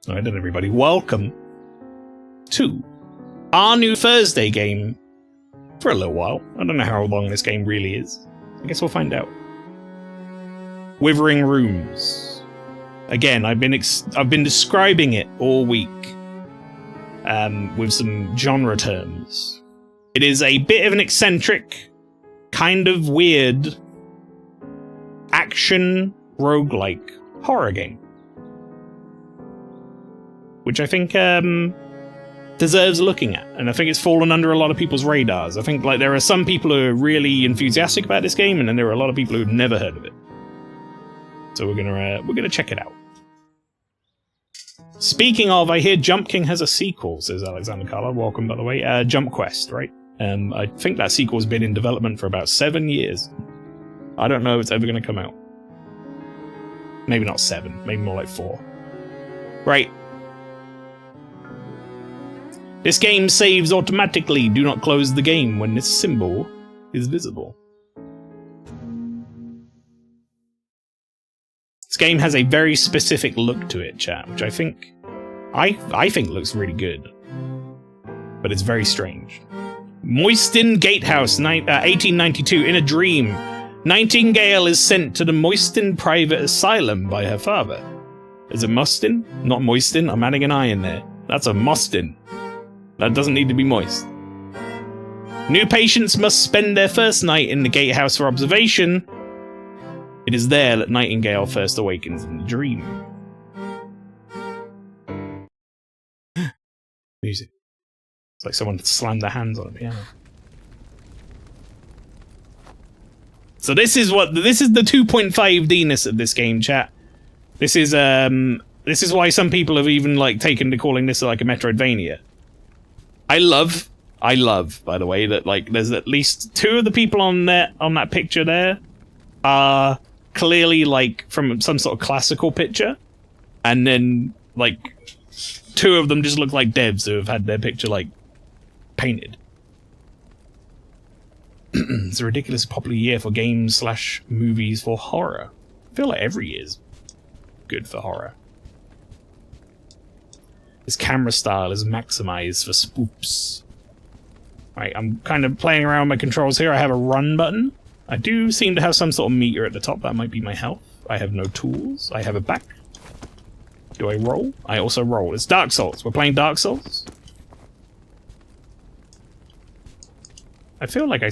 Alright then, everybody, welcome to our new Thursday game for a little while. I don't know how long this game really is. I guess we'll find out. Withering Rooms. Again, I've been describing it all week with some genre terms. It is a bit of an eccentric, kind of weird action roguelike horror game, which I think deserves looking at, and I think it's fallen under a lot of people's radars. I think like there are some people who are really enthusiastic about this game, and then there are a lot of people who've never heard of it. So we're gonna check it out. Speaking of, I hear Jump King has a sequel, says Alexander Carla. Welcome, by the way. Jump Quest, right? I think that sequel's been in development for about 7 years. I don't know if it's ever going to come out. Maybe not 7, maybe more like 4. Right. This game saves automatically. Do not close the game when this symbol is visible. This game has a very specific look to it, chat, which I think looks really good. But it's very strange. Moyston Gatehouse, 1892. In a dream, Nightingale is sent to the Moyston Private Asylum by her father. Is it Mustin? Not Moyston. I'm adding an I in there. That's a Mustin. That doesn't need to be moist. New patients must spend their first night in the gatehouse for observation. It is there that Nightingale first awakens in the dream. Music. It's like someone slammed their hands on a piano. So this is the 2.5D-ness of this game, chat. This is why some people have even like taken to calling this like a Metroidvania. I love, by the way, that like there's at least 2 of the people on that picture there are clearly like from some sort of classical picture, and then like 2 of them just look like devs who have had their picture like painted. It's a ridiculous popular year for games / movies for horror. I feel like every year is good for horror. This camera style is maximized for spoops. Right, I'm kind of playing around with my controls here. I have a run button. I do seem to have some sort of meter at the top. That might be my health. I have no tools. I have a back. Do I roll? I also roll. It's Dark Souls. We're playing Dark Souls. I feel like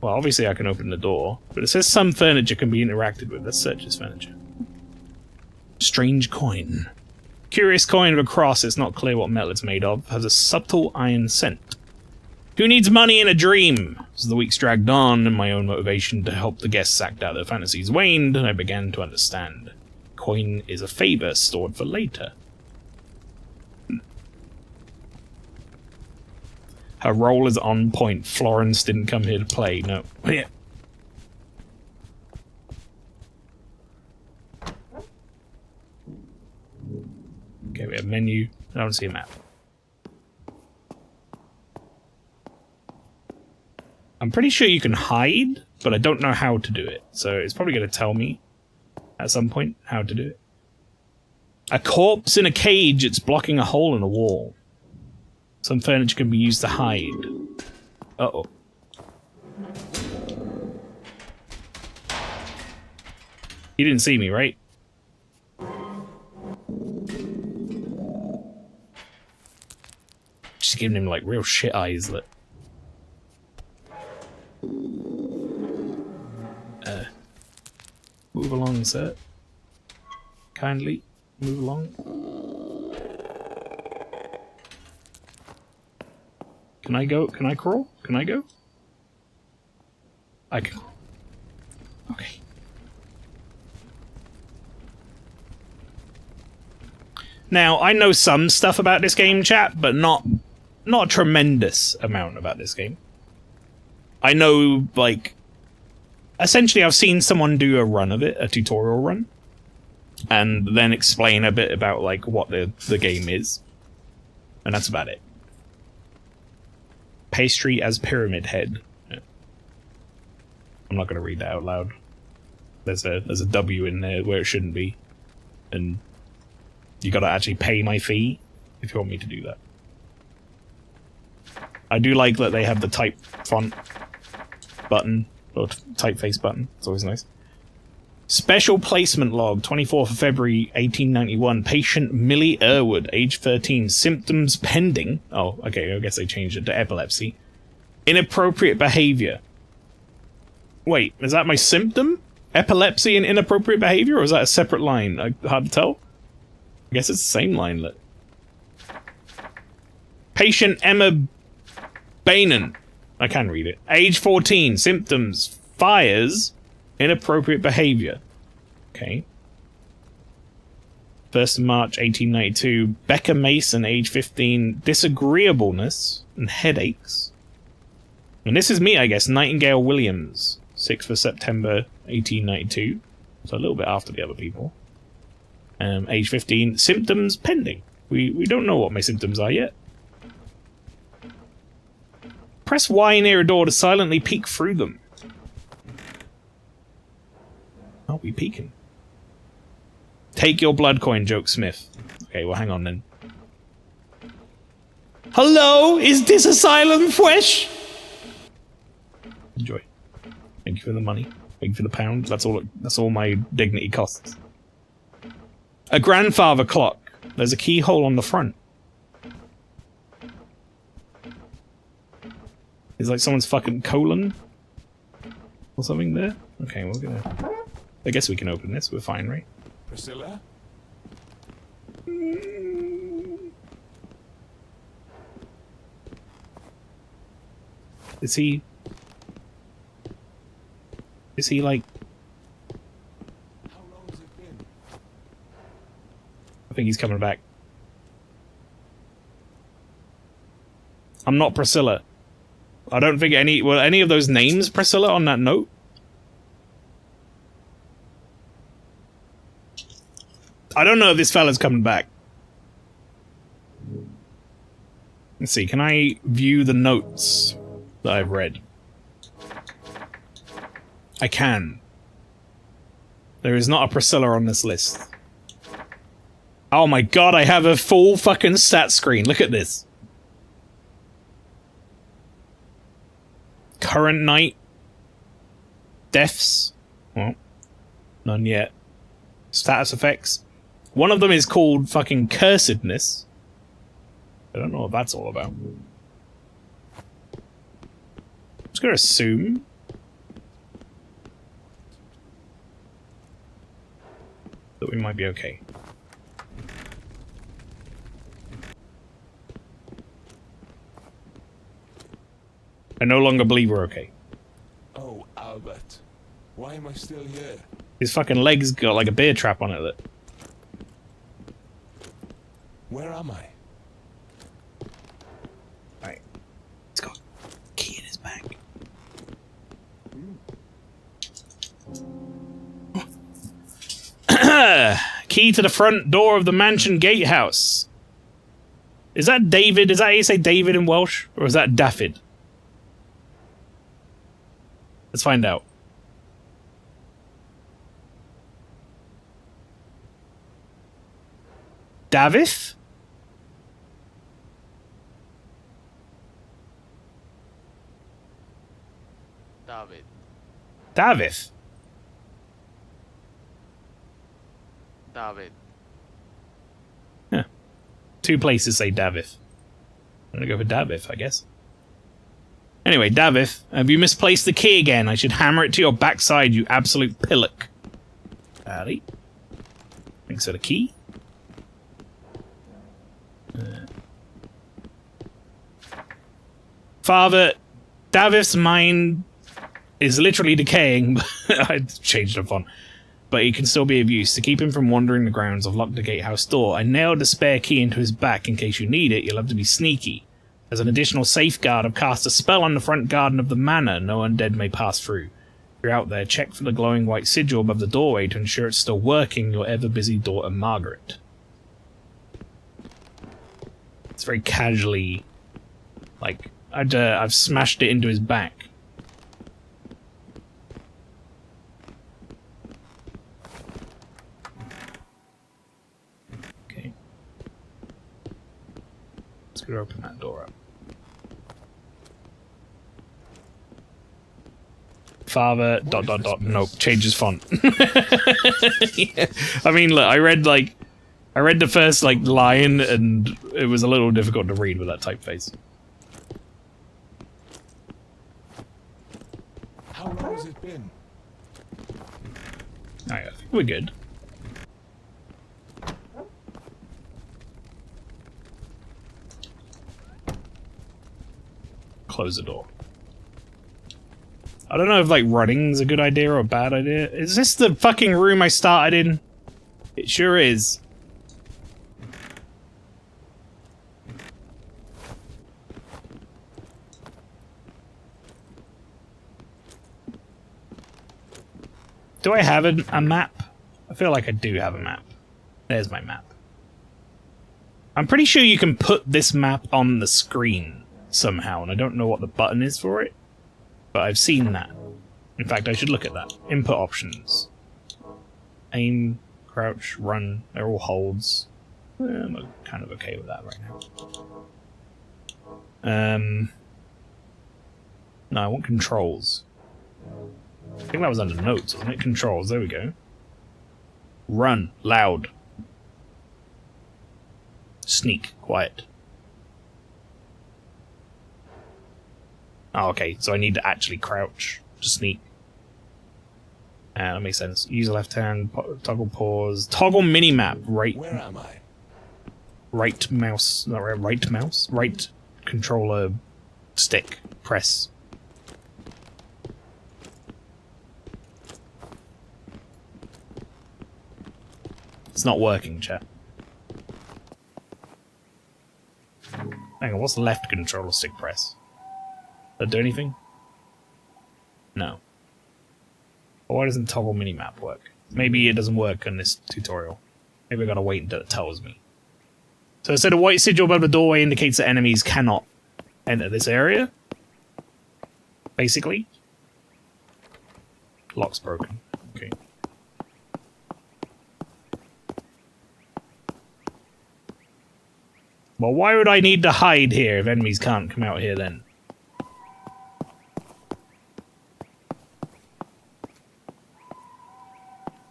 well, obviously I can open the door, but it says some furniture can be interacted with. Let's search this furniture. Strange coin. Curious coin of a cross. It's not clear what metal it's made of. Has a subtle iron scent. Who needs money in a dream? As the weeks dragged on and my own motivation to help the guests act out their fantasies waned, I began to understand. Coin is a favor stored for later. Her role is on point. Florence didn't come here to play. No. Oh, yeah. Okay, we have menu. I don't see a map. I'm pretty sure you can hide, but I don't know how to do it. So it's probably going to tell me at some point how to do it. A corpse in a cage. It's blocking a hole in a wall. Some furniture can be used to hide. Uh-oh. You didn't see me, right? Just giving him, like, real shit eyes. That. Move along, sir. Kindly move along. Can I go? Can I crawl? Can I go? I can. Okay. Now, I know some stuff about this game, chat, but not a tremendous amount about this game. I know, like, essentially I've seen someone do a run of it, a tutorial run, and then explain a bit about, like, what the game is. And that's about it. Pastry as Pyramid Head. Yeah. I'm not going to read that out loud. There's a W in there where it shouldn't be. And You gotta actually pay my fee if you want me to do that. I do like that they have the type font button, or typeface button. It's always nice. Special placement log, 24th of February, 1891. Patient Millie Irwood, age 13. Symptoms pending. Oh, okay, I guess they changed it to epilepsy. Inappropriate behavior. Wait, is that my symptom? Epilepsy and inappropriate behavior, or is that a separate line? Hard to tell. I guess it's the same line. Patient Emma Bainan. I can read it. Age 14. Symptoms. Fires. Inappropriate behavior. Okay. 1st of March, 1892. Becca Mason, age 15. Disagreeableness and headaches. And this is me, I guess. Nightingale Williams. 6th of September, 1892. So a little bit after the other people. Age 15. Symptoms pending. We don't know what my symptoms are yet. Press Y near a door to silently peek through them. I'll be peeking. Take your blood coin, Joke Smith. Okay, well, hang on then. Hello? Is this asylum fresh? Enjoy. Thank you for the money. Thank you for the pound. That's all my dignity costs. A grandfather clock. There's a keyhole on the front. Is like someone's fucking colon or something there? Okay, we're gonna... I guess we can open this. We're fine, right? Priscilla? Is he like... How long has it been? I think he's coming back. I'm not Priscilla. I don't think were any of those names Priscilla on that note? I don't know if this fella's coming back. Let's see, can I view the notes that I've read? I can. There is not a Priscilla on this list. Oh my god, I have a full fucking stat screen. Look at this. Current night. Deaths. Well, none yet. Status effects. One of them is called fucking cursedness. I don't know what that's all about. I'm just gonna assume. That we might be okay. I no longer believe we're okay. Oh, Albert. Why am I still here? His fucking legs got like a bear trap on it. That... Where am I? Right. He's got a key in his bag. Key to the front door of the mansion gatehouse. Is that David? Is that how you say David in Welsh? Or is that Daffyd? Let's find out. Davith? David. Davith? David. Yeah. Two places say Davith. I'm gonna go for Davith, I guess. Anyway, Davith, have you misplaced the key again? I should hammer it to your backside, you absolute pillock. Howdy. Thanks for the key. Father, Davith's mind is literally decaying. I changed the font. But he can still be of use. To keep him from wandering the grounds, I've locked the gatehouse door. I nailed a spare key into his back in case you need it. You'll have to be sneaky. As an additional safeguard, I've cast a spell on the front garden of the manor. No undead may pass through. If you're out there, check for the glowing white sigil above the doorway to ensure it's still working. Your ever-busy daughter, Margaret. It's very casually... like, I've smashed it into his back. Okay. Let's go open that door up. Father, ... Nope, changes font. Yeah. I mean, look, I read the first, like, line, and it was a little difficult to read with that typeface. How long has it been? Alright, I think we're good. Close the door. I don't know if, like, running's a good idea or a bad idea. Is this the fucking room I started in? It sure is. Do I have a map? I feel like I do have a map. There's my map. I'm pretty sure you can put this map on the screen somehow, and I don't know what the button is for it. But I've seen that. In fact, I should look at that. Input options. Aim, crouch, run. They're all holds. I'm kind of okay with that right now. No, I want controls. I think that was under notes, wasn't it? Controls, there we go. Run, loud. Sneak, quiet. Oh, okay, so I need to actually crouch to sneak. That makes sense. Use the left hand, toggle pause, toggle minimap, right. Where am I? Right mouse, not right mouse? Right controller stick, press. It's not working, chat. Hang on, what's the left controller stick press? Does that do anything? No. Well, why doesn't toggle minimap work? Maybe it doesn't work in this tutorial. Maybe I gotta wait until it tells me. So instead, a white sigil above the doorway indicates that enemies cannot enter this area. Basically. Lock's broken. Okay. Well, why would I need to hide here if enemies can't come out here then?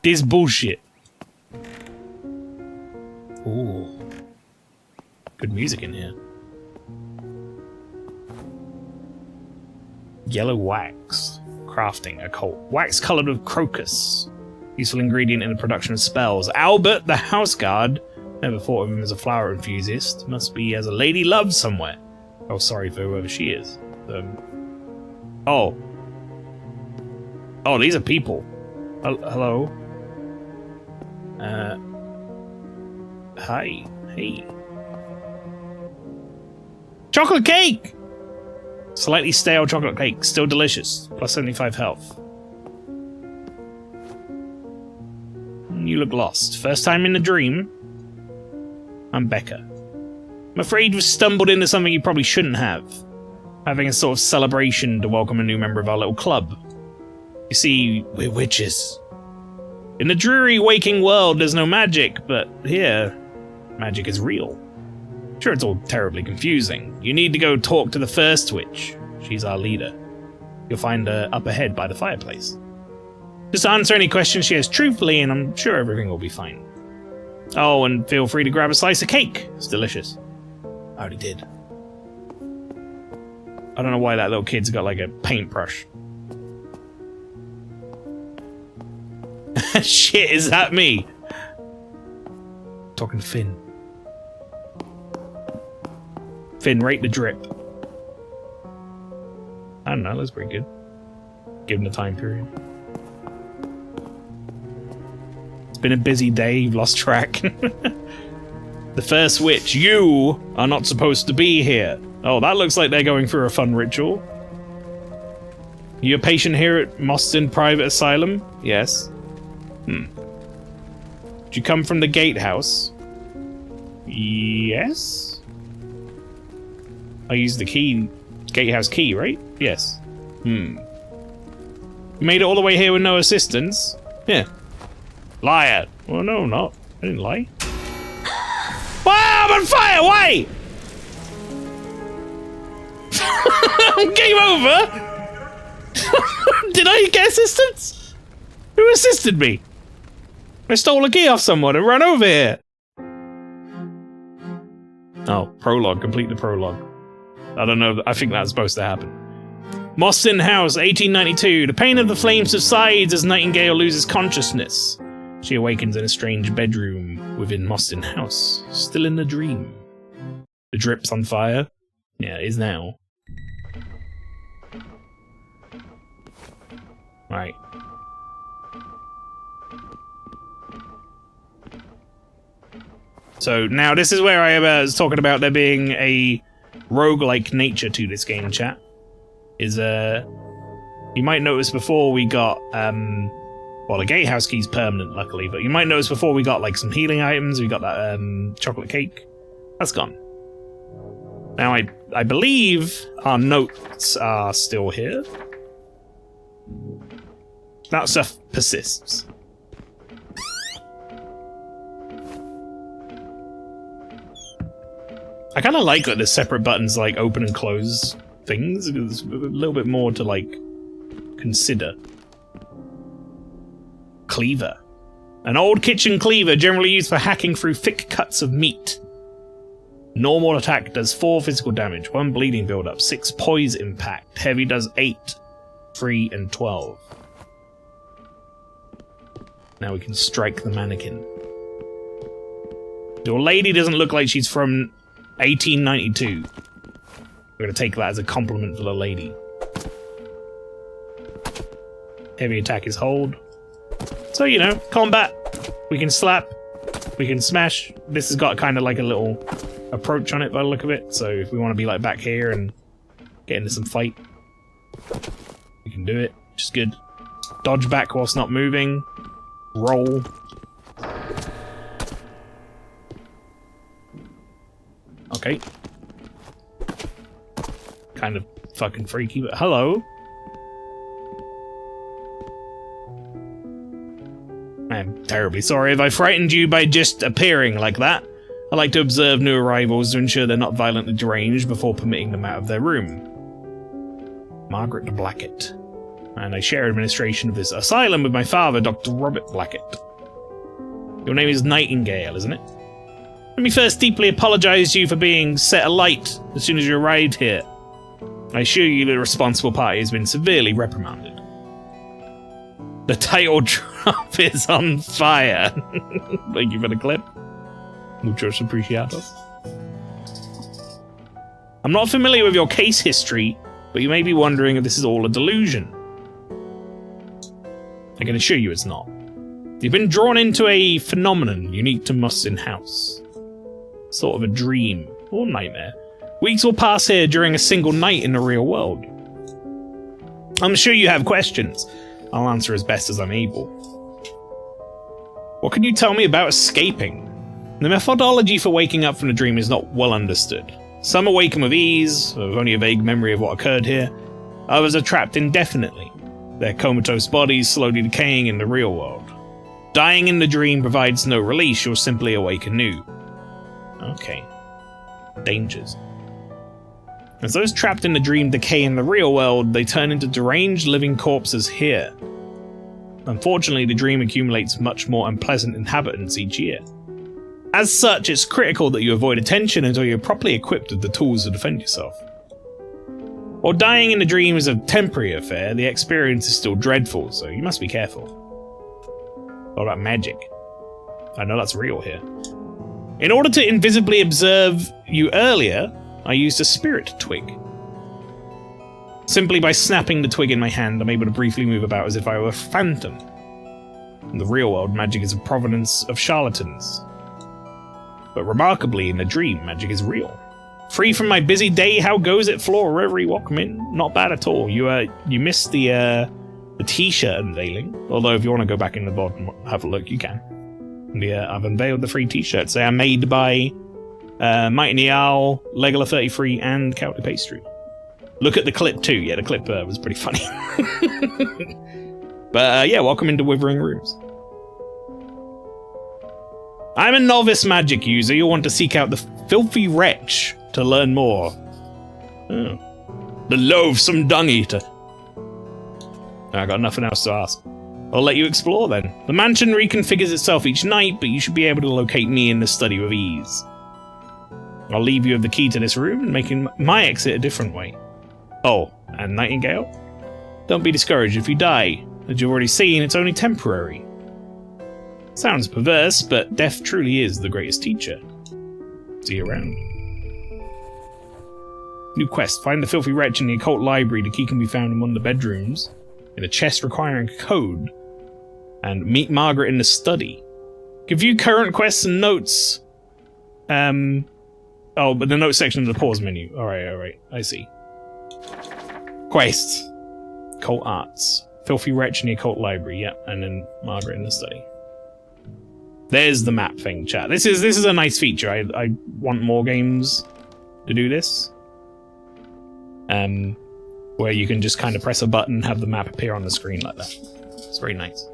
This bullshit. Ooh. Good music in here. Yellow wax. Crafting, occult. Wax colored with crocus. Useful ingredient in the production of spells. Albert, the house guard. Never thought of him as a flower enthusiast. Must be as a lady love somewhere. Oh, sorry for whoever she is. Oh. Oh, these are people. Hello. Hi. Hey. Chocolate cake! Slightly stale chocolate cake. Still delicious. Plus 75 health. You look lost. First time in the dream? I'm Becca. I'm afraid you've stumbled into something you probably shouldn't have. Having a sort of celebration to welcome a new member of our little club. You see, we're witches. In the dreary waking world, there's no magic, but here, magic is real. Sure, it's all terribly confusing. You need to go talk to the first witch. She's our leader. You'll find her up ahead by the fireplace. Just answer any questions she has truthfully, and I'm sure everything will be fine. Oh, and feel free to grab a slice of cake. It's delicious. I already did. I don't know why that little kid's got like a paintbrush. Shit, is that me? Talking to Finn. Finn, rate the drip. I don't know, that's pretty good. Given the time period. It's been a busy day, you've lost track. The first witch, you are not supposed to be here. Oh, that looks like they're going through a fun ritual. You a patient here at Moston Private Asylum? Yes. Did you come from the gatehouse? Yes. I used the key, gatehouse key, right? Yes. You made it all the way here with no assistance? Yeah. Liar. Well, no, not. I didn't lie. Wow, I'm on fire! Why? Game over? Did I get assistance? Who assisted me? I stole a key off someone and ran over here. Oh, prologue. Complete the prologue. I don't know. I think that's supposed to happen. Mostyn House, 1892. The pain of the flame subsides as Nightingale loses consciousness. She awakens in a strange bedroom within Mostyn House, still in a dream. The drip's on fire. Yeah, it is now. Right. So now this is where I was talking about there being a roguelike nature to this game, chat. You might notice before we got well, the gatehouse key's permanent, luckily, but you might notice before we got like some healing items, we got that chocolate cake. That's gone. Now I believe our notes are still here. That stuff persists. I kind of like that there's separate buttons like open and close things. There's a little bit more to like consider. Cleaver. An old kitchen cleaver generally used for hacking through thick cuts of meat. Normal attack does 4 physical damage, 1 bleeding build-up, 6 poise impact. Heavy does 8, 3, and 12. Now we can strike the mannequin. Your lady doesn't look like she's from 1892. We're going to take that as a compliment for the lady. Heavy attack is hold. So, you know, combat. We can slap. We can smash. This has got kind of like a little approach on it by the look of it. So if we want to be like back here and get into some fight, we can do it. Which is good. Dodge back whilst not moving. Roll. Okay. Kind of fucking freaky, but hello. I'm terribly sorry if I frightened you by just appearing like that. I like to observe new arrivals to ensure they're not violently deranged before permitting them out of their room. Margaret Blackett. And I share administration of this asylum with my father, Dr. Robert Blackett. Your name is Nightingale, isn't it? Let me first deeply apologize to you for being set alight as soon as you arrived here. I assure you the responsible party has been severely reprimanded. The title drop is on fire. Thank you for the clip. Muchos apreciados. I'm not familiar with your case history, but you may be wondering if this is all a delusion. I can assure you it's not. You've been drawn into a phenomenon unique to Mostyn House. Sort of a dream or nightmare. Weeks will pass here during a single night in the real world. I'm sure you have questions. I'll answer as best as I'm able. What can you tell me about escaping? The methodology for waking up from the dream is not well understood. Some awaken with ease, with only a vague memory of what occurred here. Others are trapped indefinitely, their comatose bodies slowly decaying in the real world. Dying in the dream provides no release, you'll simply awake anew. Okay. Dangers. As those trapped in the dream decay in the real world, they turn into deranged living corpses here. Unfortunately, the dream accumulates much more unpleasant inhabitants each year. As such, it's critical that you avoid attention until you're properly equipped with the tools to defend yourself. While dying in the dream is a temporary affair, the experience is still dreadful, so you must be careful. What about magic? I know that's real here. In order to invisibly observe you earlier, I used a spirit twig. Simply by snapping the twig in my hand, I'm able to briefly move about as if I were a phantom. In the real world, magic is a provenance of charlatans. But remarkably, in the dream, magic is real. Free from my busy day, how goes it, Flora? Wherever you welcome in? Not bad at all. You missed the t-shirt unveiling. Although if you want to go back in the VOD and have a look, you can. I've unveiled the free t-shirts. They are made by Mighty Owl, Legola 33, and Cowley Pastry. Look at the clip too. Yeah, the clip was pretty funny. But yeah, welcome into Withering Rooms. I'm a novice magic user. You'll want to seek out the filthy wretch to learn more. Oh. The loathsome dung-eater. I got nothing else to ask. I'll let you explore then. The mansion reconfigures itself each night, but you should be able to locate me in the study with ease. I'll leave you with the key to this room and making my exit a different way. Oh, and Nightingale? Don't be discouraged if you die. As you've already seen, it's only temporary. Sounds perverse, but death truly is the greatest teacher. See you around. New quest. Find the filthy wretch in the occult library. The key can be found in one of the bedrooms, in a chest requiring a code. And meet Margaret in the study. View current quests and notes. Oh, but the notes section of the pause menu. Alright, I see. Quests. Occult arts. Filthy wretch in the occult library, yep. And then Margaret in the study. There's the map thing, chat. This is a nice feature. I want more games to do this. Where you can just kind of press a button and have the map appear on the screen like that. It's very nice.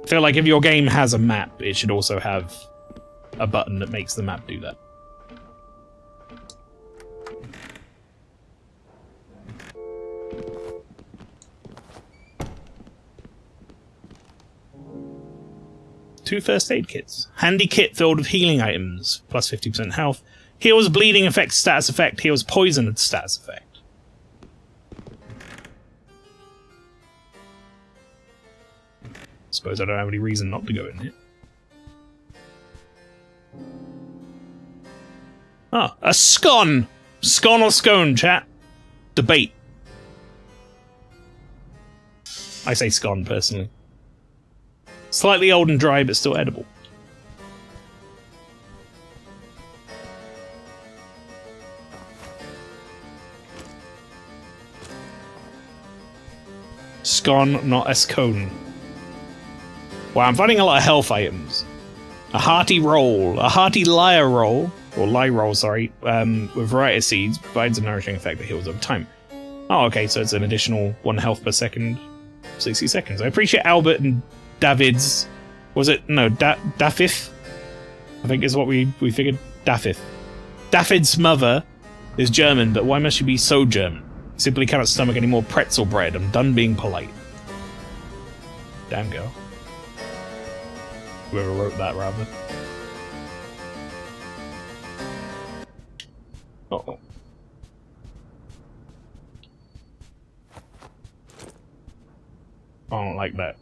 I feel like if your game has a map, it should also have a button that makes the map do that. Two first aid kits. Handy kit filled with healing items, plus 50% health. Heals bleeding effect status effect, heals poison status effect. Suppose I don't have any reason not to go in here. Ah, a scone! Scone or scone, chat? Debate. I say scone, personally. Slightly old and dry, but still edible. Scone, not a scone. Wow, I'm finding a lot of health items. A hearty roll, a hearty lyre roll, or lye roll, sorry, with variety of seeds, provides a nourishing effect that heals over time. Oh, okay, so it's an additional 1 health per second, 60 seconds. I appreciate Albert and David's, was it? No, Daffith? I think is what we figured. Daffith. Daffid's mother is German, but why must she be so German? Simply cannot stomach any more pretzel bread. I'm done being polite. Damn girl. Whoever wrote that, rather. Uh-oh. I don't like that.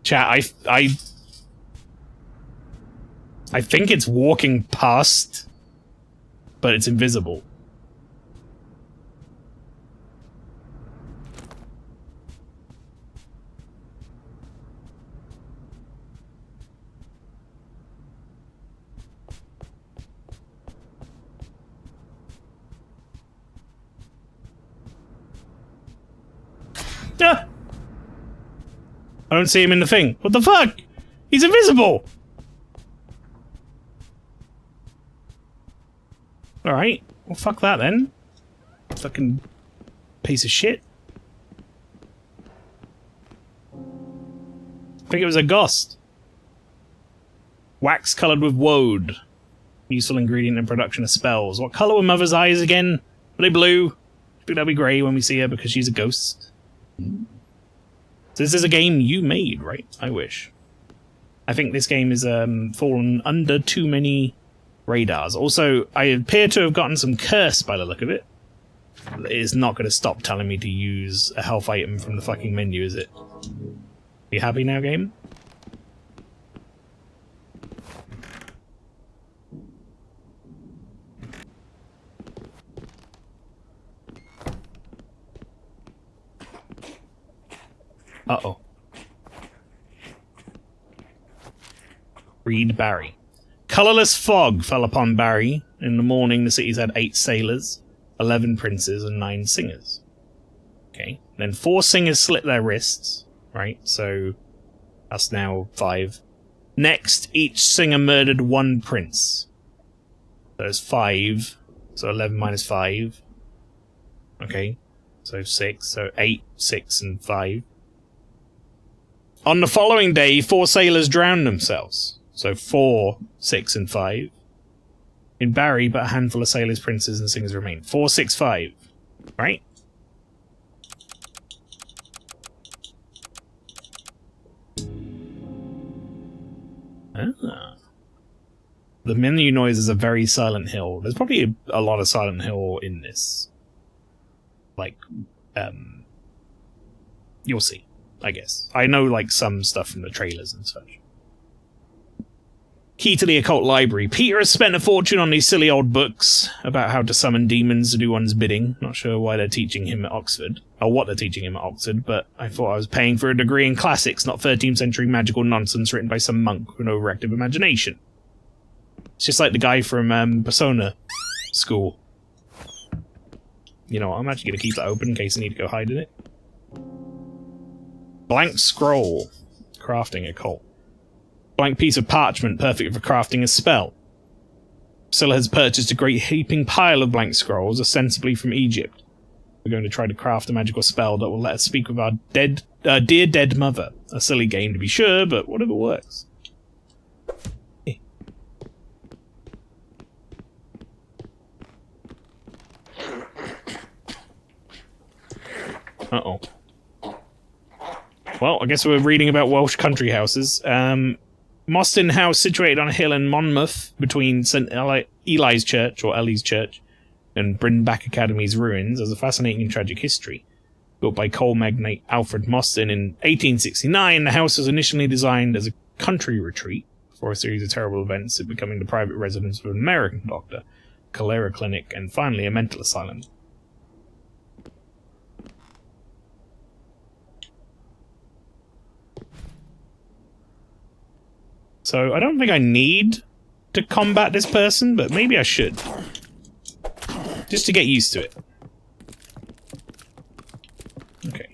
Chat, I think it's walking past, but it's invisible. Ah! I don't see him in the thing. What the fuck? He's invisible! Alright. Well, fuck that then. Fucking piece of shit. I think it was a ghost. Wax coloured with woad. Useful ingredient in production of spells. What colour were Mother's eyes again? Were they blue? I think they'll be grey when we see her because she's a ghost. So this is a game you made, right? I wish. I think this game is fallen under too many radars. Also, I appear to have gotten some curse by the look of it. It is not going to stop telling me to use a health item from the fucking menu, is it? You happy now, game? Uh-oh. Read Barry. Colourless fog fell upon Barry. In the morning, the cities had 8 sailors, 11 princes, and 9 singers. Okay. Then 4 singers slit their wrists. Right, so that's now 5. Next, each singer murdered 1 prince. So there's 5. So 11 minus 5. Okay. So 6. So 8, 6, and 5. On the following day, 4 sailors drowned themselves. So 4, 6, and 5. In Barry, but a handful of sailors, princes, and singers remain. 4, 6, 5. Right? Ah. The menu noise is a very Silent Hill. There's probably a lot of Silent Hill in this. Like, you'll see, I guess. I know, like, some stuff from the trailers and such. Key to the occult library. Peter has spent a fortune on these silly old books about how to summon demons to do one's bidding. Not sure why they're teaching him at Oxford, or what they're teaching him at Oxford, but I thought I was paying for a degree in classics, not 13th century magical nonsense written by some monk with an overactive imagination. It's just like the guy from Persona School. You know what, I'm actually going to keep that open in case I need to go hide in it. Blank scroll. Crafting occult. Blank piece of parchment, perfect for crafting a spell. Priscilla has purchased a great heaping pile of blank scrolls, ostensibly from Egypt. We're going to try to craft a magical spell that will let us speak with our dear dead mother. A silly game to be sure, but whatever works. Uh-oh. Well, I guess we're reading about Welsh country houses. Mostyn House, situated on a hill in Monmouth, between St. Eli's Church, or Ellie's Church, and Brynback Academy's ruins, has a fascinating and tragic history. Built by coal magnate Alfred Mostyn in 1869, the house was initially designed as a country retreat, before a series of terrible events, it becoming the private residence of an American doctor, a cholera clinic, and finally a mental asylum. So, I don't think I need to combat this person, but maybe I should. Just to get used to it. Okay.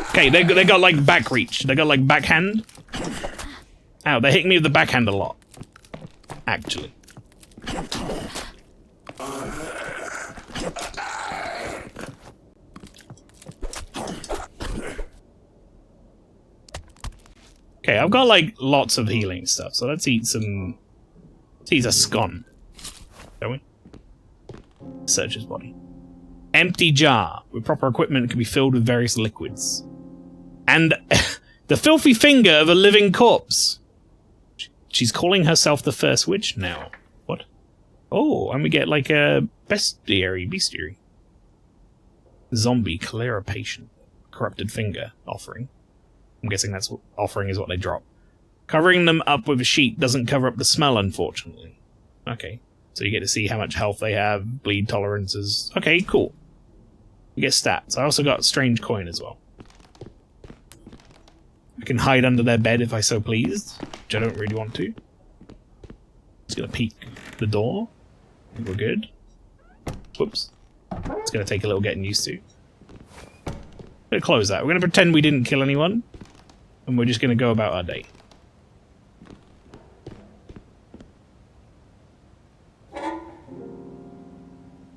Okay, they got, like, back reach. They got, like, backhand. Ow, they're hitting me with the backhand a lot. Actually. Okay, I've got, like, lots of healing stuff, so let's eat some... Let's eat a scone. Shall we? Search his body. Empty jar. With proper equipment, it can be filled with various liquids. And the filthy finger of a living corpse. She's calling herself the first witch now. What? Oh, and we get, like, a bestiary. Zombie, cholera patient. Corrupted finger offering. I'm guessing that's what offering is what they drop. Covering them up with a sheet doesn't cover up the smell, unfortunately. Okay, so you get to see how much health they have, bleed tolerances. Okay, cool. You get stats. I also got strange coin as well. I can hide under their bed if I so pleased, which I don't really want to. Just gonna peek the door. I think we're good. Whoops. It's gonna take a little getting used to. Gonna close that. We're gonna pretend we didn't kill anyone. And we're just going to go about our day.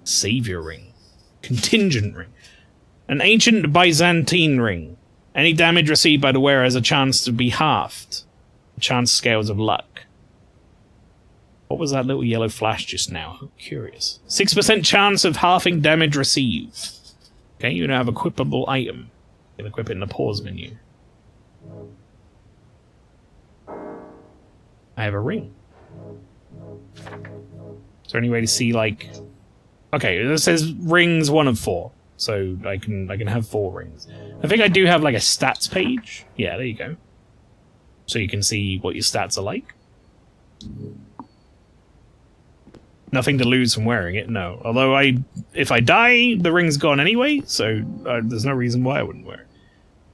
Savior ring. Contingent ring. An ancient Byzantine ring. Any damage received by the wearer has a chance to be halved. Chance scales of luck. What was that little yellow flash just now? I'm curious. 6% chance of halving damage received. Okay, you now have equipable item. You can equip it in the pause menu. I have a ring. Is there any way to see, like... Okay, it says rings 1 of 4. So I can have 4 rings. I think I do have, like, a stats page. Yeah, there you go. So you can see what your stats are like. Nothing to lose from wearing it, no. Although if I die, the ring's gone anyway, so there's no reason why I wouldn't wear it.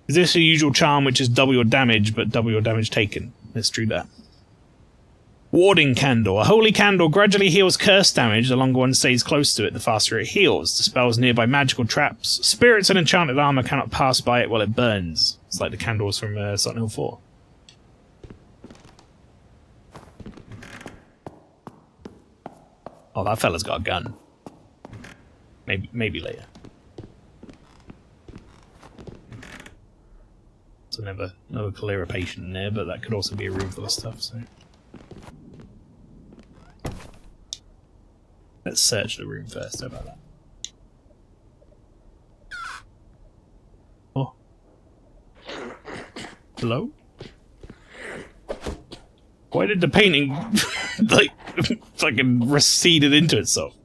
Is this a usual charm which is double your damage, but double your damage taken? Let's do that. Warding candle. A holy candle gradually heals curse damage. The longer one stays close to it, the faster it heals. Dispels nearby magical traps. Spirits and enchanted armor cannot pass by it while it burns. It's like the candles from Silent Hill 4. Oh, that fella's got a gun. Maybe later. So another cholera patient in there, but that could also be a room full of stuff, so... Let's search the room first, how about that? Oh. Hello? Why did the painting, like, fucking receded into itself?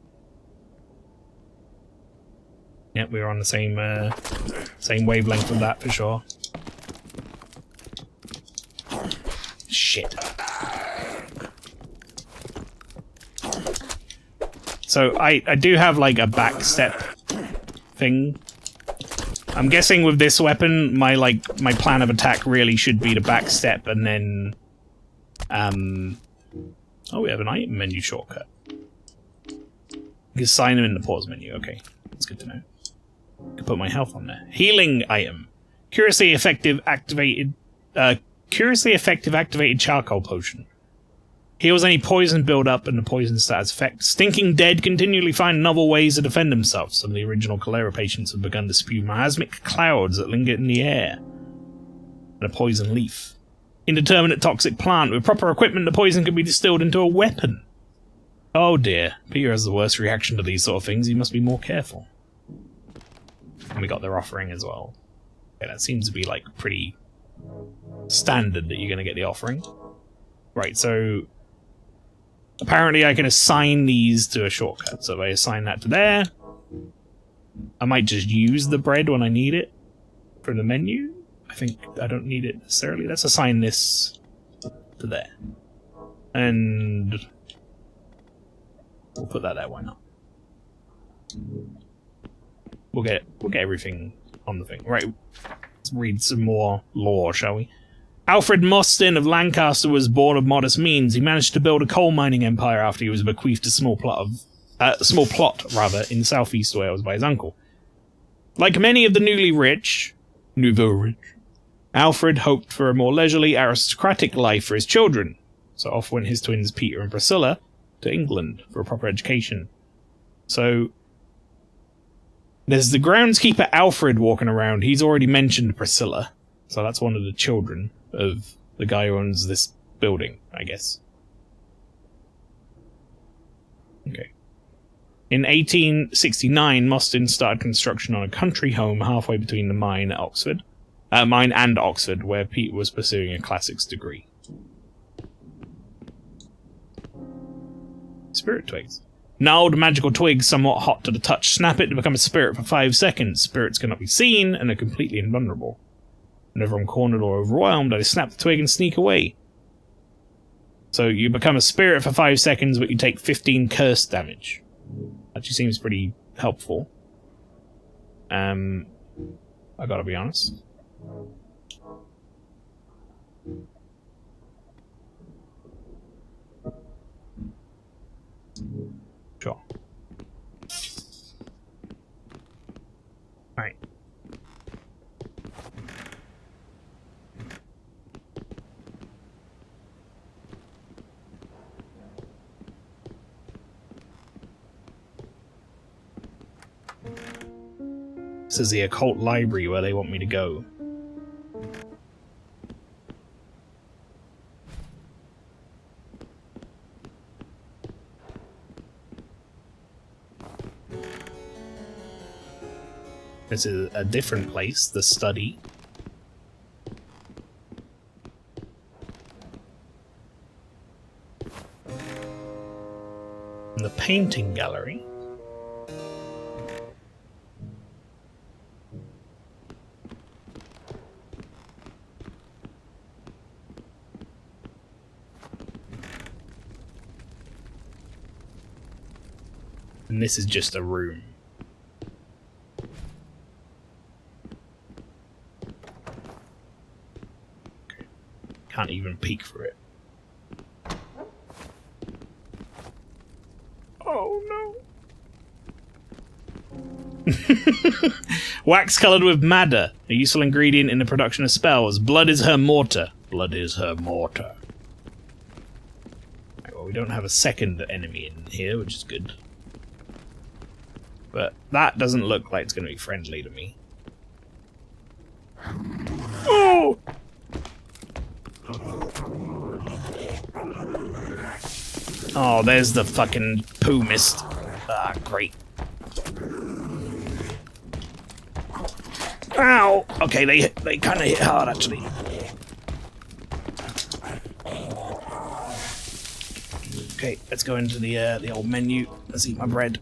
Yep, we're on the same wavelength of that for sure. Shit. So I do have like a back step thing. I'm guessing with this weapon, my plan of attack really should be to back step and then oh, we have an item menu shortcut. You can sign them in the pause menu, okay. That's good to know. I can put my health on there. Healing item. Curiously effective activated charcoal potion. Heals any poison build-up and the poison status effect. Stinking Dead continually find novel ways to defend themselves. Some of the original cholera patients have begun to spew miasmic clouds that linger in the air. And a poison leaf. Indeterminate toxic plant. With proper equipment, the poison can be distilled into a weapon. Oh dear. Peter has the worst reaction to these sort of things. He must be more careful. And we got their offering as well. Okay, that seems to be like pretty standard that you're going to get the offering. Right, so... Apparently I can assign these to a shortcut, so if I assign that to there, I might just use the bread when I need it from the menu. I think I don't need it necessarily. Let's assign this to there. And we'll put that there, why not? We'll get everything on the thing. Right, let's read some more lore, shall we? Alfred Mostyn of Lancaster was born of modest means. He managed to build a coal mining empire after he was bequeathed a small plot in southeast Wales by his uncle. Like many of the nouveau rich, Alfred hoped for a more leisurely, aristocratic life for his children. So off went his twins Peter and Priscilla to England for a proper education. So there's the groundskeeper Alfred walking around. He's already mentioned Priscilla, so that's one of the children of the guy who owns this building, I guess. Okay. In 1869, Mostyn started construction on a country home halfway between the mine and Oxford, where Pete was pursuing a classics degree. Spirit twigs. Gnarled magical twigs, somewhat hot to the touch. Snap it to become a spirit for 5 seconds. Spirits cannot be seen and are completely invulnerable. Whenever I'm cornered or overwhelmed, I snap the twig and sneak away. So you become a spirit for 5 seconds, but you take 15 curse damage. Actually seems pretty helpful. I gotta be honest. Sure. Alright. This is the occult library where they want me to go. This is a different place, the study. And the painting gallery. And this is just a room. Okay. Can't even peek through it. Oh no. Wax coloured with madder, a useful ingredient in the production of spells. Blood is her mortar. Blood is her mortar. Right, well, we don't have a second enemy in here, which is good. But that doesn't look like it's going to be friendly to me. Oh! Oh, there's the fucking poo mist. Ah, great. Ow! Okay, they kind of hit hard, actually. Okay, let's go into the old menu. Let's eat my bread.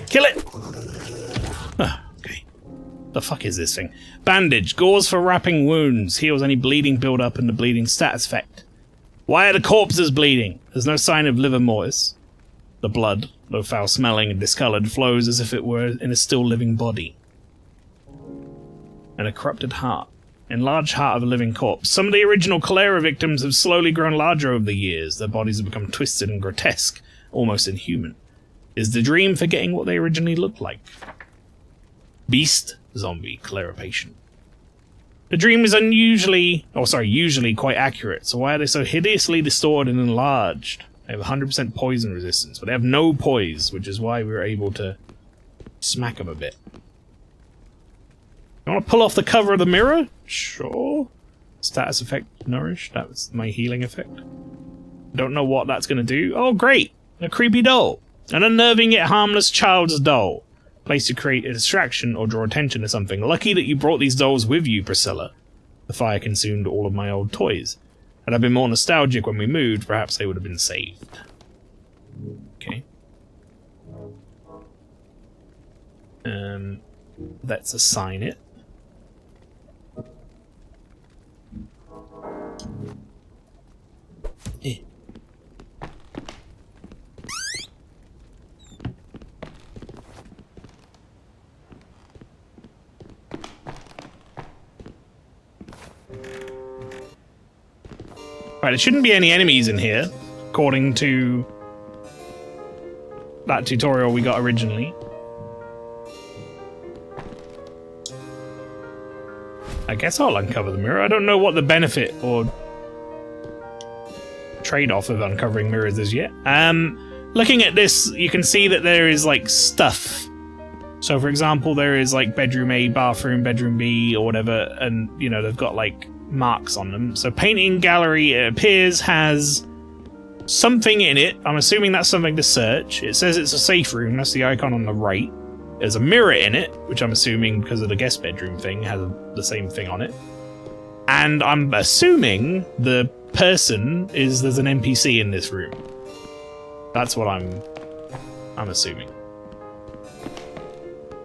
Kill it! Okay. The fuck is this thing? Bandage. Gauze for wrapping wounds. Heals any bleeding build-up and the bleeding status effect. Why are the corpses bleeding? There's no sign of livor mortis. The blood, though foul-smelling and discoloured, flows as if it were in a still-living body. And a corrupted heart. Enlarged heart of a living corpse. Some of the original cholera victims have slowly grown larger over the years. Their bodies have become twisted and grotesque, almost inhuman. Is the dream forgetting what they originally looked like? Beast, zombie, cholera patient. The dream is usually quite accurate, so why are they so hideously distorted and enlarged? They have 100% poison resistance, but they have no poise, which is why we were able to smack them a bit. You want to pull off the cover of the mirror? Sure. Status effect nourished. That was my healing effect. Don't know what that's going to do. Oh, great! A creepy doll. An unnerving yet harmless child's doll. Place to create a distraction or draw attention to something. Lucky that you brought these dolls with you, Priscilla. The fire consumed all of my old toys. Had I been more nostalgic when we moved, perhaps they would have been saved. Okay. Let's assign it. Right, there shouldn't be any enemies in here, according to that tutorial we got originally. I guess I'll uncover the mirror. I don't know what the benefit or trade-off of uncovering mirrors is yet. Looking at this, you can see that there is, like, stuff. So, for example, there is, like, bedroom A, bathroom, bedroom B, or whatever, and, you know, they've got, like, marks on them. So painting gallery, it appears, has something in it. I'm assuming that's something to search. It says it's a safe room. That's the icon on the right. There's a mirror in it, which I'm assuming, because of the guest bedroom thing, has the same thing on it. And I'm assuming the person is there's an NPC in this room. That's what I'm assuming.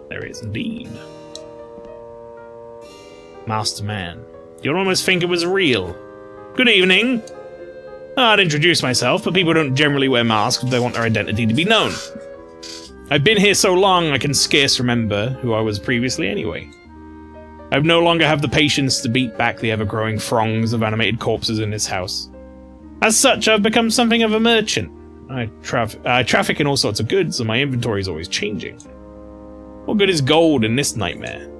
There is indeed. Master Man. You'd almost think it was real. Good evening. I'd introduce myself, but people don't generally wear masks if they want their identity to be known. I've been here so long I can scarce remember who I was previously anyway. I no longer have the patience to beat back the ever-growing throngs of animated corpses in this house. As such, I've become something of a merchant. I traffic in all sorts of goods, and my inventory is always changing. What good is gold in this nightmare?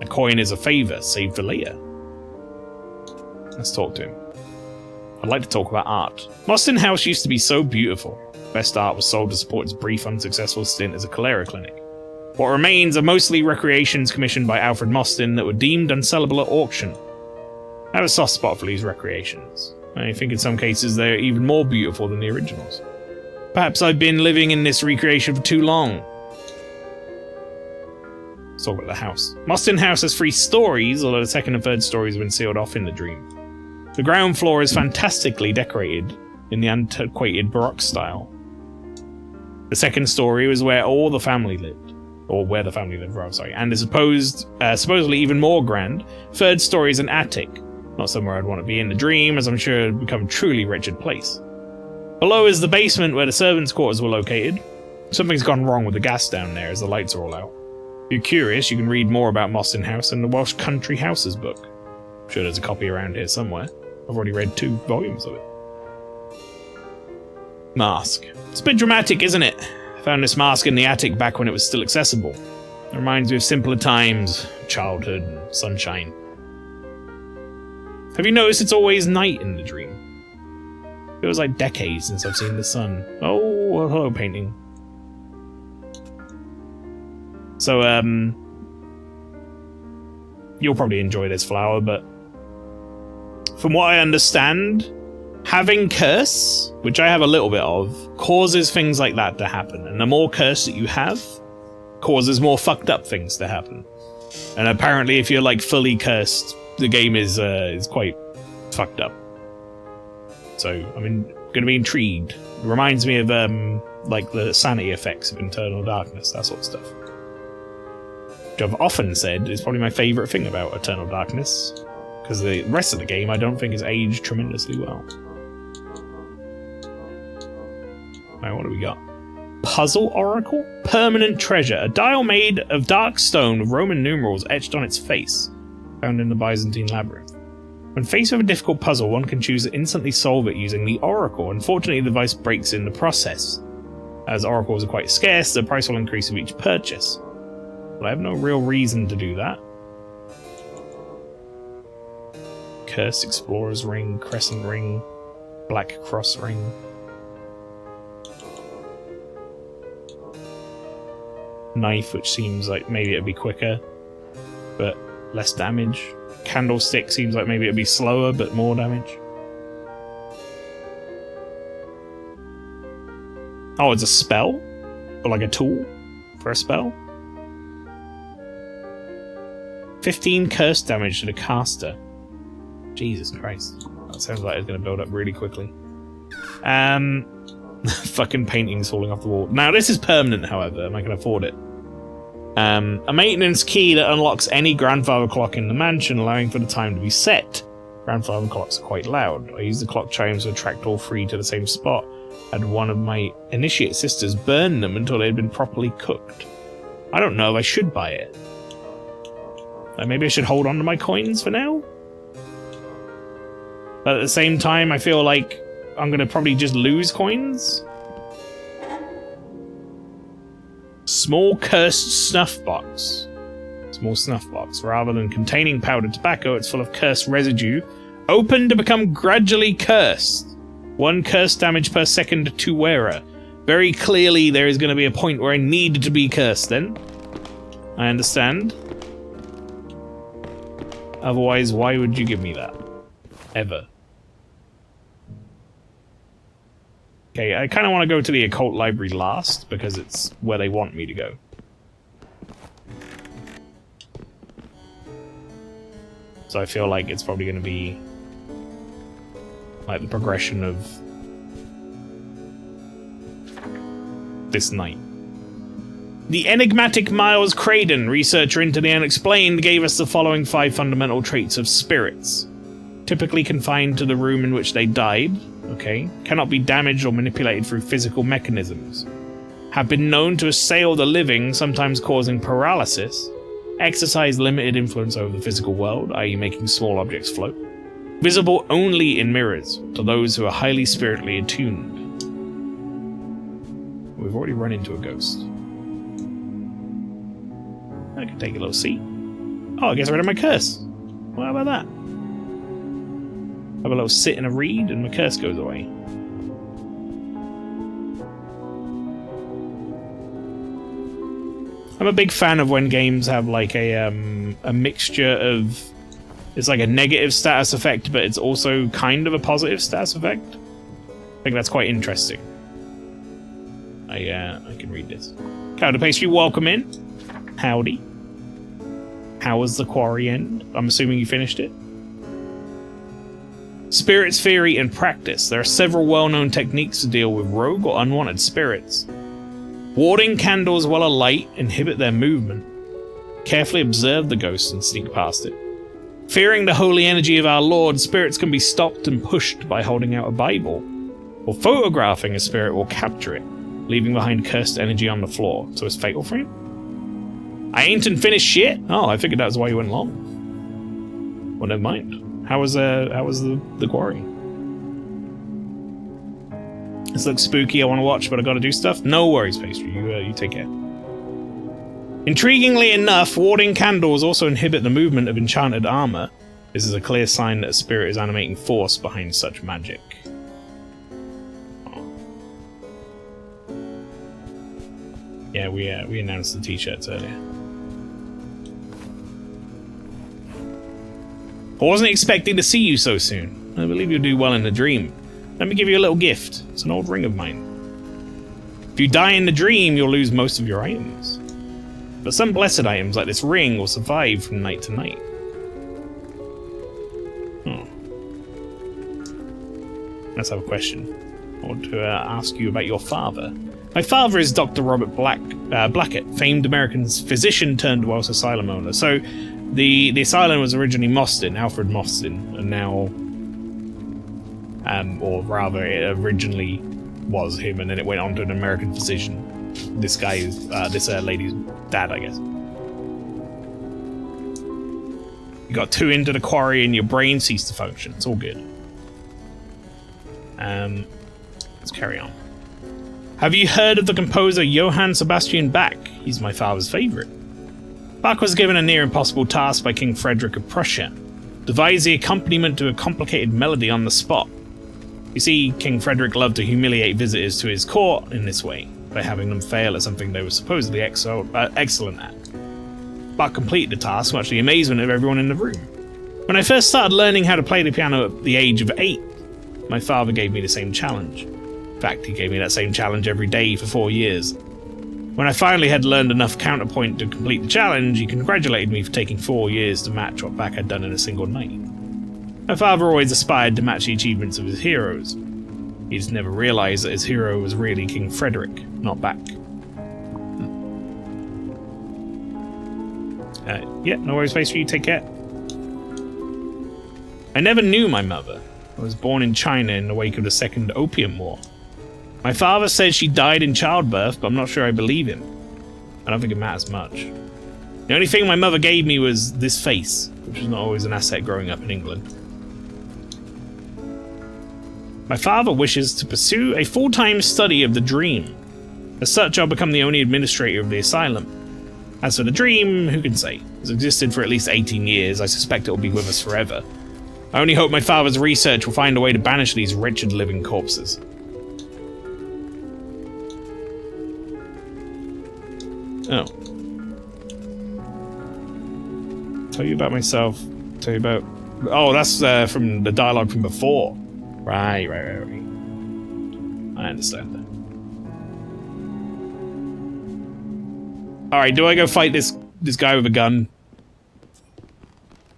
A coin is a favor, saved for later. Let's talk to him. I'd like to talk about art. Mostyn House used to be so beautiful. Best art was sold to support its brief, unsuccessful stint as a cholera clinic. What remains are mostly recreations commissioned by Alfred Mostyn that were deemed unsellable at auction. I have a soft spot for these recreations. I think in some cases they're even more beautiful than the originals. Perhaps I've been living in this recreation for too long. Let's talk about the house. Mostyn House has 3 stories, although the second and third stories have been sealed off in the dream. The ground floor is fantastically decorated in the antiquated Baroque style. The second story was where all the family lived. Or where the family lived, rather, sorry. And is supposedly even more grand. Third story is an attic. Not somewhere I'd want to be in the dream, as I'm sure it would become a truly wretched place. Below is the basement where the servants' quarters were located. Something's gone wrong with the gas down there as the lights are all out. If you're curious, you can read more about Mostyn House in the Welsh Country Houses book. I'm sure there's a copy around here somewhere. I've already read 2 volumes of it. Mask. It's a bit dramatic, isn't it? I found this mask in the attic back when it was still accessible. It reminds me of simpler times, childhood, and sunshine. Have you noticed it's always night in the dream? Feels like decades since I've seen the sun. Oh, hello, painting. So, you'll probably enjoy this flower, but from what I understand, having curse, which I have a little bit of, causes things like that to happen. And the more curse that you have, causes more fucked up things to happen. And apparently if you're like fully cursed, the game is quite fucked up. So, I'm gonna be intrigued. It reminds me of, like the sanity effects of Eternal Darkness, that sort of stuff. Which I've often said is probably my favourite thing about Eternal Darkness, because the rest of the game I don't think is aged tremendously well. Alright, what do we got? Puzzle Oracle? Permanent treasure. A dial made of dark stone with Roman numerals etched on its face, found in the Byzantine Labyrinth. When faced with a difficult puzzle, one can choose to instantly solve it using the Oracle. Unfortunately, the device breaks in the process. As oracles are quite scarce, the price will increase with each purchase. But I have no real reason to do that. Curse, Explorer's Ring, Crescent Ring, Black Cross Ring. Knife, which seems like maybe it'd be quicker, but less damage. Candlestick seems like maybe it'd be slower, but more damage. Oh, it's a spell? Or like a tool for a spell? 15 curse damage to the caster. Jesus Christ. That sounds like it's going to build up really quickly. Fucking paintings falling off the wall. Now, this is permanent, however, and I can afford it. A maintenance key that unlocks any grandfather clock in the mansion, allowing for the time to be set. Grandfather clocks are quite loud. I use the clock chimes to attract all three to the same spot. Had one of my initiate sisters burn them until they had been properly cooked. I don't know if I should buy it. Maybe I should hold on to my coins for now? But at the same time, I feel like I'm going to probably just lose coins. Small cursed snuff box. Small snuff box. Rather than containing powdered tobacco, it's full of cursed residue. Open to become gradually cursed. 1 curse damage per second to wearer. Very clearly there is going to be a point where I need to be cursed then. I understand. Otherwise, why would you give me that? Ever. Okay, I kind of want to go to the occult library last, because it's where they want me to go. So I feel like it's probably going to be like the progression of this night. The enigmatic Miles Craden, researcher into the unexplained, gave us the following 5 fundamental traits of spirits. Typically confined to the room in which they died. Okay. Cannot be damaged or manipulated through physical mechanisms. Have been known to assail the living, sometimes causing paralysis. Exercise limited influence over the physical world, i.e. making small objects float. Visible only in mirrors to those who are highly spiritually attuned. We've already run into a ghost. I can take a little seat. Oh, I guess I read my curse. Well, how about that? Have a little sit and a read, and my curse goes away. I'm a big fan of when games have like a mixture of... It's like a negative status effect, but it's also kind of a positive status effect. I think that's quite interesting. I can read this. Counter Pastry, welcome in. Howdy. How was the quarry end? I'm assuming you finished it. Spirits theory and practice. There are several well-known techniques to deal with rogue or unwanted spirits. Warding candles while alight inhibit their movement. Carefully observe the ghost and sneak past it. Fearing the holy energy of our Lord, spirits can be stopped and pushed by holding out a Bible. Or photographing a spirit will capture it, leaving behind cursed energy on the floor. So it's fatal for him? I ain't finished shit? Oh, I figured that was why you went long. Well, never mind. How was the quarry? This looks spooky, I want to watch, but I gotta do stuff? No worries, Pastry, you take care. Intriguingly enough, warding candles also inhibit the movement of enchanted armor. This is a clear sign that a spirit is animating force behind such magic. yeah, we announced the t-shirts earlier. I wasn't expecting to see you so soon. I believe you'll do well in the dream. Let me give you a little gift. It's an old ring of mine. If you die in the dream, you'll lose most of your items. But some blessed items, like this ring, will survive from night to night. Oh. Let's have a question. I want to ask you about your father. My father is Dr. Robert Blackett, famed American physician turned Welsh asylum owner. So, the asylum was originally Mostyn, Alfred Mostyn, and now, or rather, it originally was him, and then it went on to an American physician. This guy is this lady's dad, I guess. You got 2 into the quarry, and your brain ceased to function. It's all good. Let's carry on. Have you heard of the composer Johann Sebastian Bach? He's my father's favourite. Bach was given a near impossible task by King Frederick of Prussia: devise the accompaniment to a complicated melody on the spot. You see, King Frederick loved to humiliate visitors to his court in this way, by having them fail at something they were supposedly excellent at. Bach completed the task, much to the amazement of everyone in the room. When I first started learning how to play the piano at the age of 8, my father gave me the same challenge. In fact, he gave me that same challenge every day for 4 years. When I finally had learned enough counterpoint to complete the challenge, he congratulated me for taking 4 years to match what Bach had done in a single night. My father always aspired to match the achievements of his heroes. He just never realized that his hero was really King Frederick, not Bach. Yeah, no worries, face for you, take care. I never knew my mother. I was born in China in the wake of the Second Opium War. My father said she died in childbirth, but I'm not sure I believe him. I don't think it matters much. The only thing my mother gave me was this face, which was not always an asset growing up in England. My father wishes to pursue a full-time study of the dream. As such, I'll become the only administrator of the asylum. As for the dream, who can say? It's existed for at least 18 years. I suspect it will be with us forever. I only hope my father's research will find a way to banish these wretched living corpses. Oh. Tell you about myself. Tell you about... Oh, that's from the dialogue from before. Right. I understand that. Alright, do I go fight this guy with a gun?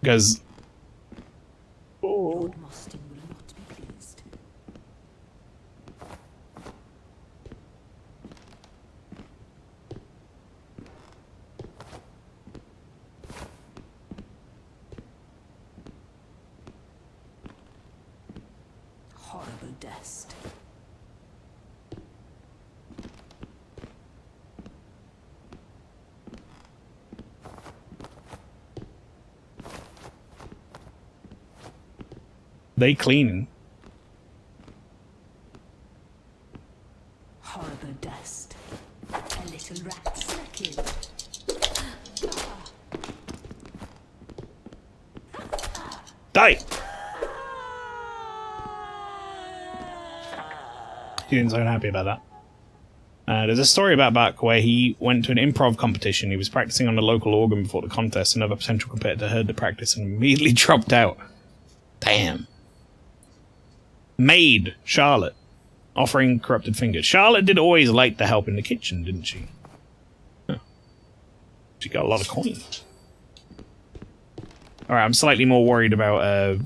Because... Lord Mostyn will not be pleased. Horrible dust. They cleaning. Horrible dust. A little rat snacking. Die! He didn't sound happy about that. There's a story about Bach where he went to an improv competition. He was practicing on the local organ before the contest. Another potential competitor heard the practice and immediately dropped out. Damn. Maid, Charlotte, offering corrupted fingers. Charlotte did always like to help in the kitchen, didn't she? Huh. She got a lot of coins. Alright, I'm slightly more worried about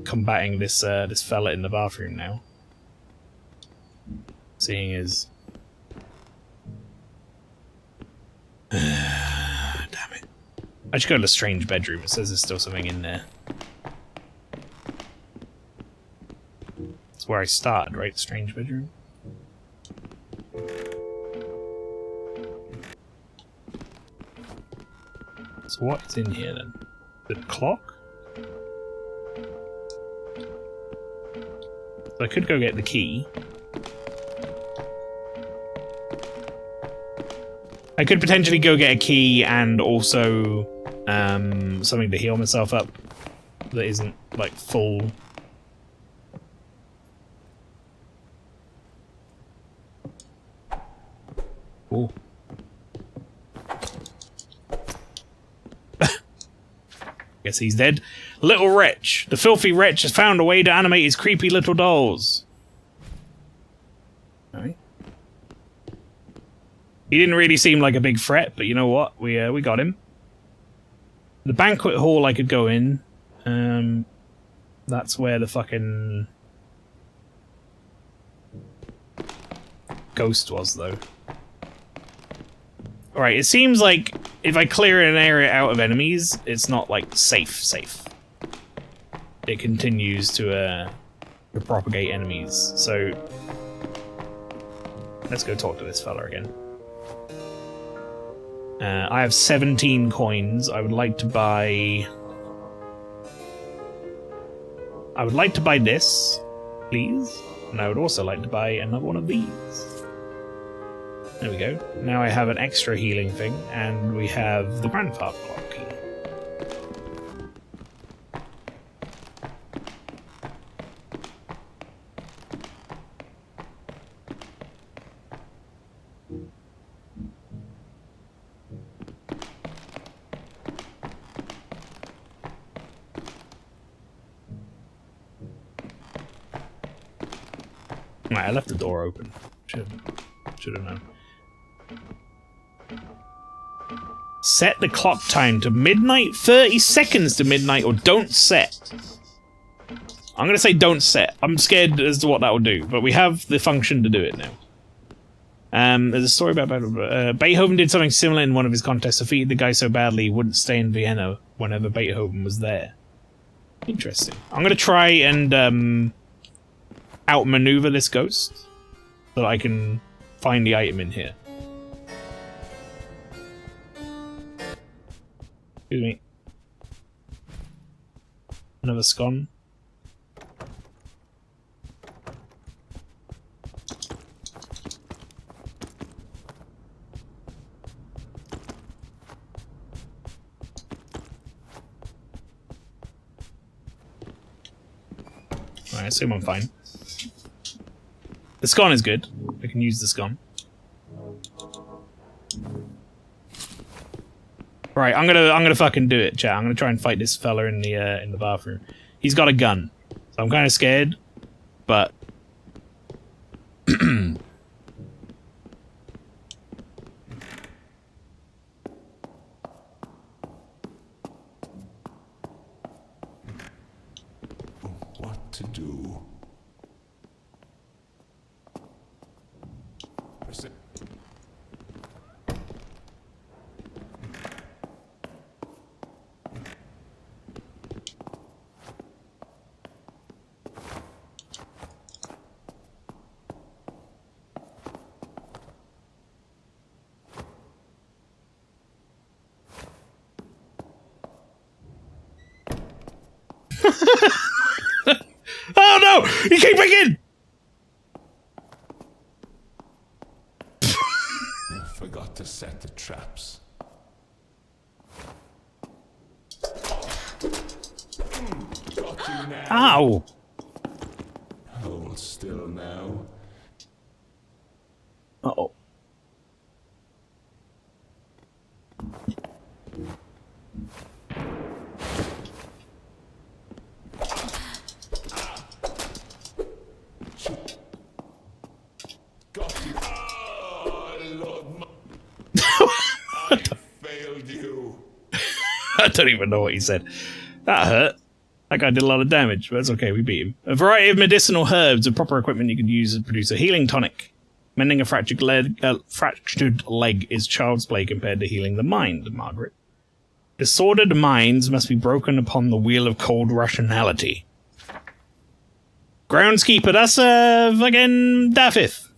combating this this fella in the bathroom now. Seeing as... Damn it. I should go to the strange bedroom. It says there's still something in there. That's where I started, right? Strange bedroom. So what's in here then? The clock? So I could go get the key. I could potentially go get a key and also something to heal myself up that isn't like full. Ooh. Guess he's dead. Little wretch. The filthy wretch has found a way to animate his creepy little dolls. Alright. He didn't really seem like a big threat, but you know what? We got him. The banquet hall I could go in. That's where the fucking ghost was, though. Alright, it seems like if I clear an area out of enemies, it's not, like, safe. It continues to propagate enemies, so let's go talk to this fella again. I have 17 coins. I would like to buy this, please. And I would also like to buy another one of these. There we go. Now I have an extra healing thing, and we have the grandfather clock key. Right, I left the door open. Should have known. Set the clock time to midnight, 30 seconds to midnight, or don't set. I'm gonna say don't set. I'm scared as to what that will do, but we have the function to do it now. There's a story about Beethoven did something similar in one of his contests, defeated the guy so badly he wouldn't stay in Vienna whenever Beethoven was there. Interesting. I'm gonna try and outmaneuver this ghost so that I can find the item in here. Excuse me. Another scone. I assume I'm fine. The scone is good. I can use the scone. Right, I'm gonna fucking do it, chat. I'm gonna try and fight this fella in the bathroom. He's got a gun, so I'm kind of scared, but What to do? oh no! He came back in! I forgot to set the traps. Got you now. Ow! Hold still now. Uh-oh. Got you. Oh, Lord, I failed you. I don't even know what he said. That hurt. That guy did a lot of damage, but that's okay, we beat him. A variety of medicinal herbs and proper equipment you can use to produce a healing tonic. Mending a fractured leg is child's play compared to healing the mind, Margaret. Disordered minds must be broken upon the wheel of cold rationality. Groundskeeper, that's fucking Davith.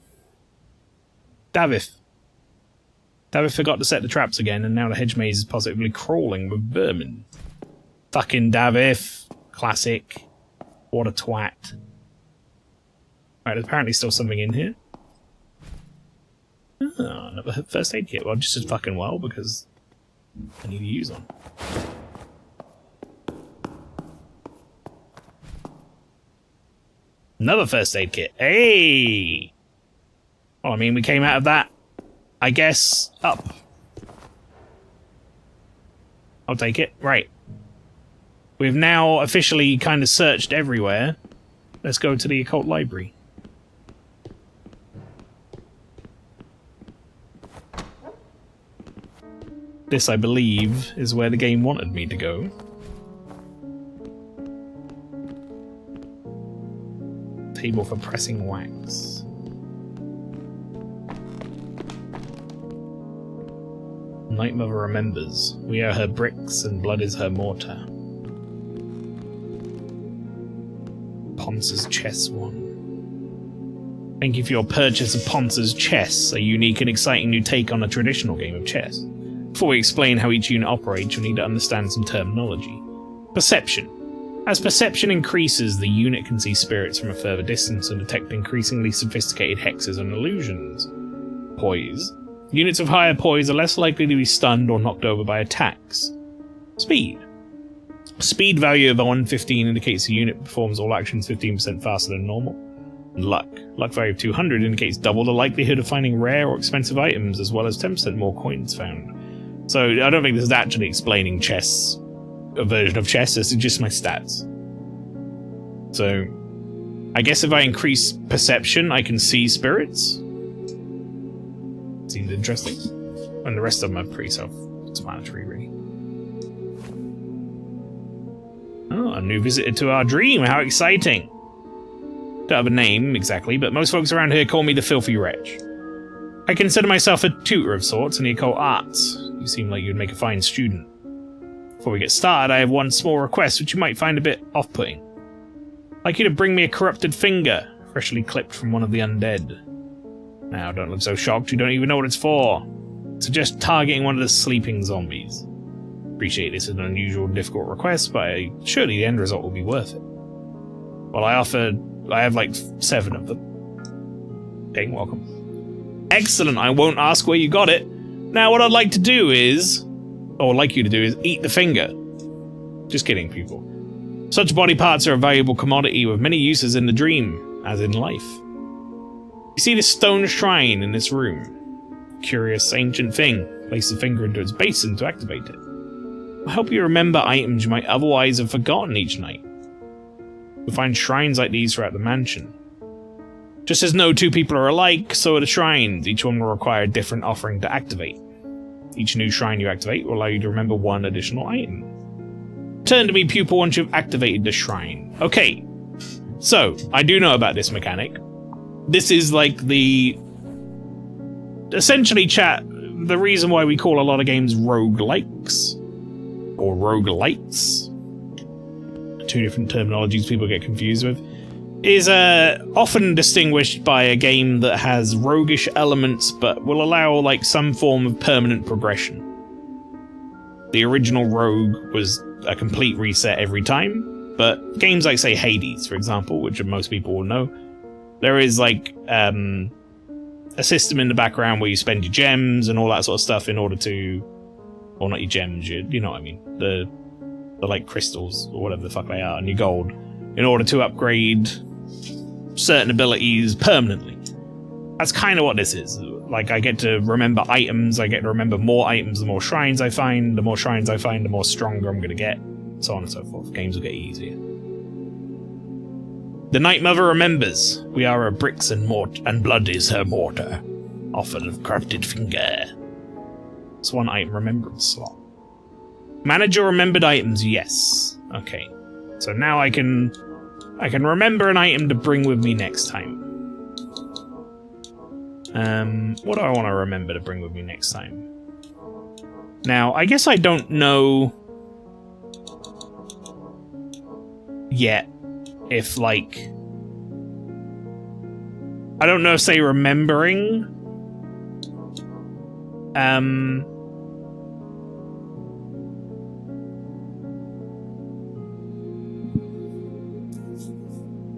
Davith forgot to set the traps again, and now the hedge maze is positively crawling with vermin. Fucking Davith. Classic. What a twat. Right, there's apparently still something in here. Oh, another first aid kit. Well, just as fucking well, because I need to use one. Another first aid kit. Hey! Well, I mean, we came out of that, I guess, up. I'll take it. Right. We've now officially kind of searched everywhere. Let's go to the occult library. This, I believe, is where the game wanted me to go. Table for pressing wax. Night Mother remembers. We are her bricks and blood is her mortar. Ponce's Chess one. Thank you for your purchase of Ponce's Chess, a unique and exciting new take on a traditional game of chess. Before we explain how each unit operates, you'll need to understand some terminology. Perception. As perception increases, the unit can see spirits from a further distance and detect increasingly sophisticated hexes and illusions. Poise. Units of higher poise are less likely to be stunned or knocked over by attacks. Speed. Speed value of 115 indicates the unit performs all actions 15% faster than normal. And luck. Luck value of 200 indicates double the likelihood of finding rare or expensive items, as well as 10% more coins found. So I don't think this is actually explaining chess, a version of chess, this is just my stats. So I guess if I increase perception, I can see spirits. Seems interesting. And the rest of them are pretty self-explanatory, really. Oh, a new visitor to our dream, how exciting! Don't have a name, exactly, but most folks around here call me the Filthy Wretch. I consider myself a tutor of sorts in the occult arts. You seem like you'd make a fine student. Before we get started, I have one small request which you might find a bit off-putting. I'd like you to bring me a corrupted finger, freshly clipped from one of the undead. Now, don't look so shocked, you don't even know what it's for. Suggest targeting one of the sleeping zombies. Appreciate this is an unusual and difficult request, but surely the end result will be worth it. Well, I have like 7 of them. Dang, welcome. Excellent, I won't ask where you got it. Now, what I'd like to do is, or like you to do, is eat the finger. Just kidding, people. Such body parts are a valuable commodity with many uses in the dream, as in life. You see this stone shrine in this room. Curious ancient thing. Place the finger into its basin to activate it. It'll help you remember items you might otherwise have forgotten each night. You'll find shrines like these throughout the mansion. Just as no two people are alike, so are the shrines. Each one will require a different offering to activate. Each new shrine you activate will allow you to remember one additional item. Turn to me, pupil, once you've activated the shrine. Okay, so, I do know about this mechanic. This is like the... Essentially, chat, the reason why we call a lot of games roguelikes, or roguelites, 2 different terminologies people get confused with, is often distinguished by a game that has roguish elements but will allow like some form of permanent progression. The original Rogue was a complete reset every time, but games like, say, Hades, for example, which most people will know, there is like a system in the background where you spend your gems and all that sort of stuff in order to, or not your gems, you know what I mean, the like crystals or whatever the fuck they are, and your gold, in order to upgrade certain abilities permanently. That's kind of what this is. Like, I get to remember items, I get to remember more items the more shrines I find, the more shrines I find, the more stronger I'm going to get, so on and so forth. Games will get easier. The Night Mother remembers. We are her bricks and blood is her mortar. Offered of corrupted finger. It's one item remembrance slot. Manage your remembered items, yes. Okay. So now I can remember an item to bring with me next time. What do I want to remember to bring with me next time? Now, I guess I don't know yet if, like, I don't know if, say, remembering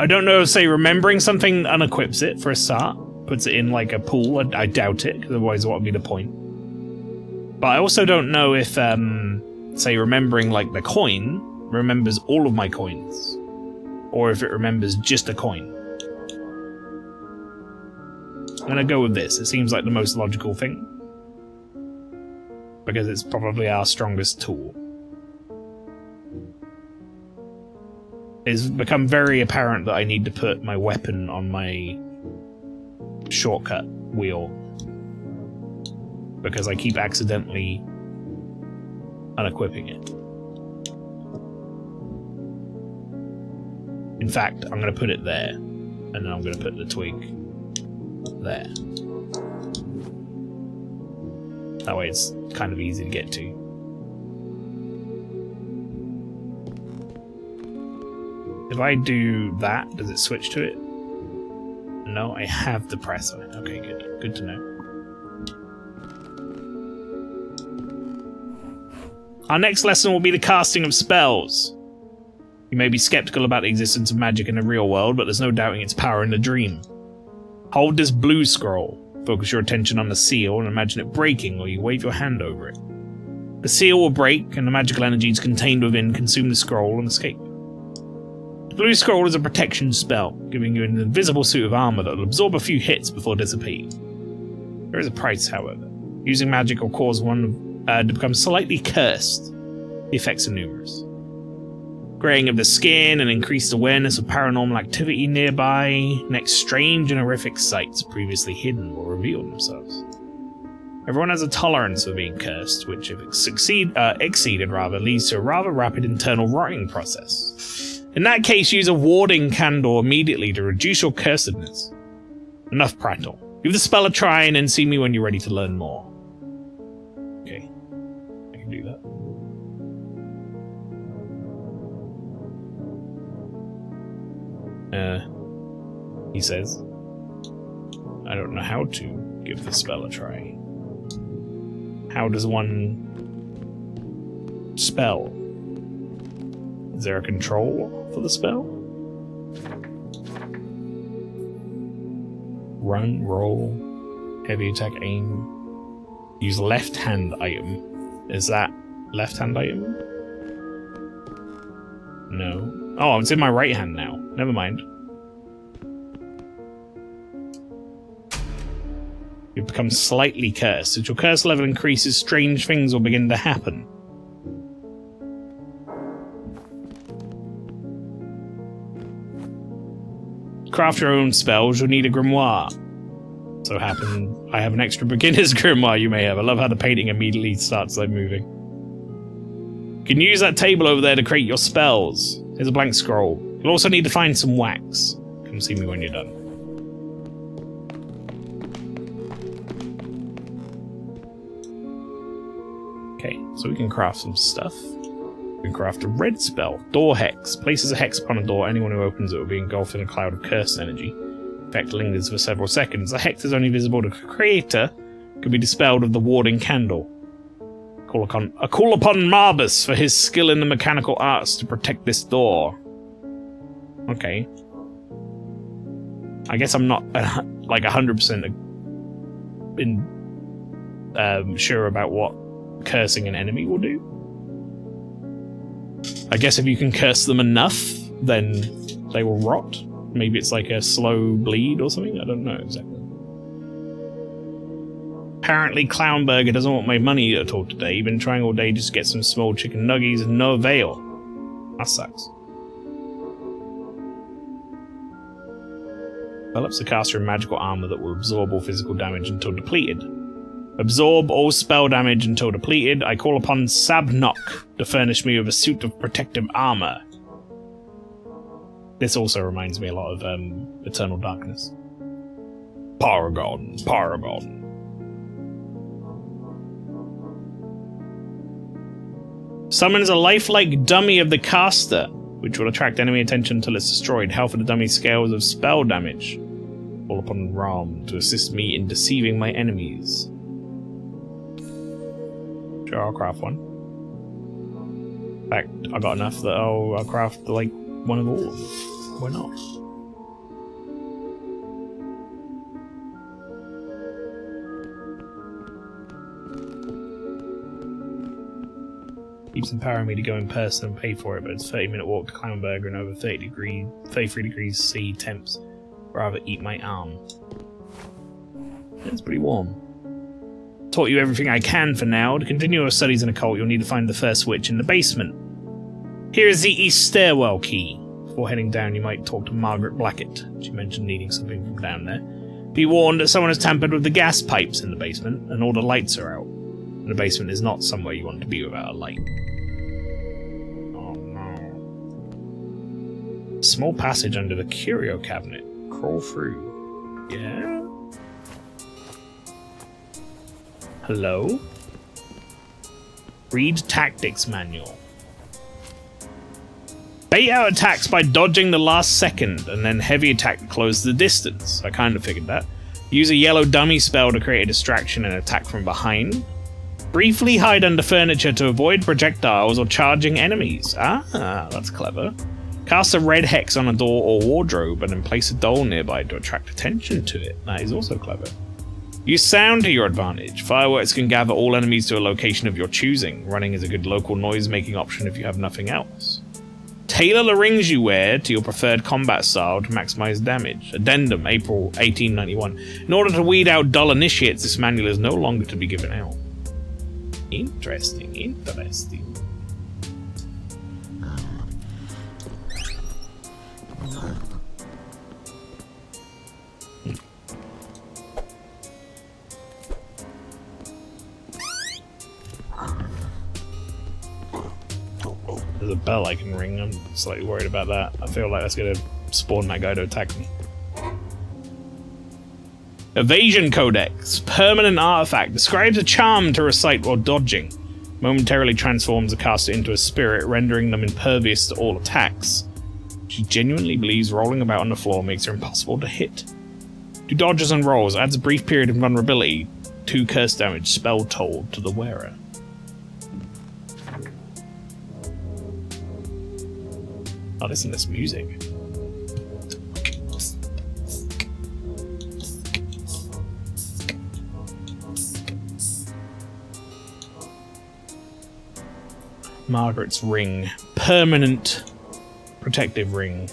I don't know if, say, remembering something unequips it for a start, puts it in like a pool. I doubt it, because otherwise what would be the point? But I also don't know if say, remembering like the coin remembers all of my coins, or if it remembers just a coin. I'm gonna go with this. It seems like the most logical thing, because it's probably our strongest tool. it's become very apparent that I need to put my weapon on my shortcut wheel. Because I keep accidentally unequipping it. In fact, I'm going to put it there. And then I'm going to put the twig there. That way it's kind of easy to get to. If I do that, does it switch to it? No, I have the press on it. Okay, good. Good to know. Our next lesson will be the casting of spells. You may be skeptical about the existence of magic in the real world, but there's no doubting its power in the dream. Hold this blue scroll. Focus your attention on the seal and imagine it breaking while you wave your hand over it. The seal will break, and the magical energies contained within consume the scroll and escape. The blue scroll is a protection spell, giving you an invisible suit of armor that will absorb a few hits before dissipating. There is a price, however. Using magic will cause one to become slightly cursed. The effects are numerous. Graying of the skin and increased awareness of paranormal activity nearby. Next, strange and horrific sights previously hidden will reveal themselves. Everyone has a tolerance for being cursed, which, if exceeded, leads to a rather rapid internal rotting process. In that case, use a warding candle immediately to reduce your cursedness. Enough prattle. Give the spell a try and then see me when you're ready to learn more. Okay, I can do that. He says, I don't know how to give the spell a try. How does one spell? Is there a control for the spell? Run, roll, heavy attack, aim. Use left hand item. Is that left hand item? No. Oh, it's in my right hand now. Never mind. You become slightly cursed. As your curse level increases, strange things will begin to happen. Craft your own spells, you'll need a grimoire. So I have an extra beginner's grimoire you may have. I love how the painting immediately starts like moving. You can use that table over there to create your spells. Here's a blank scroll. You'll also need to find some wax. Come see me when you're done. Okay, so we can craft some stuff. We can craft a red spell. Door Hex. Places a hex upon a door. Anyone who opens it will be engulfed in a cloud of cursed energy. Effect lingers for several seconds. The hex is only visible to the creator. Can be dispelled with the warding candle. Call upon Marbus for his skill in the mechanical arts to protect this door. Okay. I guess I'm not like 100% sure about what cursing an enemy will do. I guess if you can curse them enough, then they will rot. Maybe it's like a slow bleed or something. I don't know exactly. Apparently Clownburger doesn't want my money at all today. You've been trying all day just to get some small chicken nuggies and no avail. That sucks. Develops the caster in magical armor that will absorb all physical damage until depleted. Absorb all spell damage until depleted. I call upon Sabnok to furnish me with a suit of protective armor. This also reminds me a lot of Eternal Darkness. Paragon. Summons a lifelike dummy of the caster, which will attract enemy attention until it's destroyed. Health of the dummy scales of spell damage. Call upon Ram to assist me in deceiving my enemies. Sure, I'll craft one. In fact, I got enough that I'll craft like one of all of them. Why not? Keeps empowering me to go in person and pay for it, but it's a 30-minute walk to Clownburger and over 33 degrees C temps. Rather eat my arm. It's pretty warm. Taught you everything I can for now. To continue your studies in occult, you'll need to find the first witch in the basement. Here is the east stairwell key. Before heading down, you might talk to Margaret Blackett. She mentioned needing something from down there. Be warned that someone has tampered with the gas pipes in the basement, and all the lights are out. And the basement is not somewhere you want to be without a light. Oh no. Small passage under the curio cabinet. Crawl through. Yeah? Hello? Read Tactics Manual. Bait out attacks by dodging the last second, and then heavy attack to close the distance. I kind of figured that. Use a yellow dummy spell to create a distraction and attack from behind. Briefly hide under furniture to avoid projectiles or charging enemies. Ah, that's clever. Cast a red hex on a door or wardrobe, and then place a doll nearby to attract attention to it. That is also clever. Use sound to your advantage. Fireworks can gather all enemies to a location of your choosing. Running is a good local noise-making option if you have nothing else. Tailor the rings you wear to your preferred combat style to maximize damage. Addendum, April 1891. In order to weed out dull initiates, this manual is no longer to be given out. Interesting, interesting. There's a bell I can ring. I'm slightly worried about that. I feel like that's going to spawn that guy to attack me. Evasion Codex. Permanent artifact. Describes a charm to recite while dodging. Momentarily transforms the caster into a spirit, rendering them impervious to all attacks. She genuinely believes rolling about on the floor makes her impossible to hit. Do dodges and rolls. Adds a brief period of vulnerability. 2 curse damage spell told to the wearer. Oh, listen to this music. Margaret's ring. Permanent protective ring.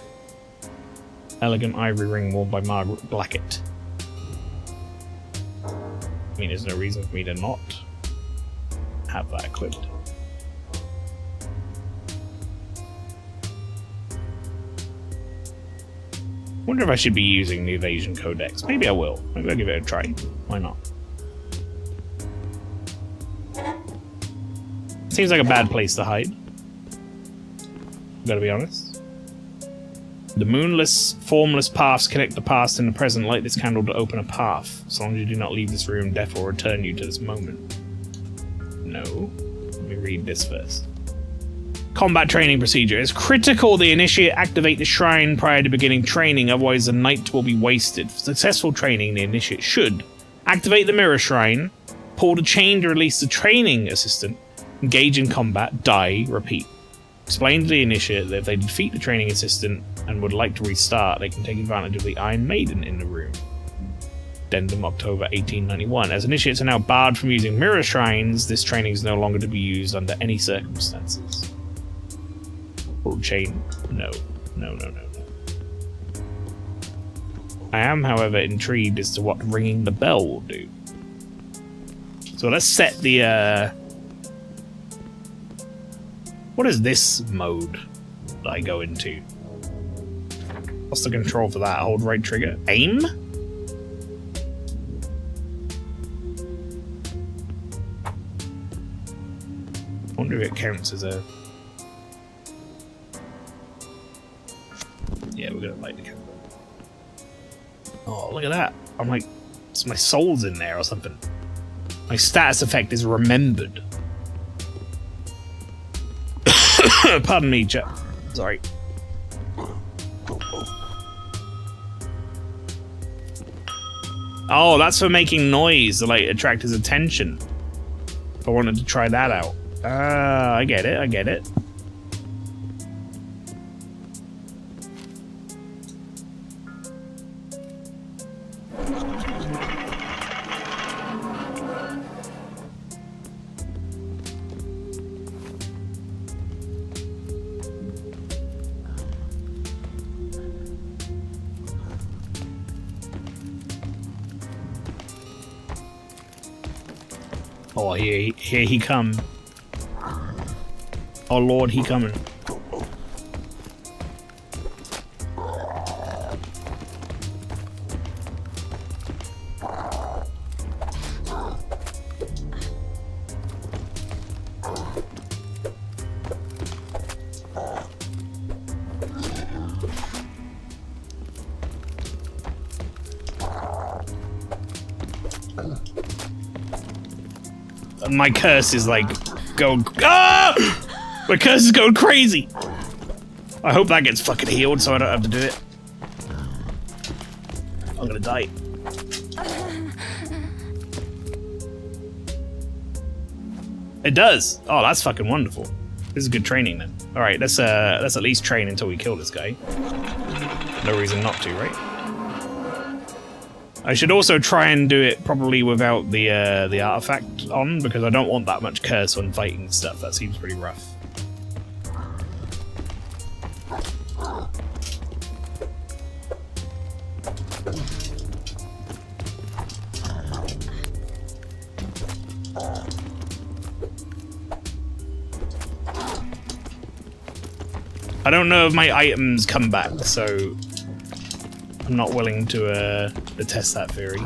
Elegant ivory ring worn by Margaret Blackett. I mean, there's no reason for me to not have that equipped. Wonder if I should be using the Evasion Codex. Maybe I will. Maybe I'll give it a try. Why not? Seems like a bad place to hide. Gotta be honest. The moonless, formless paths connect the past and the present. Light this candle to open a path. As long as you do not leave this room, death will return you to this moment. No. Let me read this first. Combat training procedure. It's critical the initiate activate the shrine prior to beginning training, otherwise the night will be wasted. For successful training, the initiate should activate the mirror shrine, pull the chain to release the training assistant, engage in combat, die, repeat. Explain to the initiate that if they defeat the training assistant and would like to restart, they can take advantage of the Iron Maiden in the room. Addendum, October 1891. As initiates are now barred from using mirror shrines, this training is no longer to be used under any circumstances. Pull chain. No. No. I am, however, intrigued as to what ringing the bell will do. So let's set the, what is this mode that I go into? What's the control for that? Hold right trigger. Aim? I wonder if it counts as a... Yeah, we're gonna light the candle. Oh, look at that. I'm like, it's my soul's in there or something. My status effect is remembered. Pardon me, chat. Sorry. Oh, that's for making noise to, like, attract his attention. If I wanted to try that out. I get it. Oh, here he come. Oh Lord, he coming. My curse is like going. Ah! My curse is going crazy. I hope that gets fucking healed so I don't have to do it. I'm gonna die. It does. Oh, that's fucking wonderful. This is good training then. All right, let's at least train until we kill this guy. No reason not to, right? I should also try and do it probably without the artifact on, because I don't want that much curse when fighting stuff. That seems pretty rough. I don't know if my items come back, so I'm not willing to test that theory.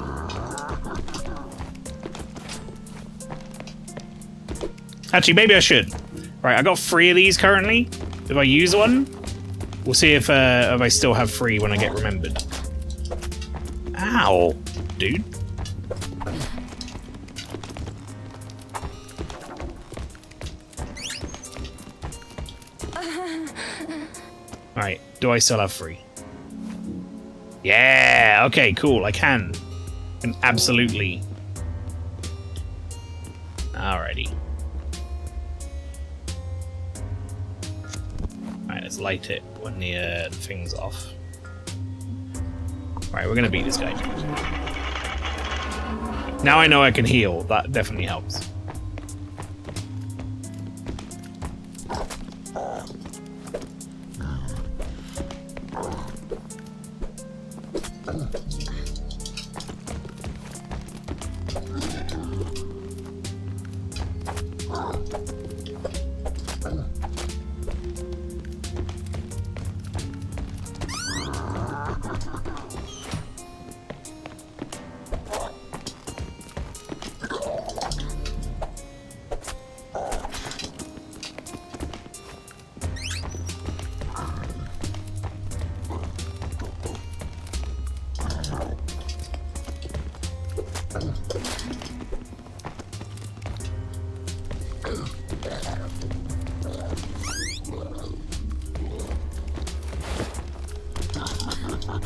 Actually, maybe I should. Right, I got 3 of these currently. If I use one, we'll see if I still have 3 when I get remembered. Ow, dude. Alright, do I still have 3? Yeah, okay, cool, I can. Absolutely. Alrighty. Alright, let's light it when the thing's off. Alright, we're gonna beat this guy. Now I know I can heal, that definitely helps.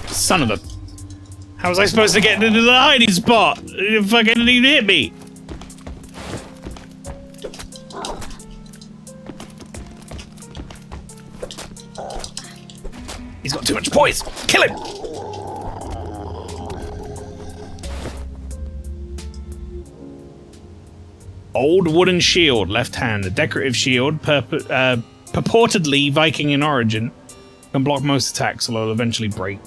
Son of a... How was I supposed to get into the hiding spot? It fucking didn't even hit me. He's got too much poise. Kill him. Old wooden shield, left hand. A decorative shield, purportedly Viking in origin, can block most attacks, although it'll eventually break.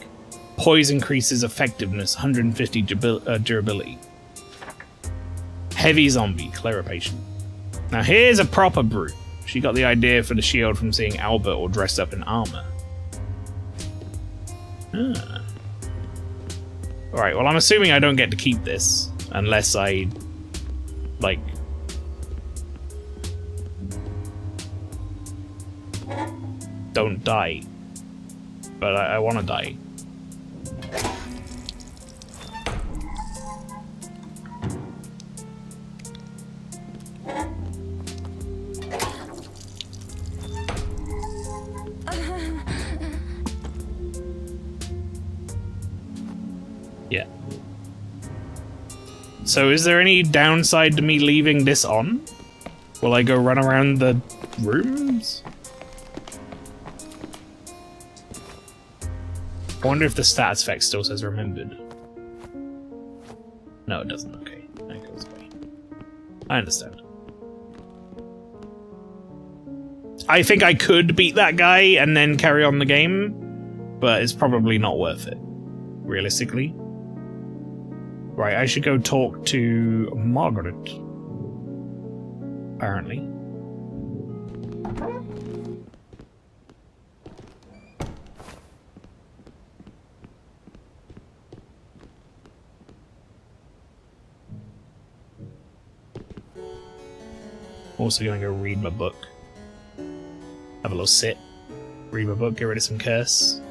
Poise increases effectiveness, 150 durability. Heavy zombie, clarification. Now here's a proper brute. She got the idea for the shield from seeing Albert all dressed up in armor. Ah. Alright, well I'm assuming I don't get to keep this, unless I, like... don't die. But I want to die. Yeah. So is there any downside to me leaving this on? Will I go run around the rooms? I wonder if the stats effect still says remembered. No, it doesn't. Okay, that goes away. I understand. I think I could beat that guy and then carry on the game, but it's probably not worth it, realistically. Right, I should go talk to Margaret. Apparently. Also gonna go read my book. Have a little sit. Read my book, get rid of some curse.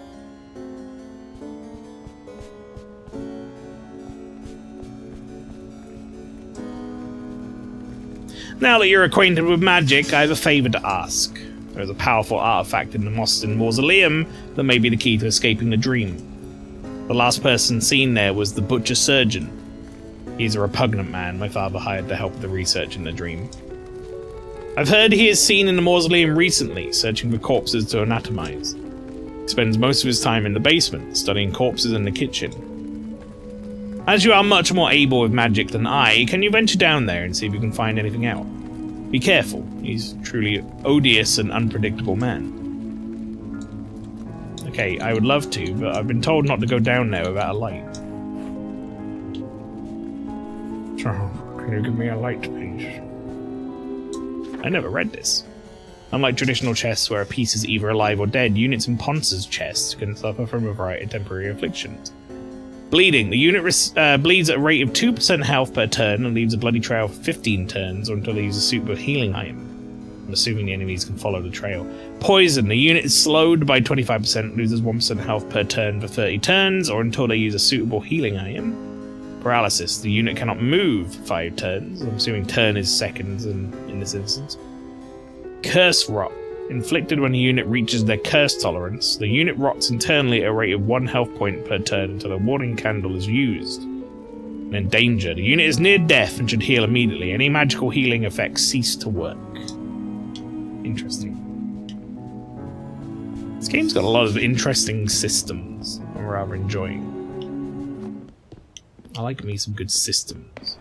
Now that you're acquainted with magic, I have a favour to ask. There is a powerful artifact in the Moston Mausoleum that may be the key to escaping the dream. The last person seen there was the Butcher Surgeon. He's a repugnant man my father hired to help with the research in the dream. I've heard he is seen in the mausoleum recently, searching for corpses to anatomize. He spends most of his time in the basement, studying corpses in the kitchen. As you are much more able with magic than I, can you venture down there and see if you can find anything out? Be careful, he's truly odious and unpredictable man. Okay, I would love to, but I've been told not to go down there without a light. So, can you give me a light, please? I never read this. Unlike traditional chests where a piece is either alive or dead, units in Ponce's chest can suffer from a variety of temporary afflictions. Bleeding. The unit bleeds at a rate of 2% health per turn and leaves a bloody trail for 15 turns or until they use a super healing item. I'm assuming the enemies can follow the trail. Poison. The unit is slowed by 25%, loses 1% health per turn for 30 turns or until they use a suitable healing item. Paralysis. The unit cannot move 5 turns. I'm assuming turn is seconds in this instance. Curse rot. Inflicted when a unit reaches their curse tolerance, the unit rots internally at a rate of 1 health point per turn until a warning candle is used. And in danger. The unit is near death and should heal immediately. Any magical healing effects cease to work. Interesting. This game's got a lot of interesting systems I'm rather enjoying. I like me some good systems.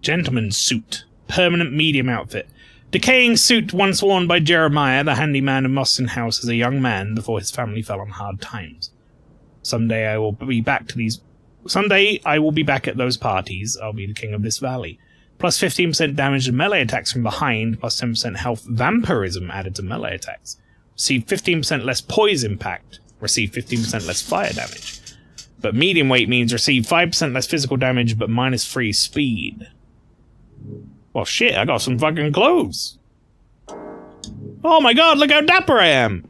Gentleman's suit. Permanent medium outfit. Decaying suit once worn by Jeremiah, the handyman of Moston House as a young man before his family fell on hard times. Someday I will be back at those parties. I'll be the king of this valley. Plus 15% damage to melee attacks from behind, plus 10% health vampirism added to melee attacks. Receive 15% less poise impact. Receive 15% less fire damage. But medium weight means receive 5% less physical damage, but minus 3 speed. Well, shit, I got some fucking clothes. Oh my god, look how dapper I am.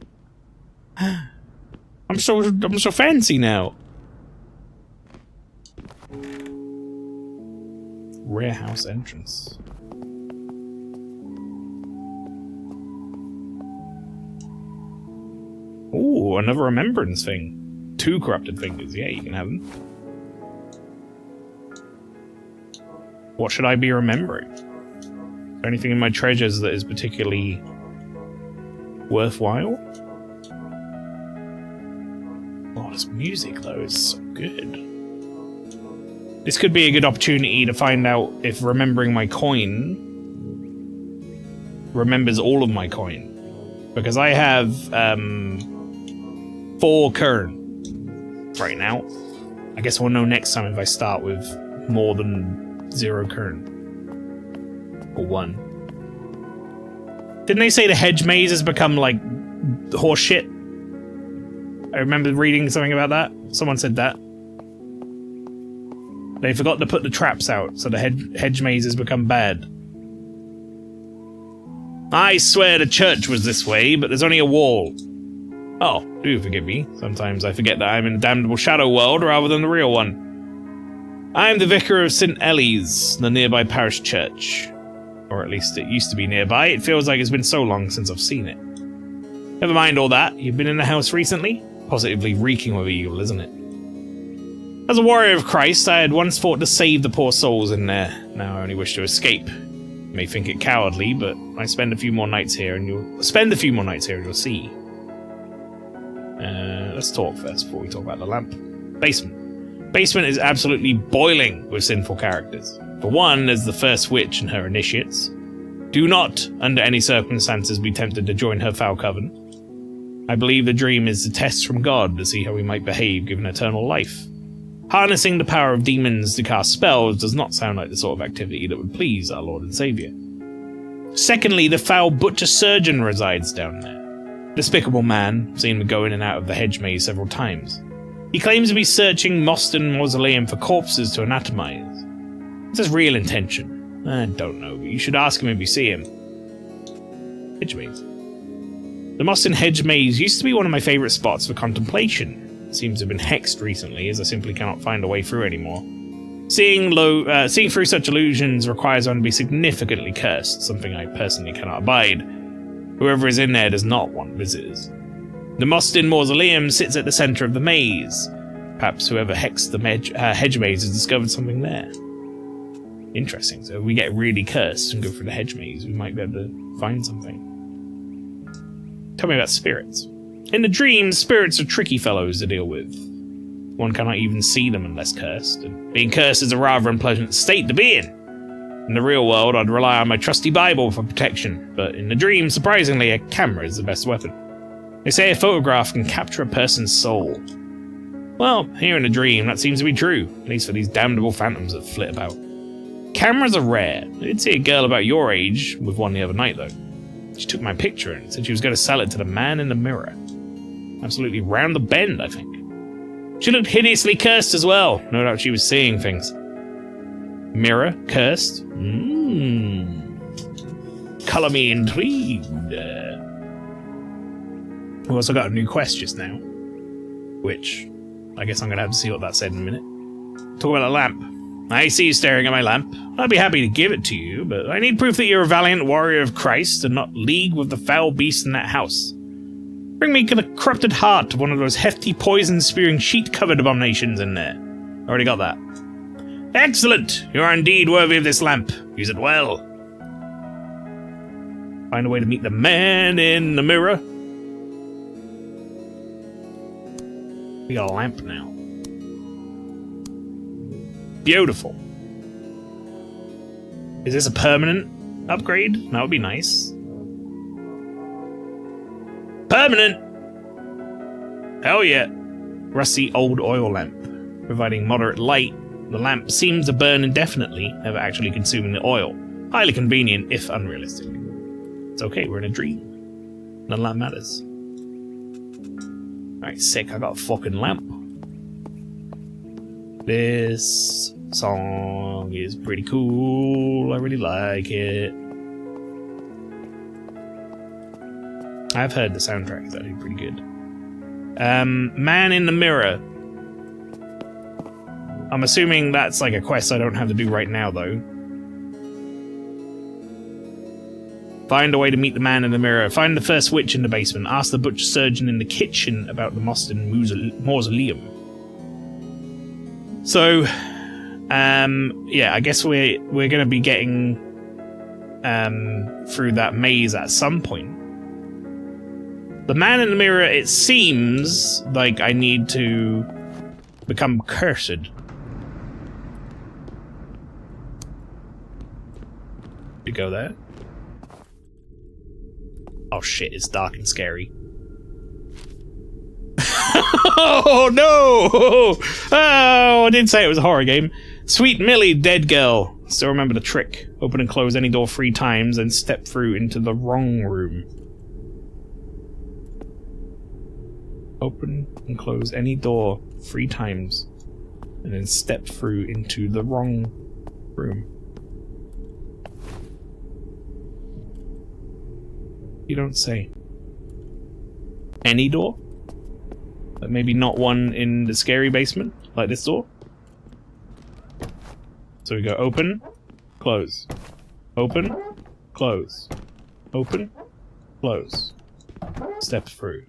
I'm so fancy now. Warehouse entrance. Ooh, another remembrance thing. 2 corrupted fingers. Yeah, you can have them. What should I be remembering? Is there anything in my treasures that is particularly worthwhile? Oh, this music, though, is so good. This could be a good opportunity to find out if remembering my coin remembers all of my coin. Because I have 4 kern right now. I guess we'll know next time if I start with more than 0 kern. Or 1. Didn't they say the hedge maze has become like horse shit? I remember reading something about that. Someone said that. They forgot to put the traps out, so the hedge maze has become bad. I swear the church was this way, but there's only a wall. Oh, do forgive me. Sometimes I forget that I'm in the damnable shadow world rather than the real one. I am the vicar of St. Ellie's, the nearby parish church. Or at least it used to be nearby. It feels like it's been so long since I've seen it. Never mind all that. You've been in the house recently? Positively reeking with evil, isn't it? As a warrior of Christ, I had once fought to save the poor souls in there. Now I only wish to escape. You may think it cowardly, but I spend a few more nights here and you'll see. Let's talk first before we talk about the lamp. Basement. Basement is absolutely boiling with sinful characters. For one, there's the first witch and her initiates. Do not, under any circumstances, be tempted to join her foul coven. I believe the dream is a test from God to see how we might behave given eternal life. Harnessing the power of demons to cast spells does not sound like the sort of activity that would please our Lord and Saviour. Secondly, the foul butcher surgeon resides down there. Despicable man, seen him go in and out of the hedge maze several times. He claims to be searching Moston Mausoleum for corpses to anatomize. What's his real intention? I don't know, but you should ask him if you see him. Hedge maze. The Moston Hedge Maze used to be one of my favourite spots for contemplation. It seems to have been hexed recently, as I simply cannot find a way through anymore. Seeing through such illusions requires one to be significantly cursed, something I personally cannot abide. Whoever is in there does not want visitors. The Moston Mausoleum sits at the centre of the maze. Perhaps whoever hexed the hedge maze has discovered something there. Interesting, so if we get really cursed and go through the hedge maze, we might be able to find something. Tell me about spirits. In the dreams, spirits are tricky fellows to deal with. One cannot even see them unless cursed, and being cursed is a rather unpleasant state to be in. In the real world, I'd rely on my trusty Bible for protection, but in the dream, surprisingly, a camera is the best weapon. They say a photograph can capture a person's soul. Well, here in the dream, that seems to be true, at least for these damnable phantoms that flit about. Cameras are rare. I did see a girl about your age with one the other night, though. She took my picture and said she was going to sell it to the man in the mirror. Absolutely round the bend, I think. She looked hideously cursed as well. No doubt she was seeing things. Mirror? Cursed? Colour me intrigued. We've also got a new quest just now, which I guess I'm going to have to see what that said in a minute. Talk about a lamp. I see you staring at my lamp. I'd be happy to give it to you, but I need proof that you're a valiant warrior of Christ and not league with the foul beast in that house. Bring me the corrupted heart of one of those hefty poison-spewing sheet-covered abominations in there. Already got that. Excellent! You are indeed worthy of this lamp. Use it well. Find a way to meet the man in the mirror. We got a lamp now. Beautiful. Is this a permanent upgrade? That would be nice. Permanent! Hell yeah. Rusty old oil lamp. Providing moderate light, the lamp seems to burn indefinitely, never actually consuming the oil. Highly convenient, if unrealistic. It's okay, we're in a dream. None of that matters. Alright, sick, I got a fucking lamp. This song is pretty cool. I really like it. I've heard the soundtrack is actually pretty good. Man in the Mirror. I'm assuming that's like a quest I don't have to do right now, though. Find a way to meet the man in the mirror. Find the first witch in the basement. Ask the butcher surgeon in the kitchen about the Moston Mausoleum. So, yeah, I guess we're going to be getting through that maze at some point. The man in the mirror, it seems like I need to become cursed. You go there? Oh shit, it's dark and scary. Oh no! Oh, I didn't say it was a horror game. Sweet Millie, dead girl. Still remember the trick. Open and close any door 3 times and step through into the wrong room. Open and close any door 3 times and then step through into the wrong room. You don't say. Any door? But maybe not one in the scary basement, like this door? So we go open, close. Open, close. Open, close. Step through.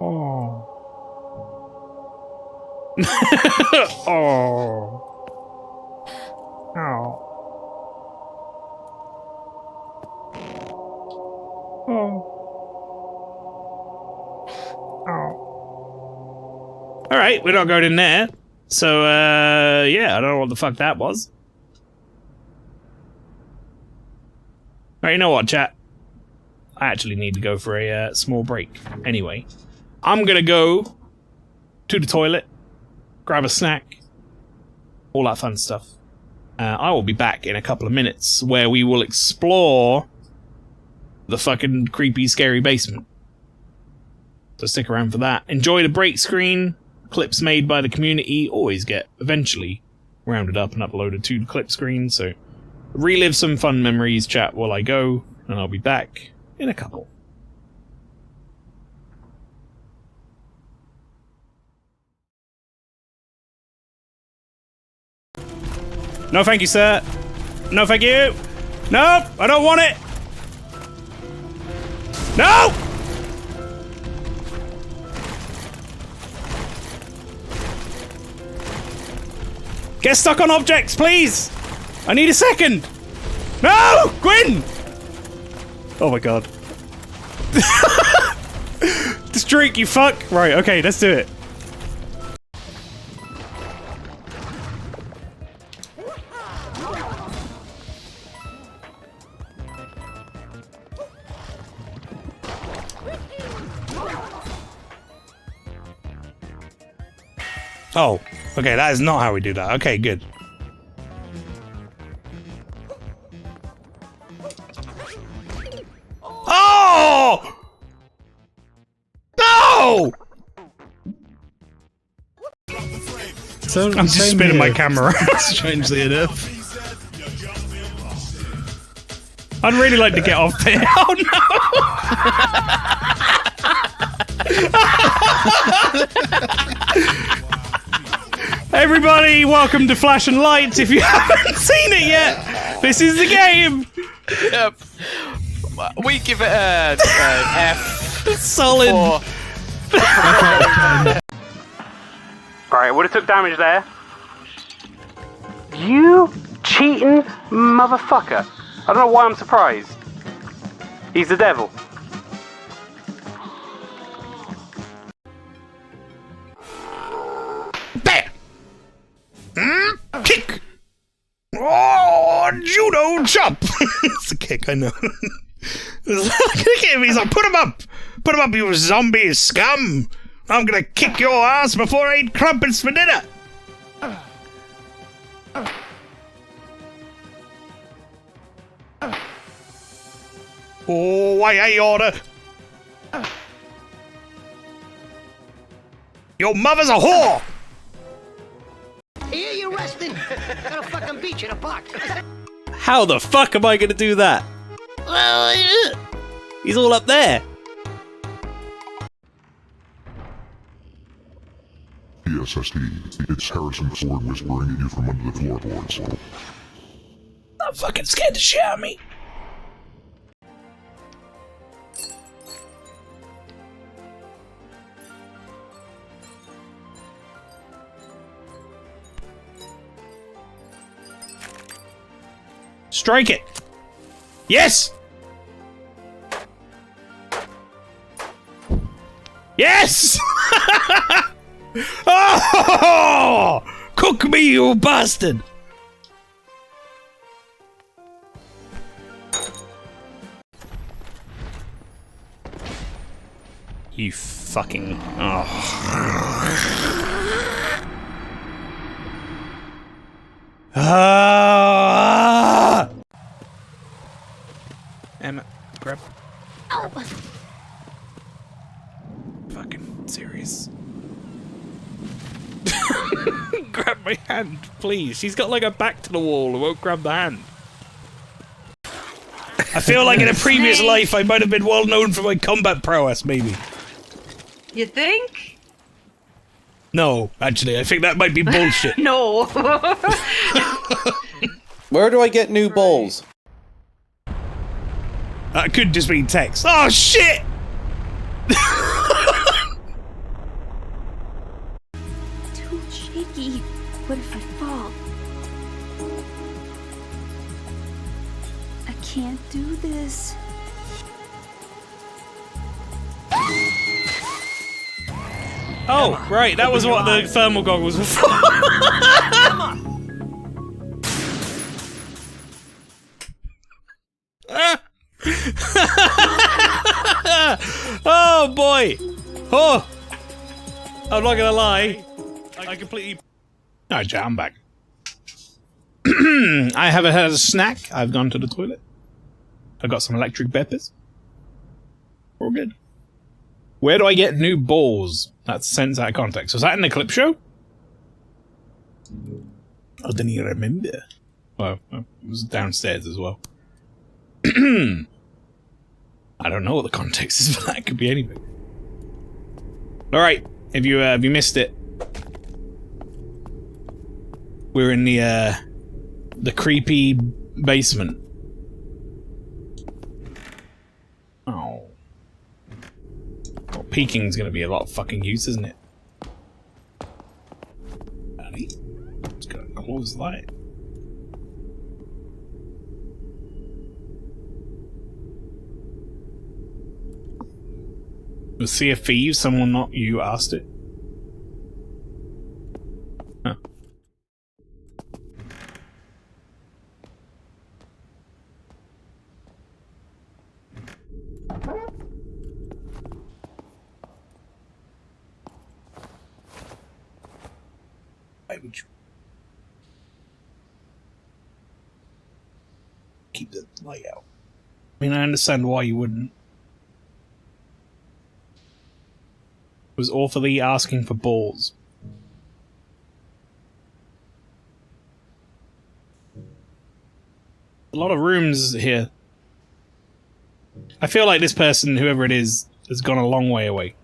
Oh. Oh. Oh. Oh. Oh. Alright, we're not going in there. So, yeah, I don't know what the fuck that was. Alright, you know what, chat? I actually need to go for a small break. Anyway, I'm gonna go to the toilet, grab a snack, all that fun stuff. I will be back in a couple of minutes where we will explore the fucking creepy, scary basement. So stick around for that. Enjoy the break screen. Clips made by the community always get eventually rounded up and uploaded to the clip screen. So relive some fun memories, chat, while I go, and I'll be back in a couple. No thank you, sir. No thank you. No, I don't want it. No! Get stuck on objects, please! I need a second! No! Gwyn! Oh my god. This drink, you fuck! Right, okay, let's do it. Oh, okay, that is not how we do that. Okay, good. Oh! No! So, I'm just spinning my camera. Strangely enough. I'd really like to get off there. Oh no! Everybody, welcome to Flash and Lights. If you haven't seen it yet, this is the game. Yep. We give it a F. Solid. Alright, would have took damage there. You cheating motherfucker. I don't know why I'm surprised. He's the devil. Bam! Kick! Oh, judo chop! It's a kick, I know. He's like, put him up! Put him up, you zombie scum! I'm gonna kick your ass before I eat crumpets for dinner! Oh, I order! Your mother's a whore! Here you resting. Gonna fucking beat you in a box. How the fuck am I gonna do that? He's all up there. PSSD, it's Harrison Ford whispering at you from under the floorboards. I'm fucking scared to shit out of me. Strike it! Yes! Yes! Oh! Cook me, you bastard! You fucking... Oh. Emma, grab. Oh. Fucking serious. Grab my hand, please. She's got like a back to the wall and won't grab the hand. I feel like in a previous life I might have been well known for my combat prowess, maybe. You think? No, actually, I think that might be bullshit. No. Where do I get new balls? That could just be text. Oh shit! Too shaky. What if I fall? I can't do this. Oh, right, that was what the thermal goggles were for. Oh boy! Oh! I'm not gonna lie. I completely... Alright, Jack, I'm back. I haven't had a snack. I've gone to the toilet. I got some electric peppers. We're all good. Where do I get new balls? That's sense out of context. Was that in the clip show? I didn't even remember. Well, it was downstairs as well. I don't know what the context is for that. It could be anything. Alright, if you missed it, we're in the creepy basement. Oh. Well, peeking's gonna be a lot of fucking use, isn't it? Buddy, just gotta close the light. Was Sea of Thieves someone not you asked it? Huh. Why would you keep the light out? I mean, I understand why you wouldn't. Was awfully asking for balls. A lot of rooms here. I feel like this person, whoever it is, has gone a long way away.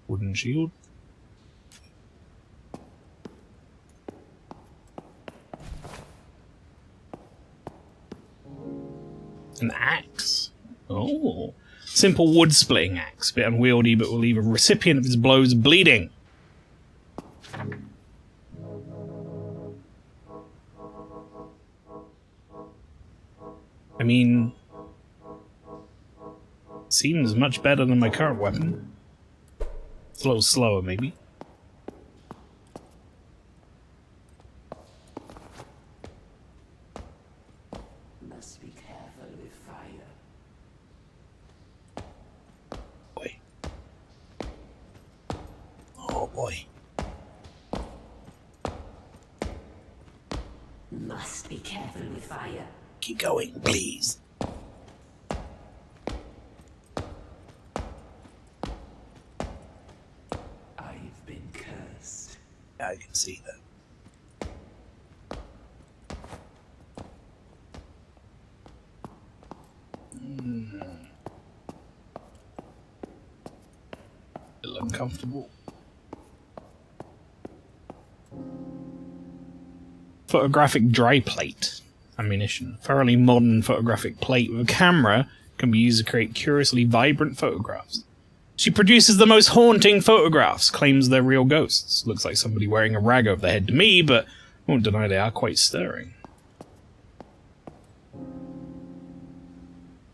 Wooden shield. An axe. Oh. Simple wood splitting axe. Bit unwieldy, but will leave a recipient of his blows bleeding. I mean, seems much better than my current weapon. It's a little slower, maybe. Must be careful with fire. Boy. Oh boy. Must be careful with fire. Keep going, please. I've been cursed. I can see that. A little uncomfortable. Photographic dry plate. Ammunition. Thoroughly modern photographic plate with a camera can be used to create curiously vibrant photographs. She produces the most haunting photographs, claims they're real ghosts. Looks like somebody wearing a rag over their head to me, but I won't deny they are quite stirring.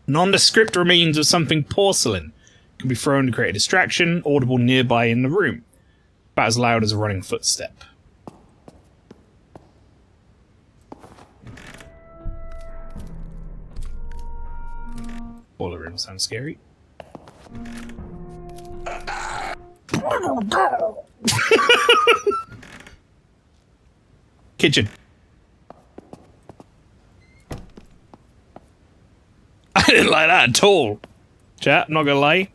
Nondescript remains of something porcelain can be thrown to create a distraction, audible nearby in the room. About as loud as a running footstep. Boiler room sounds scary. Kitchen. I didn't like that at all. Chat, not gonna lie.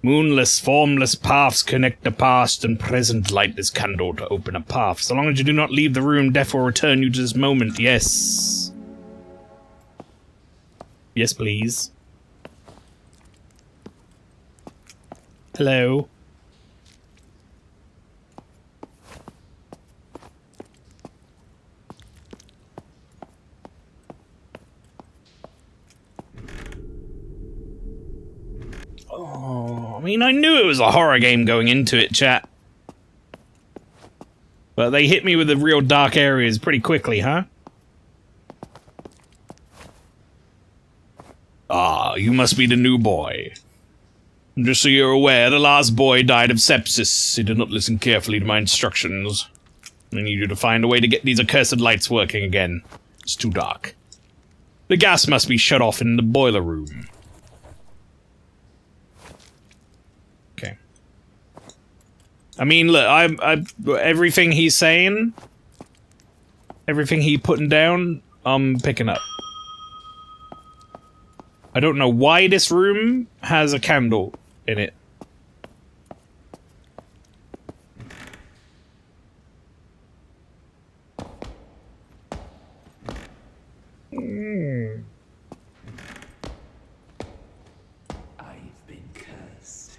Moonless, formless paths connect the past and present. Light this candle to open a path. So long as you do not leave the room, death will return you to this moment. Yes. Yes, please. Hello. Oh, I mean, I knew it was a horror game going into it, chat. But they hit me with the real dark areas pretty quickly, huh? Ah, you must be the new boy. Just so you're aware, the last boy died of sepsis. He did not listen carefully to my instructions. I need you to find a way to get these accursed lights working again. It's too dark. The gas must be shut off in the boiler room. Okay. I mean, look, I everything he's saying, everything he putting down, I'm picking up. I don't know why this room has a candle in it. I've been cursed.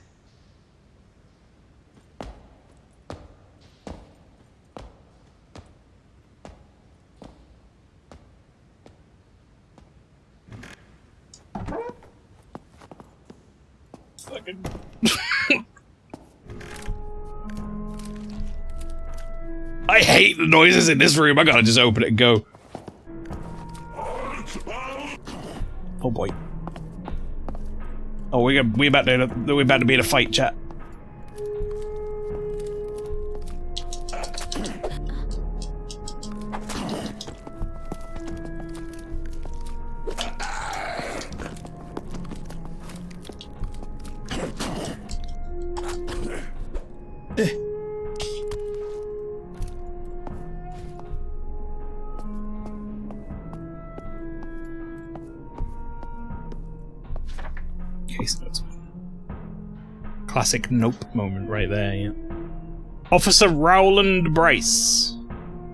I hate the noises in this room. I gotta just open it and go. Oh boy. Oh, we about to be in a fight, chat. Case notes. Classic nope moment right there, yeah. Officer Rowland Bryce,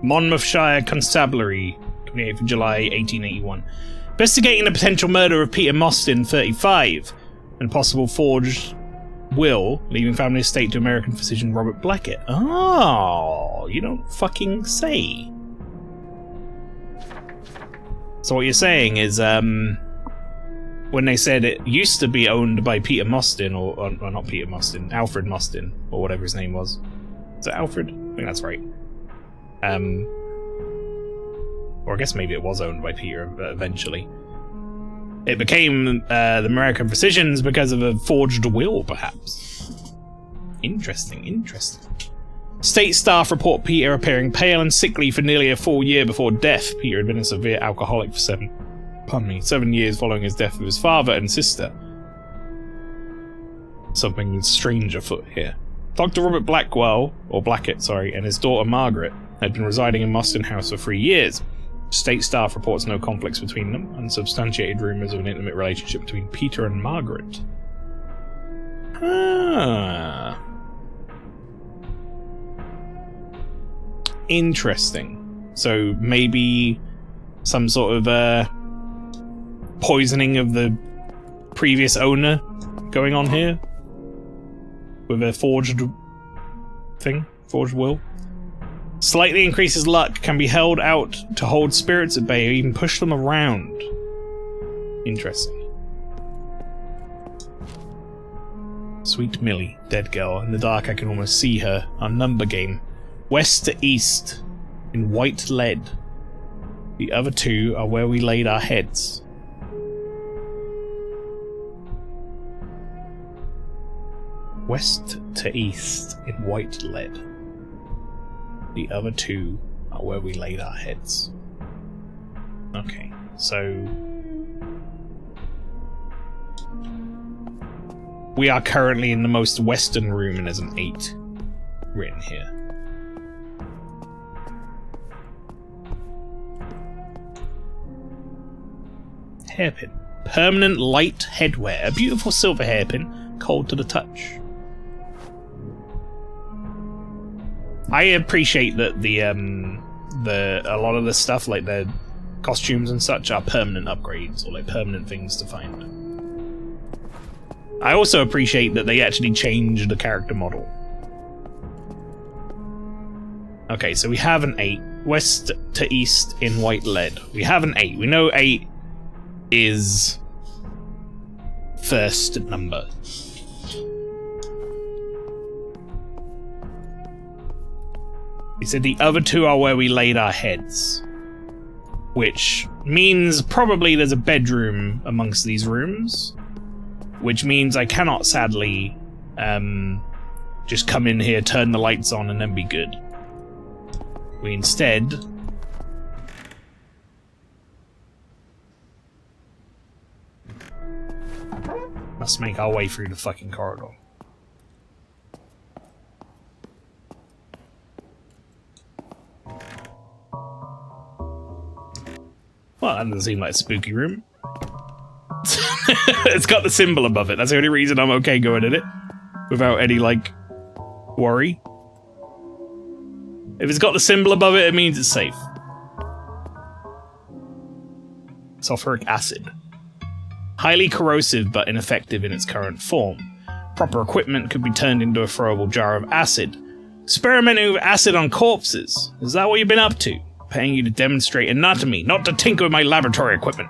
Monmouthshire Constabulary, 28th of July, 1881. Investigating the potential murder of Peter Mostyn, 35, and possible forged will, leaving family estate to American physician Robert Blackett. Oh, you don't fucking say. So what you're saying is, when they said it used to be owned by Peter Mostyn, or not Peter Mostyn, Alfred Mostyn, or whatever his name was. Is it Alfred? I think that's right. Or I guess maybe it was owned by Peter eventually. It became the American Physicians because of a forged will, perhaps. Interesting, interesting. State staff report Peter appearing pale and sickly for nearly a full year before death. Peter had been a severe alcoholic for 7 years following his death of his father and sister. Something strange afoot here. Dr. Robert Blackwell, or Blackett, sorry, and his daughter Margaret had been residing in Mostyn House for 3 years. State staff reports no conflicts between them, and substantiated rumours of an intimate relationship between Peter and Margaret. Ah. Interesting. So maybe some sort of poisoning of the previous owner going on here? With a forged thing? Forged will? Slightly increases luck, can be held out to hold spirits at bay or even push them around. Interesting. Sweet Millie, dead girl. In the dark I can almost see her. Our number game. West to east. In white lead. The other two are where we laid our heads. West to east in white lead. The other two are where we laid our heads. Okay, so we are currently in the most western room and there's an 8 written here. Hairpin. Permanent light headwear. A beautiful silver hairpin, cold to the touch. I appreciate that a lot of the stuff, like the costumes and such, are permanent upgrades or like permanent things to find. I also appreciate that they actually changed the character model. Okay, so we have an 8. West to east in white lead. We have an 8. We know 8 is first number. He said the other two are where we laid our heads. Which means probably there's a bedroom amongst these rooms. Which means I cannot, sadly, just come in here, turn the lights on, and then be good. We instead Let's make our way through the fucking corridor. Well, that doesn't seem like a spooky room. It's got the symbol above it. That's the only reason I'm okay going in it. Without any, like, worry. If it's got the symbol above it, it means it's safe. Sulfuric acid. Highly corrosive but ineffective in its current form. Proper equipment could be turned into a throwable jar of acid. Experimenting with acid on corpses. Is that what you've been up to? Paying you to demonstrate anatomy, not to tinker with my laboratory equipment.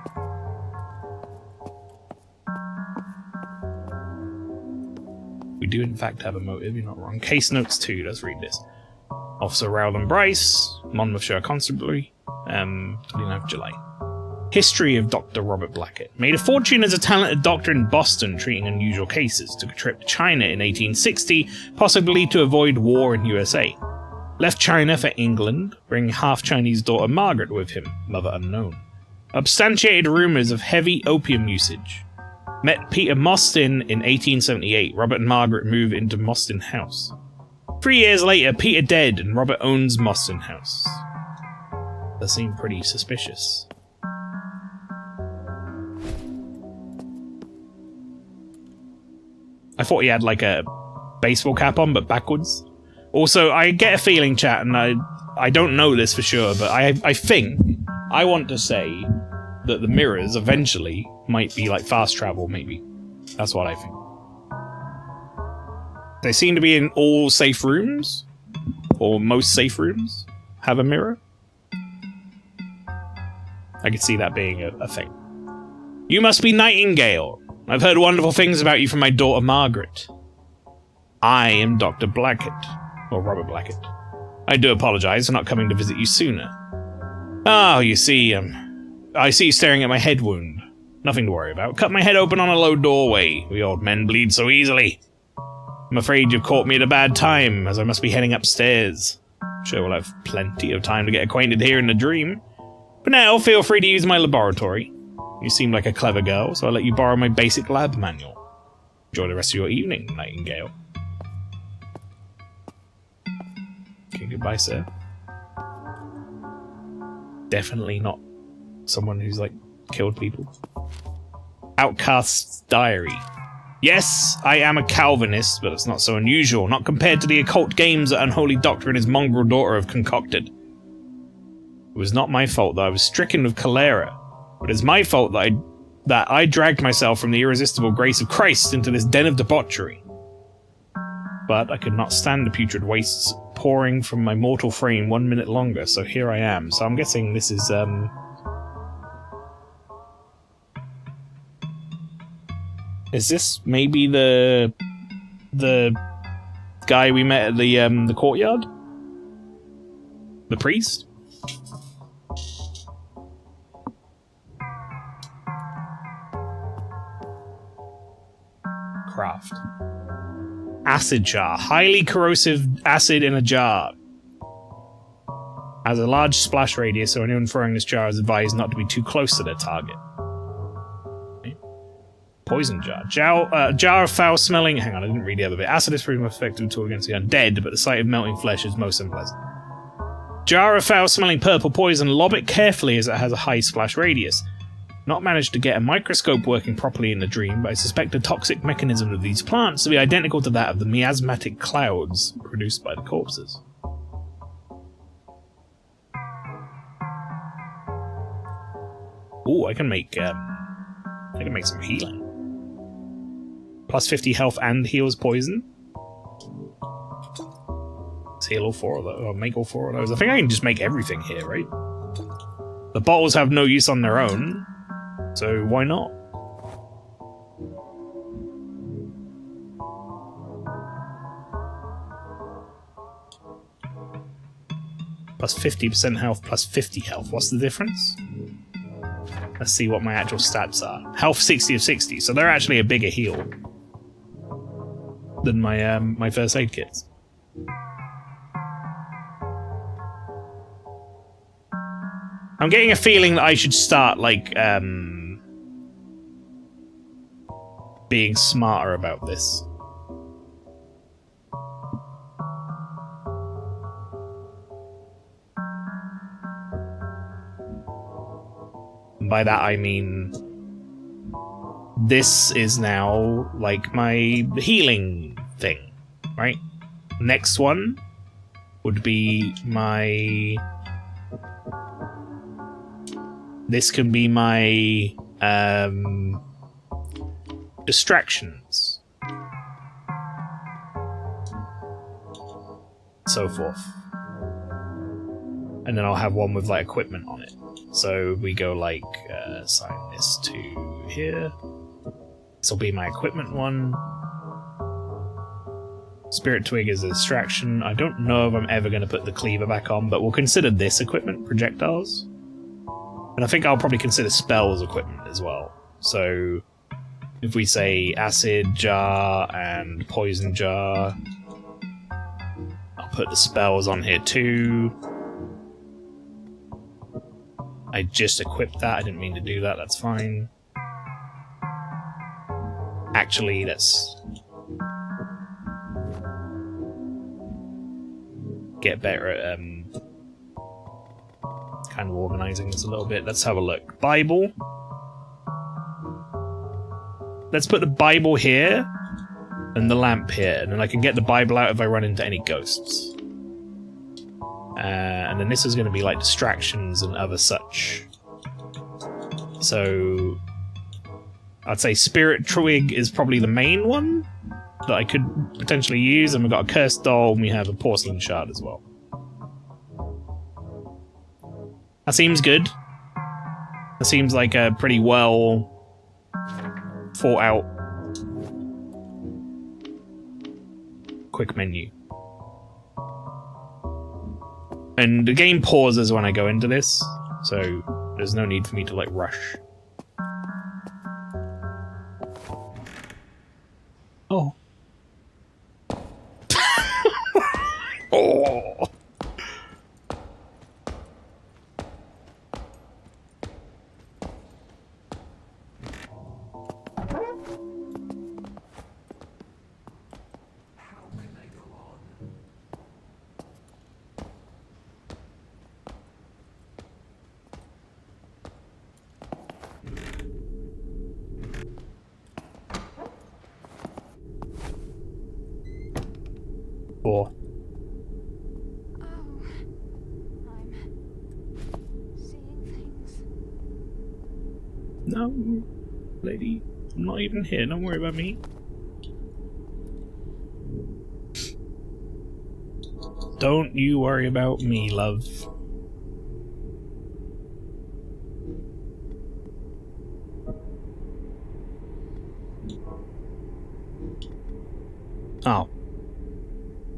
We do in fact have a motive, you're not wrong. Case notes 2, let's read this. Officer Rowland Bryce, Monmouthshire Constabulary, 29th July. History of Dr. Robert Blackett. Made a fortune as a talented doctor in Boston treating unusual cases. Took a trip to China in 1860, possibly to avoid war in USA. Left China for England, bringing half-Chinese daughter Margaret with him, mother unknown. Substantiated rumours of heavy opium usage. Met Peter Mostyn in 1878. Robert and Margaret move into Mostyn House. 3 years later, Peter dead and Robert owns Mostyn House. That seemed pretty suspicious. I thought he had like a baseball cap on, but backwards. Also, I get a feeling, chat, and I don't know this for sure, but I think, I want to say that the mirrors eventually might be like fast travel, maybe. That's what I think. They seem to be in all safe rooms, or most safe rooms, have a mirror. I could see that being a thing. You must be Nightingale. I've heard wonderful things about you from my daughter Margaret. I am Dr. Blackett. Or Robert Blackett. I do apologize for not coming to visit you sooner. Oh, you see, I see you staring at my head wound. Nothing to worry about. Cut my head open on a low doorway. We old men bleed so easily. I'm afraid you've caught me at a bad time, as I must be heading upstairs. Sure we'll have plenty of time to get acquainted here in the dream. But now, feel free to use my laboratory. You seem like a clever girl, so I'll let you borrow my basic lab manual. Enjoy the rest of your evening, Nightingale. Okay, goodbye, sir. Definitely not someone who's, like, killed people. Outcast's Diary. Yes, I am a Calvinist, but it's not so unusual, not compared to the occult games that unholy doctor and his mongrel daughter have concocted. It was not my fault that I was stricken with cholera, but it's my fault that I dragged myself from the irresistible grace of Christ into this den of debauchery. But I could not stand the putrid wastes pouring from my mortal frame 1 minute longer, so here I am. So I'm guessing this is, is this maybe the guy we met at the courtyard? The priest? Craft. Acid jar. Highly corrosive acid in a jar. Has a large splash radius, so anyone throwing this jar is advised not to be too close to their target. Okay. Poison jar. Jar of foul-smelling... Hang on, I didn't read the other bit. Acid is pretty much effective tool against the undead, but the sight of melting flesh is most unpleasant. Jar of foul-smelling purple poison. Lob it carefully as it has a high splash radius. Not managed to get a microscope working properly in the dream, but I suspect the toxic mechanism of these plants to be identical to that of the miasmatic clouds produced by the corpses. Ooh, I can make some healing. Plus 50 health and heals poison. Let's heal all 4 of those, or make all 4 of those. I think I can just make everything here, right? The bottles have no use on their own. So why not? Plus 50% health, plus 50 health. What's the difference? Let's see what my actual stats are. Health 60 of 60, so they're actually a bigger heal than my my first aid kits. I'm getting a feeling that I should start like being smarter about this. And by that I mean this is now like my healing thing, right? Next one would be my... This can be my distractions. So forth. And then I'll have one with like equipment on it. So we go like assign this to here. This will be my equipment one. Spirit Twig is a distraction. I don't know if I'm ever going to put the cleaver back on, but we'll consider this equipment projectiles. And I think I'll probably consider spells equipment as well. So if we say acid jar and poison jar, I'll put the spells on here too. I just equipped that. I didn't mean to do that. That's fine. Actually, let's get better at kind of organizing this a little bit. Let's have a look. Bible. Let's put the Bible here and the lamp here, and then I can get the Bible out if I run into any ghosts. And then this is going to be like distractions and other such. So I'd say Spirit Twig is probably the main one that I could potentially use, and we've got a Cursed Doll, and we have a Porcelain Shard as well. That seems good. That seems like a pretty well thought out quick menu. And the game pauses when I go into this, so there's no need for me to like rush. Oh. Oh. Four. Oh, I'm seeing things. No, lady, I'm not even here. Don't worry about me. Don't you worry about me, love. Oh.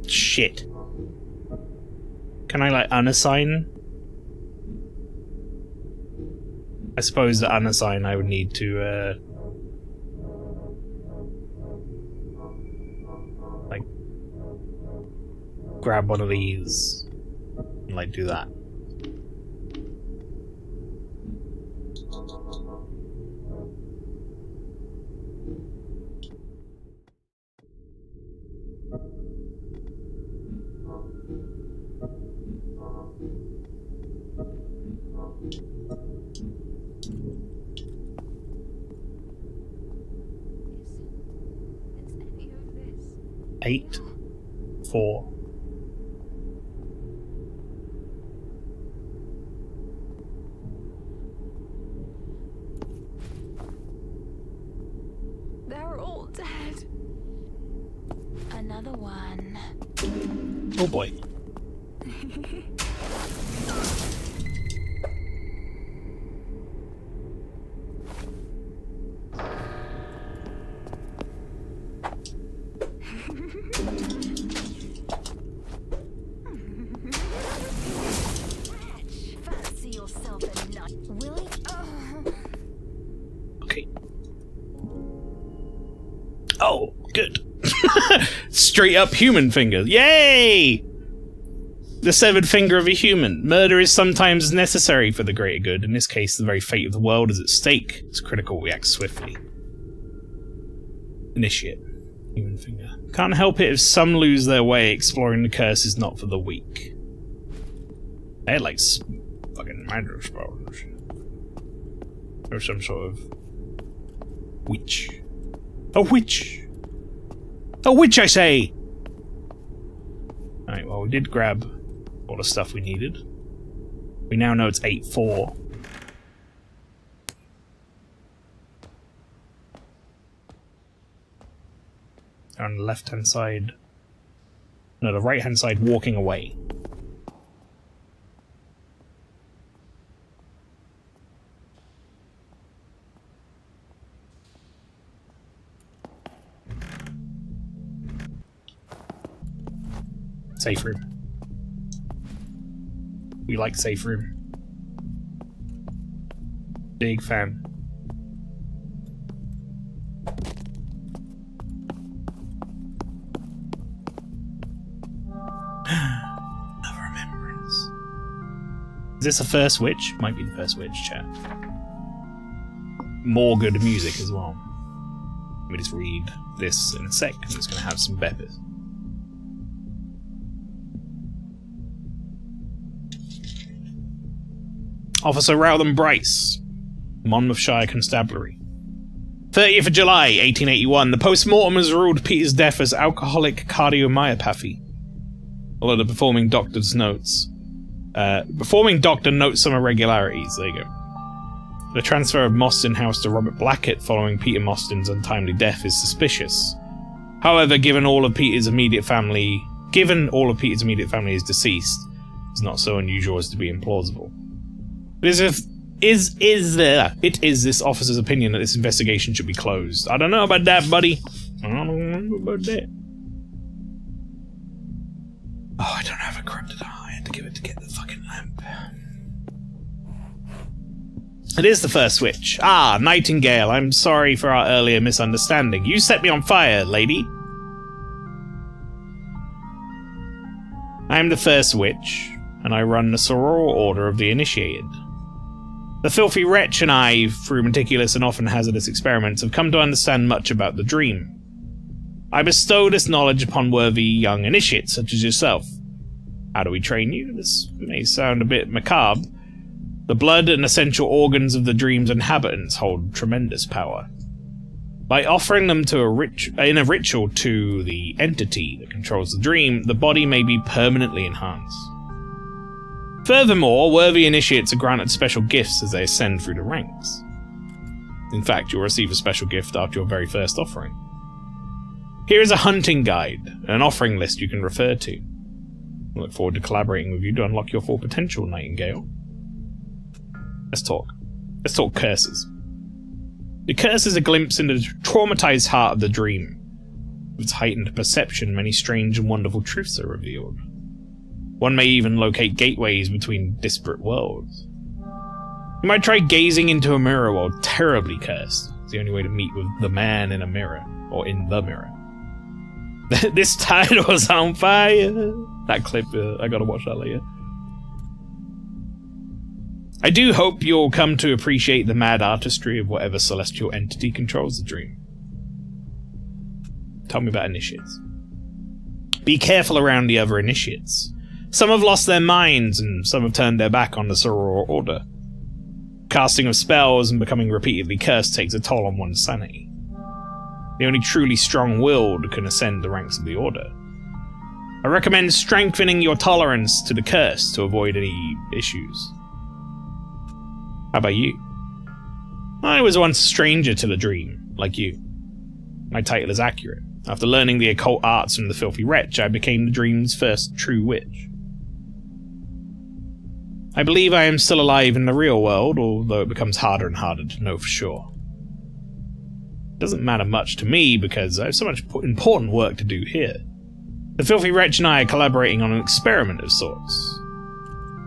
Shit. Can I, like, unassign? I suppose to unassign I would need to, like, grab one of these and, like, do that. Is any of this? 8, 4. They're all dead. Another one. Oh boy. Fancy yourself a nut, Willie. Okay. Oh, good. Straight up human finger. Yay! The severed finger of a human. Murder is sometimes necessary for the greater good. In this case, the very fate of the world is at stake. It's critical we act swiftly. Initiate. Human finger. Can't help it if some lose their way. Exploring the curse is not for the weak. They had like fucking magic spells. Or some sort of witch. A witch! A witch, I say! Alright, well, we did grab all the stuff we needed. We now know it's 8-4. On the left-hand side... No, the right-hand side, walking away. Safe room. We like safe room. Big fan. Another remembrance. Is this the first witch? Might be the first witch, chat. More good music as well. Let me just read this in a sec, because it's going to have some beppers. Officer Rowland Bryce, Monmouthshire Constabulary. 30th of July, 1881. The post-mortem has ruled Peter's death as alcoholic cardiomyopathy. Although the performing doctor's notes... performing doctor notes some irregularities. There you go. The transfer of Mostyn House to Robert Blackett following Peter Mostyn's untimely death is suspicious. However, given all of Peter's immediate family is deceased, it's not so unusual as to be implausible. It is this officer's opinion that this investigation should be closed. I don't know about that, buddy. I don't know about that. Oh, I don't have a corrupted eye. I had to give it to get the fucking lamp. It is the first switch. Ah, Nightingale, I'm sorry for our earlier misunderstanding. You set me on fire, lady. I am the first witch, and I run the Soror Order of the Initiated. The filthy wretch and I, through meticulous and often hazardous experiments, have come to understand much about the dream. I bestow this knowledge upon worthy young initiates such as yourself. How do we train you? This may sound a bit macabre. The blood and essential organs of the dream's inhabitants hold tremendous power. By offering them in a ritual to the entity that controls the dream, the body may be permanently enhanced. Furthermore, worthy initiates are granted special gifts as they ascend through the ranks. In fact, you'll receive a special gift after your very first offering. Here is a hunting guide, and an offering list you can refer to. I look forward to collaborating with you to unlock your full potential, Nightingale. Let's talk. Let's talk curses. The curse is a glimpse into the traumatized heart of the dream. With its heightened perception, many strange and wonderful truths are revealed. One may even locate gateways between disparate worlds. You might try gazing into a mirror while terribly cursed. It's the only way to meet with the man in a mirror, or in the mirror. This title's on fire! That clip, I gotta watch that later. I do hope you'll come to appreciate the mad artistry of whatever celestial entity controls the dream. Tell me about initiates. Be careful around the other initiates. Some have lost their minds, and some have turned their back on the Soror Order. Casting of spells and becoming repeatedly cursed takes a toll on one's sanity. The only truly strong-willed can ascend the ranks of the Order. I recommend strengthening your tolerance to the curse to avoid any issues. How about you? I was once a stranger to the dream, like you. My title is accurate. After learning the occult arts from the filthy wretch, I became the dream's first true witch. I believe I am still alive in the real world, although it becomes harder and harder to know for sure. It doesn't matter much to me because I have so much important work to do here. The filthy wretch and I are collaborating on an experiment of sorts.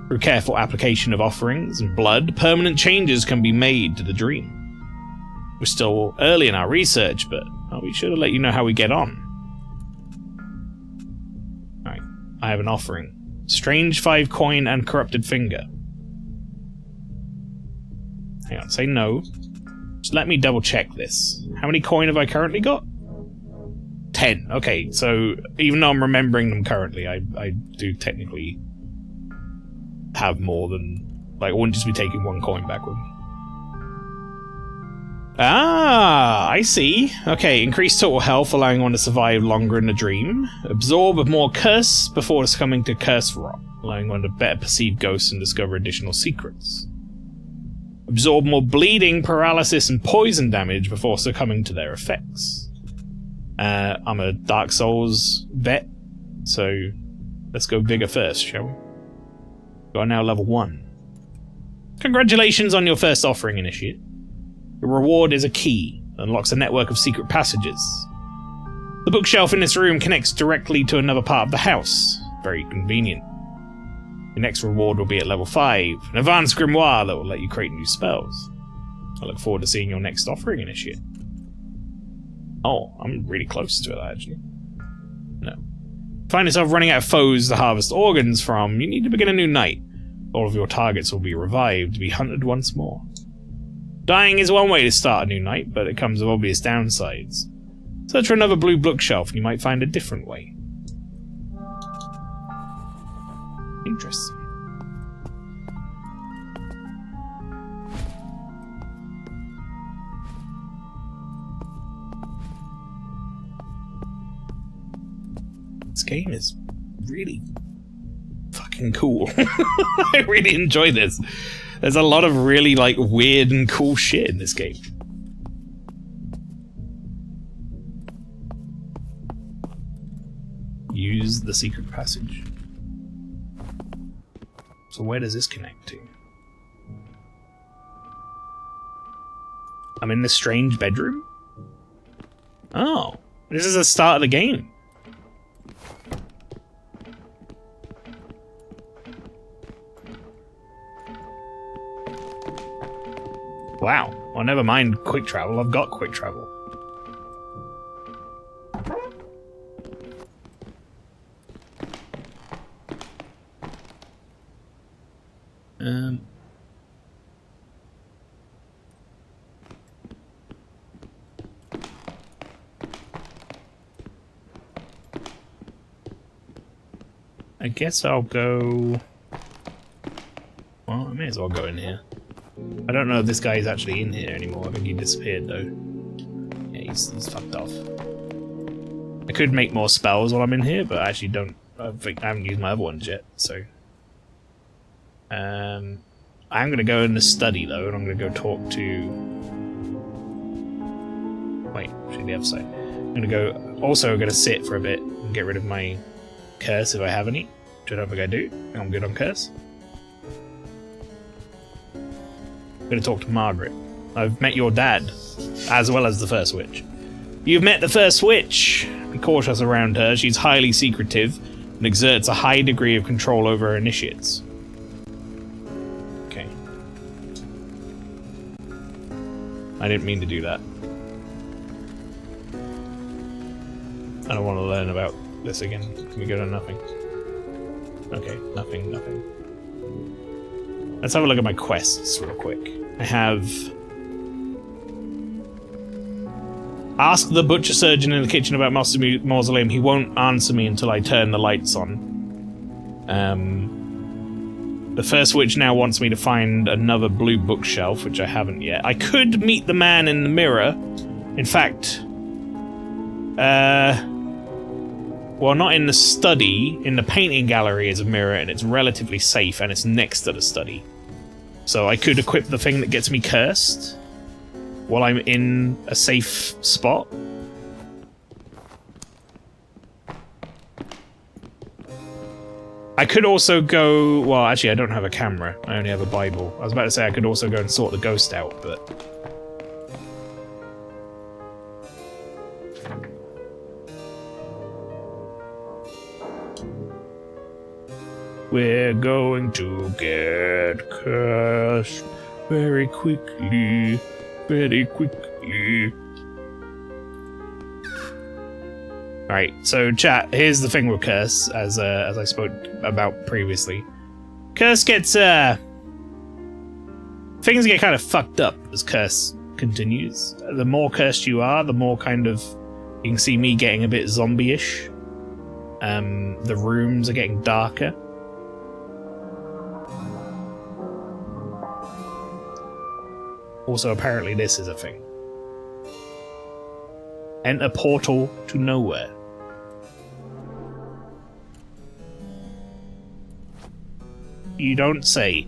Through careful application of offerings and blood, permanent changes can be made to the dream. We're still early in our research, but I'll be sure to let you know how we get on. Alright, I have an offering. Strange 5 coin and corrupted finger. Hang on, say no. Just let me double check this. How many coin have I currently got? 10. Okay, so even though I'm remembering them currently, I do technically have more than... Like, I wouldn't just be taking 1 coin back with me. Ah, I see. Okay, increase total health, allowing one to survive longer in the dream. Absorb more curse before succumbing to curse rot, allowing one to better perceive ghosts and discover additional secrets. Absorb more bleeding, paralysis, and poison damage before succumbing to their effects. I'm a Dark Souls vet, so let's go bigger first, shall we? We are now level 1. Congratulations on your first offering, Initiate. The reward is a key that unlocks a network of secret passages. The bookshelf in this room connects directly to another part of the house. Very convenient. Your next reward will be at level 5, an advanced grimoire that will let you create new spells. I look forward to seeing your next offering, Initiate. Oh, I'm really close to it, actually. No. Find yourself running out of foes to harvest organs from, you need to begin a new night. All of your targets will be revived to be hunted once more. Dying is one way to start a new night, but it comes with obvious downsides. Search for another blue bookshelf and you might find a different way. Interesting. This game is really fucking cool. I really enjoy this. There's a lot of really, like, weird and cool shit in this game. Use the secret passage. So where does this connect to? I'm in this strange bedroom? Oh, this is the start of the game. Wow. Well, never mind quick travel. I've got quick travel. I guess I'll go... Well, I may as well go in here. I don't know if this guy is actually in here anymore. I think he disappeared, though. Yeah, he's fucked off. I could make more spells while I'm in here, but I actually don't... I haven't used my other ones yet, so... I'm going to go in the study, though, and I'm going to go talk to... Wait, actually the other side. I'm going to go... Also, I'm going to sit for a bit and get rid of my curse if I have any. Which I don't think I do. I'm good on curse. I'm going to talk to Margaret. I've met your dad, as well as the first witch. You've met the first witch. Be cautious around her. She's highly secretive and exerts a high degree of control over her initiates. Okay. I didn't mean to do that. I don't want to learn about this again. Can we go to nothing? Okay, nothing. Let's have a look at my quests real quick. I have... Ask the butcher surgeon in the kitchen about Mausoleum. He won't answer me until I turn the lights on. The first witch now wants me to find another blue bookshelf, which I haven't yet. I could meet the man in the mirror. In fact... well, not in the study. In the painting gallery is a mirror, and it's relatively safe, and it's next to the study. So I could equip the thing that gets me cursed while I'm in a safe spot. I could also go... Well, actually, I don't have a camera. I only have a Bible. I was about to say I could also go and sort the ghost out, but... We're going to get cursed very quickly, very quickly. Alright, so chat, here's the thing with curse, as I spoke about previously. Curse gets, things get kind of fucked up as curse continues. The more cursed you are, the more kind of You can see me getting a bit zombie-ish. The rooms are getting darker. Also, apparently this is a thing. Enter portal to nowhere. You don't say.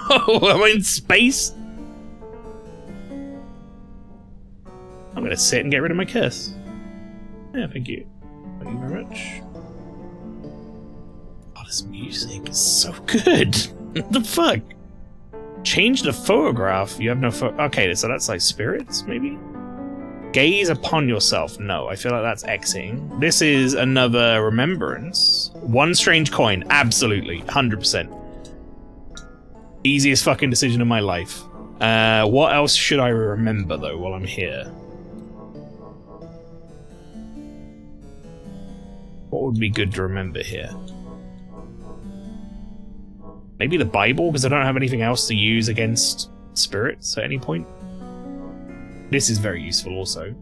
Oh, am I in space? I'm gonna sit and get rid of my curse. Yeah, thank you. Thank you very much. Oh, this music is so good. What the fuck? Change the photograph. You have no okay, so that's like spirits, maybe? Gaze upon yourself. No, I feel like that's exiting. This is another remembrance. One strange coin. Absolutely. 100%. Easiest fucking decision of my life. What else should I remember, though, while I'm here? What would be good to remember here? Maybe the Bible, because I don't have anything else to use against spirits at any point. This is very useful also.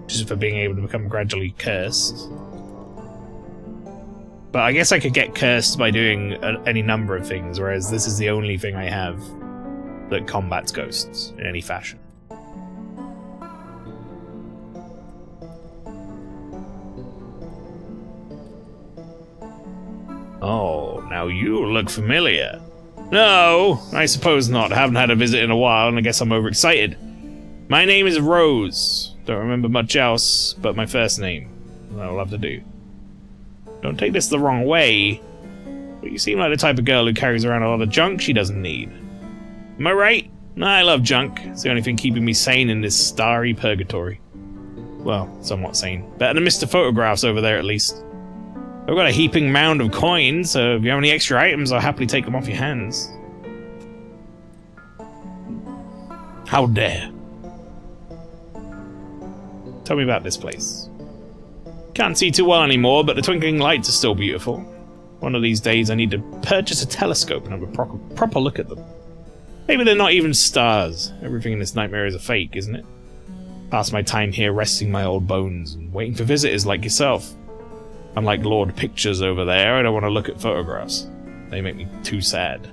Just for being able to become gradually cursed. But I guess I could get cursed by doing any number of things, whereas this is the only thing I have that combats ghosts in any fashion. Oh, now you look familiar. No, I suppose not. I haven't had a visit in a while, and I guess I'm overexcited. My name is Rose. Don't remember much else but my first name. That'll have to do. Don't take this the wrong way, but you seem like the type of girl who carries around a lot of junk she doesn't need. Am I right? I love junk. It's the only thing keeping me sane in this starry purgatory. Well, somewhat sane. Better than Mr. Photographs over there, at least. I've got a heaping mound of coins, so if you have any extra items, I'll happily take them off your hands. How dare. Tell me about this place. Can't see too well anymore, but the twinkling lights are still beautiful. One of these days I need to purchase a telescope and have a proper look at them. Maybe they're not even stars. Everything in this nightmare is a fake, isn't it? Pass my time here resting my old bones and waiting for visitors like yourself. Unlike Lord Pictures over there, I don't want to look at photographs. They make me too sad.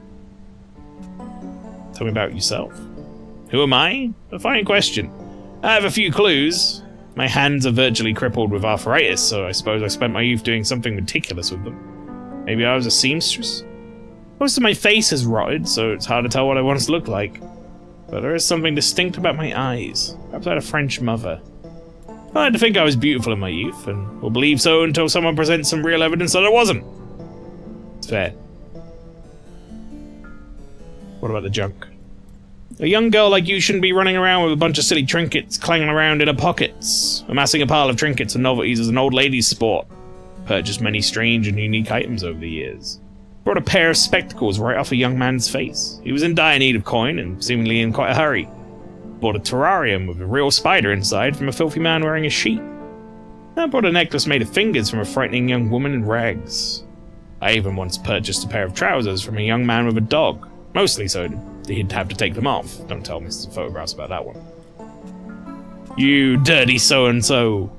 Tell me about yourself. Who am I? A fine question. I have a few clues. My hands are virtually crippled with arthritis, so I suppose I spent my youth doing something ridiculous with them. Maybe I was a seamstress? Most of my face has rotted, so it's hard to tell what I once looked like. But there is something distinct about my eyes. Perhaps I had a French mother. I had to think I was beautiful in my youth, and will believe so until someone presents some real evidence that I wasn't. It's fair. What about the junk? A young girl like you shouldn't be running around with a bunch of silly trinkets clanging around in her pockets. Amassing a pile of trinkets and novelties is an old lady's sport. Purchased many strange and unique items over the years. Brought a pair of spectacles right off a young man's face. He was in dire need of coin, and seemingly in quite a hurry. Bought a terrarium with a real spider inside from a filthy man wearing a sheet. I bought a necklace made of fingers from a frightening young woman in rags. I even once purchased a pair of trousers from a young man with a dog, mostly so he'd have to take them off. Don't tell Mr. Photographs about that one. You dirty so-and-so.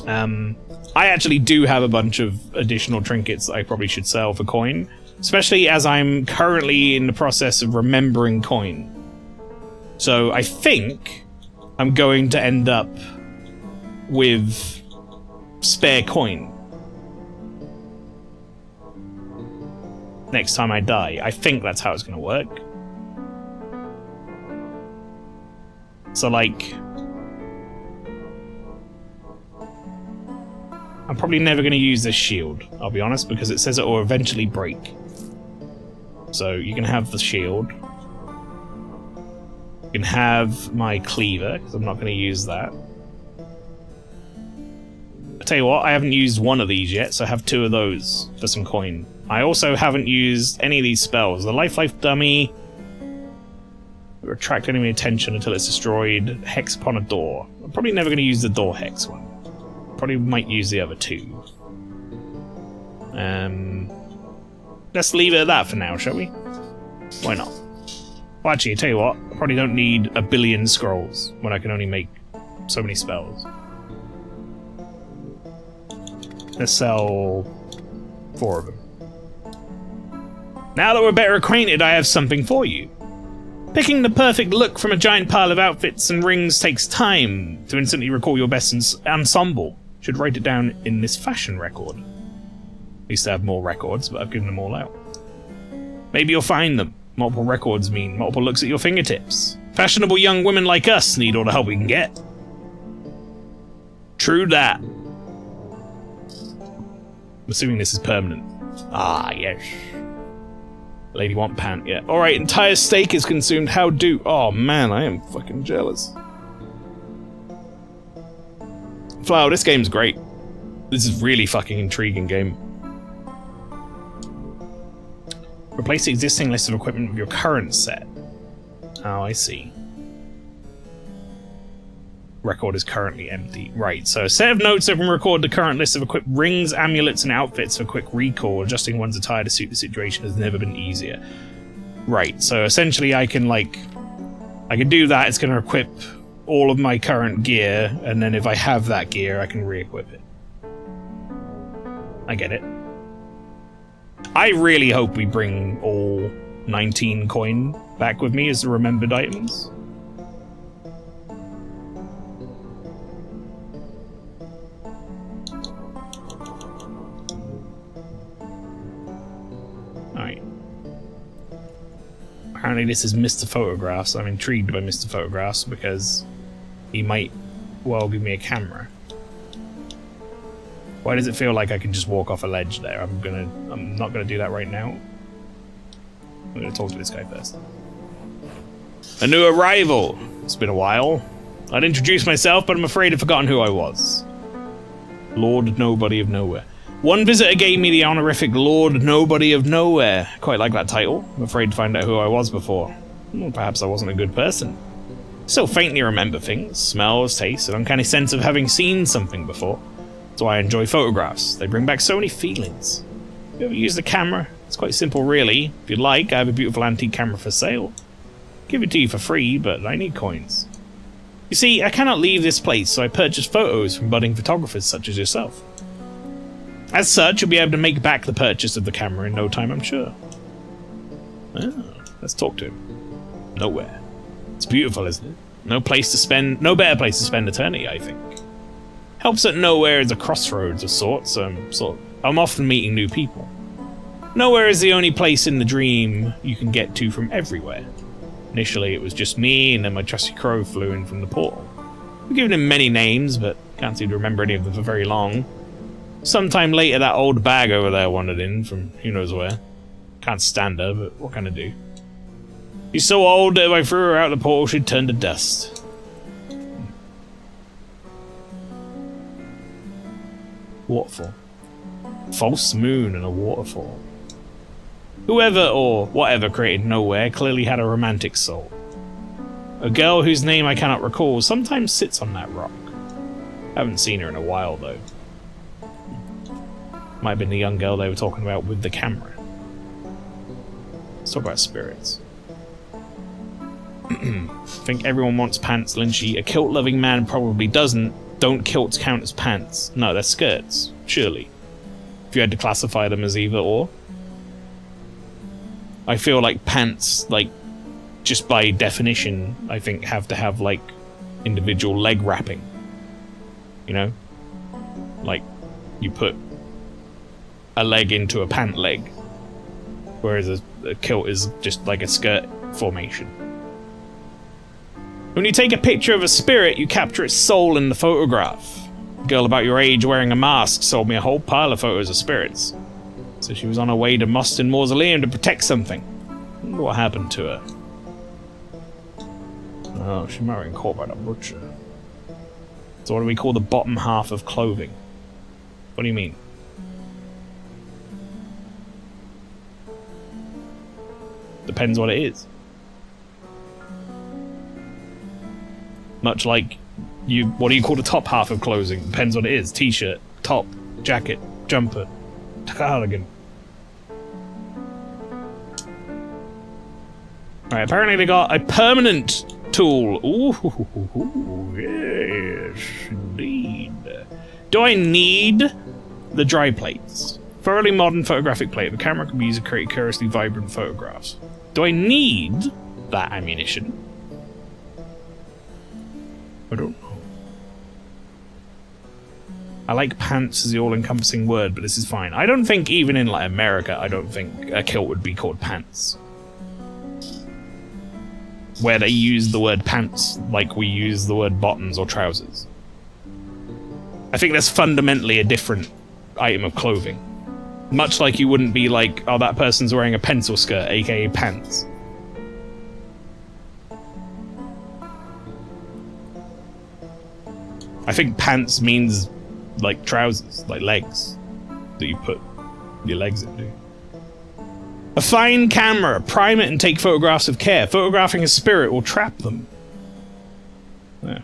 I actually do have a bunch of additional trinkets that I probably should sell for coin. Especially as I'm currently in the process of remembering coin. So I think I'm going to end up with spare coin. Next time I die. I think that's how it's going to work. So like... I'm probably never going to use this shield, I'll be honest, because it says it will eventually break. So you can have the shield. You can have my cleaver, because I'm not going to use that. I'll tell you what, I haven't used one of these yet, so I have two of those for some coin. I also haven't used any of these spells. The Life Dummy, retract enemy attention until it's destroyed, hex upon a door. I'm probably never going to use the door hex one. Probably might use the other two. Let's leave it at that for now, shall we? Why not? Well, actually, I tell you what, I probably don't need a billion scrolls when I can only make so many spells. Let's sell 4 of them. Now that we're better acquainted, I have something for you. Picking the perfect look from a giant pile of outfits and rings takes time. To instantly recall your best ensemble, should write it down in this fashion record. I used to have more records, but I've given them all out. Maybe you'll find them. Multiple records mean multiple looks at your fingertips. Fashionable young women like us need all the help we can get. True that. I'm assuming this is permanent. Ah, yes. Lady want pant, yeah. Alright, entire steak is consumed. How do... Oh, man, I am fucking jealous. Flower, this game's great. This is really fucking intriguing game. Replace the existing list of equipment with your current set. Oh, I see. Record is currently empty. Right, so a set of notes that can record the current list of equipped rings, amulets, and outfits for quick recall. Adjusting one's attire to suit the situation has never been easier. Right, so essentially I can do that. It's going to equip all of my current gear, and then if I have that gear, I can re-equip it. I get it. I really hope we bring all 19 coin back with me as the remembered items. Alright. Apparently this is Mr. Photographs. I'm intrigued by Mr. Photographs because he might well give me a camera. Why does it feel like I can just walk off a ledge there? I'm not gonna do that right now. I'm gonna talk to this guy first. A new arrival! It's been a while. I'd introduce myself, but I'm afraid I've forgotten who I was. Lord Nobody of Nowhere. One visitor gave me the honorific Lord Nobody of Nowhere. Quite like that title. I'm afraid to find out who I was before. Well, perhaps I wasn't a good person. Still faintly remember things, smells, tastes, an uncanny sense of having seen something before. That's why I enjoy photographs. They bring back so many feelings. You ever use the camera? It's quite simple, really. If you'd like, I have a beautiful antique camera for sale. Give it to you for free, but I need coins. You see, I cannot leave this place, so I purchase photos from budding photographers such as yourself. As such, you'll be able to make back the purchase of the camera in no time, I'm sure. Oh, let's talk to him. Nowhere. It's beautiful, isn't it? No better place to spend eternity, I think. Helps that nowhere is a crossroads of sorts. I'm often meeting new people. Nowhere is the only place in the dream you can get to from everywhere. Initially it was just me, and then my trusty crow flew in from the portal. I've given him many names, but can't seem to remember any of them for very long. Sometime later that old bag over there wandered in from who knows where. Can't stand her, but what can I do? She's so old that if I threw her out the portal she'd turn to dust. Waterfall. False moon and a waterfall. Whoever or whatever created Nowhere clearly had a romantic soul. A girl whose name I cannot recall sometimes sits on that rock. Haven't seen her in a while though. Might have been the young girl they were talking about with the camera. Let's talk about spirits. Think everyone wants pants, Lynchy. A kilt-loving man probably doesn't. Don't kilts count as pants? No, they're skirts, surely. If you had to classify them as either or. I feel like pants, just by definition, I think have to have, individual leg wrapping. You know? You put a leg into a pant leg. Whereas a kilt is just like a skirt formation. When you take a picture of a spirit, you capture its soul in the photograph. A girl about your age wearing a mask sold me a whole pile of photos of spirits. So she was on her way to Moston Mausoleum to protect something. I wonder what happened to her. Oh, she might have been caught by the butcher. So what do we call the bottom half of clothing? What do you mean? Depends what it is. Much like what do you call the top half of clothing? Depends what it is. T-shirt, top, jacket, jumper, cardigan. Alright, apparently they got a permanent tool. Ooh, yes, indeed. Do I need the dry plates? Thoroughly modern photographic plate. The camera can be used to create curiously vibrant photographs. Do I need that ammunition? I don't know. I like pants as the all-encompassing word, but this is fine. I don't think even in like America, I don't think a kilt would be called pants. Where they use the word pants like we use the word bottoms or trousers. I think that's fundamentally a different item of clothing. Much like you wouldn't be like, oh, that person's wearing a pencil skirt, aka pants. I think pants means like trousers, like legs, that you put your legs into. A fine camera, prime it and take photographs with care. Photographing a spirit will trap them. Yeah.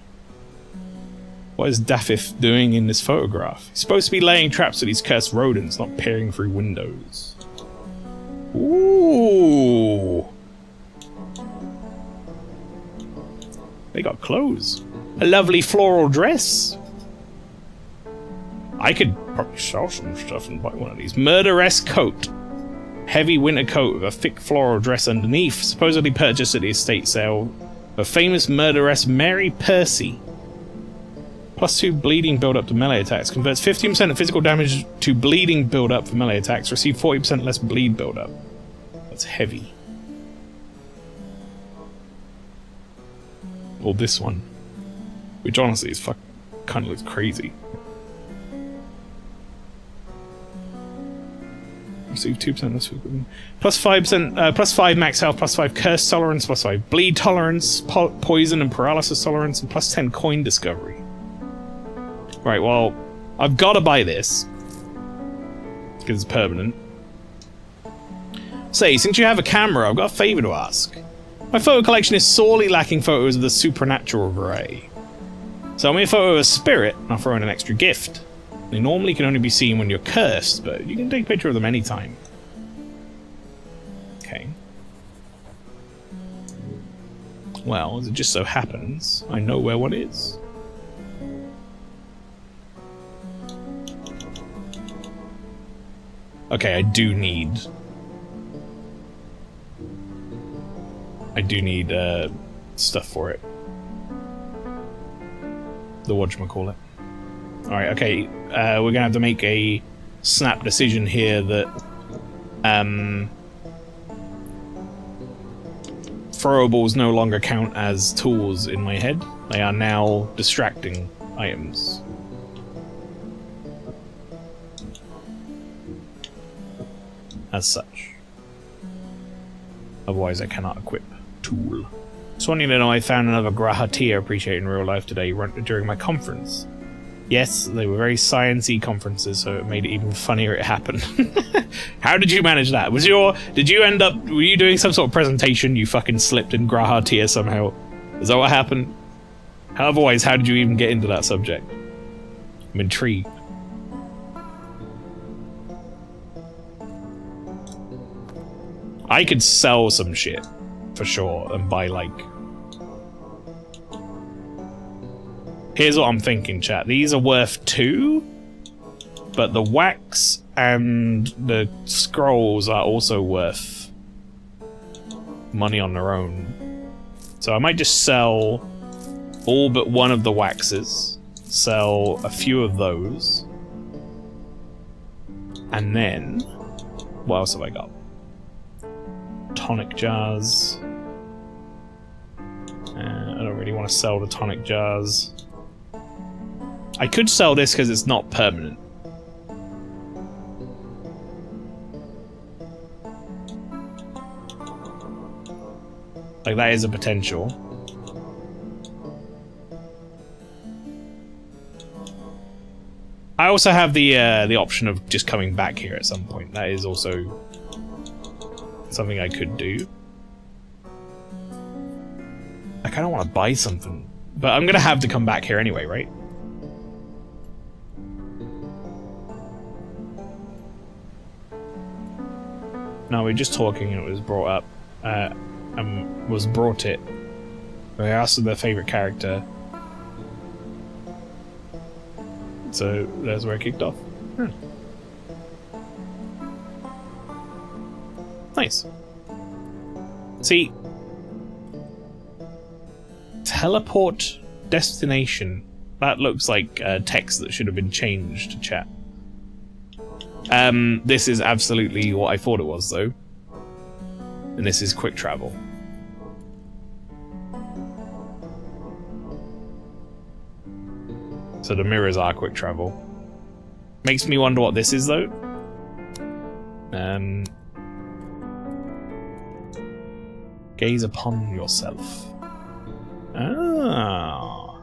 What is Daffif doing in this photograph? He's supposed to be laying traps for these cursed rodents, not peering through windows. Ooh. They got clothes. A lovely floral dress. I could probably sell some stuff and buy one of these. Murderesque coat. Heavy winter coat with a thick floral dress underneath. Supposedly purchased at the estate sale of famous murderess Mary Percy. +2 bleeding build-up to melee attacks. Converts 15% of physical damage to bleeding build-up for melee attacks. Receive 40% less bleed build-up. That's heavy. Or this one. Which honestly is kind of looks crazy. Receive 2% less +5%, +5 max health, +5 curse tolerance, +5 bleed tolerance, poison and paralysis tolerance, and +10 coin discovery. Right, well, I've got to buy this because it's permanent. Say, since you have a camera, I've got a favour to ask. My photo collection is sorely lacking photos of the supernatural variety. Sell me a photo of a spirit, and I'll throw in an extra gift. They normally can only be seen when you're cursed, but you can take a picture of them anytime. Okay. Well, as it just so happens, I know where one is. Okay, I do need stuff for it. The whatchamacallit. Alright, okay, we're gonna have to make a snap decision here that throwables no longer count as tools in my head. They are now distracting items. As such. Otherwise I cannot equip tool. Just wanting to know, I found another Graha tea I appreciate in real life today during my conference. Yes, they were very science-y conferences, so it made it even funnier it happened. How did you manage that? Were you doing some sort of presentation, you fucking slipped in Graha tea somehow? Is that what happened? Otherwise, how did you even get into that subject? I'm intrigued. I could sell some shit, for sure, and buy, like... Here's what I'm thinking, chat. These are worth 2, but the wax and the scrolls are also worth money on their own. So I might just sell all but one of the waxes, sell a few of those, and then... What else have I got? Tonic jars. I don't really want to sell the tonic jars. I could sell this because it's not permanent. Like, that is a potential. I also have the option of just coming back here at some point. That is also something I could do. I kind of want to buy something, but I'm gonna have to come back here anyway, right? No, we're just talking and it was brought up. was brought it. I asked them their favourite character. So that's where it kicked off. Nice. See, teleport destination. That looks like text that should have been changed to chat. This is absolutely what I thought it was, though. And this is quick travel. So the mirrors are quick travel. Makes me wonder what this is, though. Gaze upon yourself. Ah.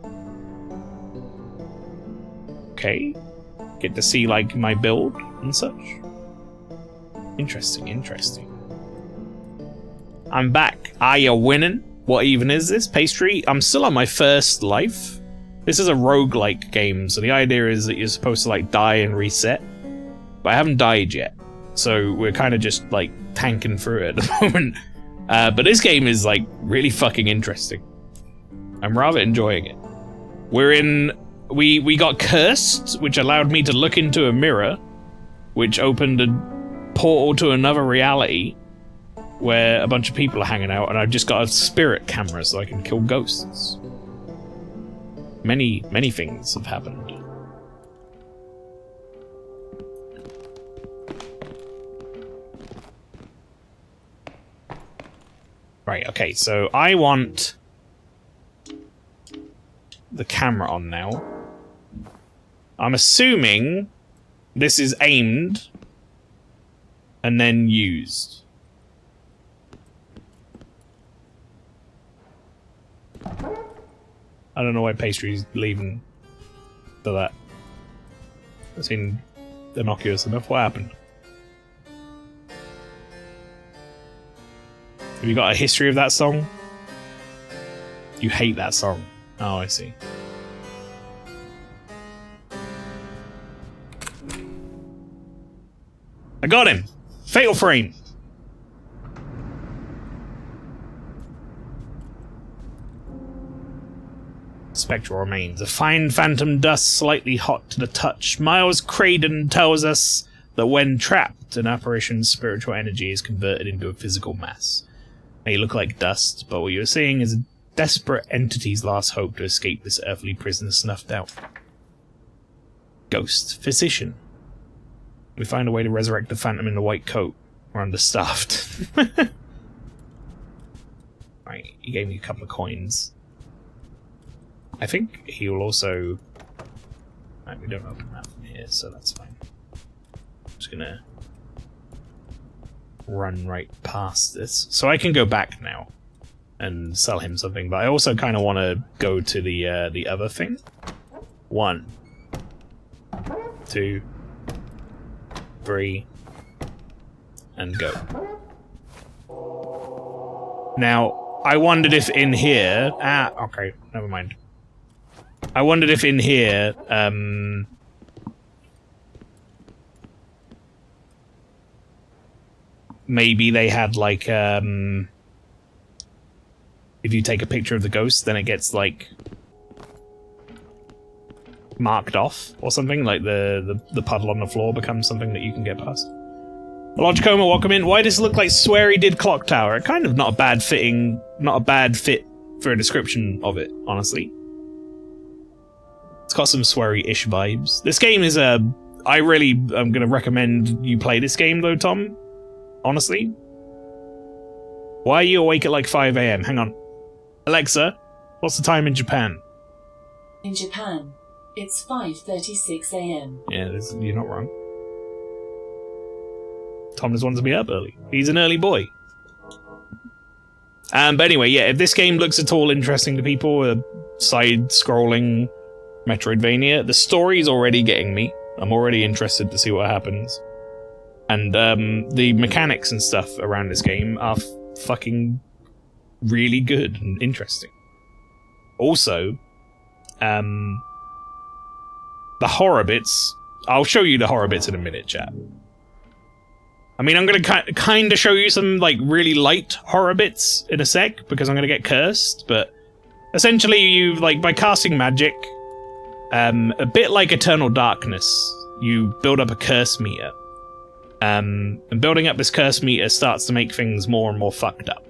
Okay. Get to see, like, my build and such. Interesting, interesting. I'm back. Are you winning? What even is this? Pastry? I'm still on my first life. This is a roguelike game, so the idea is that you're supposed to, like, die and reset. But I haven't died yet. So we're kind of just, like, tanking through it at the moment. But this game is, like, really fucking interesting. I'm rather enjoying it. We're in... We got cursed, which allowed me to look into a mirror, which opened a portal to another reality where a bunch of people are hanging out, and I've just got a spirit camera so I can kill ghosts. Many, many things have happened. Right, okay, so I want the camera on now. I'm assuming this is aimed and then used. I don't know why Pastry's leaving for that. That seemed innocuous enough. What happened? Have you got a history of that song? You hate that song. Oh, I see. I got him! Fatal frame! Spectral remains. A fine phantom dust slightly hot to the touch. Miles Craden tells us that when trapped, an apparition's spiritual energy is converted into a physical mass. May look like dust, but what you're seeing is a desperate entity's last hope to escape this earthly prison snuffed out. Ghost. Physician. We find a way to resurrect the phantom in the white coat. We're understaffed. Right, he gave me a couple of coins. I think he will also... Right, we don't open that from here, so that's fine. Just gonna run right past this. So I can go back now and sell him something, but I also kind of want to go to the other thing. 1, 2, 3, and go. Now, I wondered if in here... okay, never mind. I wondered if in here, maybe they had, like, if you take a picture of the ghost, then it gets, like, marked off or something, like the puddle on the floor becomes something that you can get past. Logicoma, welcome in. Why does it look like Swery did Clock Tower? Kind of not a bad fit for a description of it, honestly. It's got some Swery-ish vibes. This game is I really am going to recommend you play this game, though, Tom. Honestly. Why are you awake at like 5 AM? Hang on. Alexa, what's the time in Japan? In Japan, it's 5:36 AM. Yeah, you're not wrong. Tom just wants to be up early. He's an early boy. But anyway, yeah, if this game looks at all interesting to people, a side-scrolling Metroidvania, the story's already getting me. I'm already interested to see what happens. And the mechanics and stuff around this game are fucking really good and interesting. Also, the horror bits... I'll show you the horror bits in a minute, chat. I mean, I'm gonna kind of show you some like really light horror bits in a sec because I'm gonna get cursed. But essentially, you like by casting magic, a bit like Eternal Darkness, you build up a curse meter. And building up this curse meter starts to make things more and more fucked up.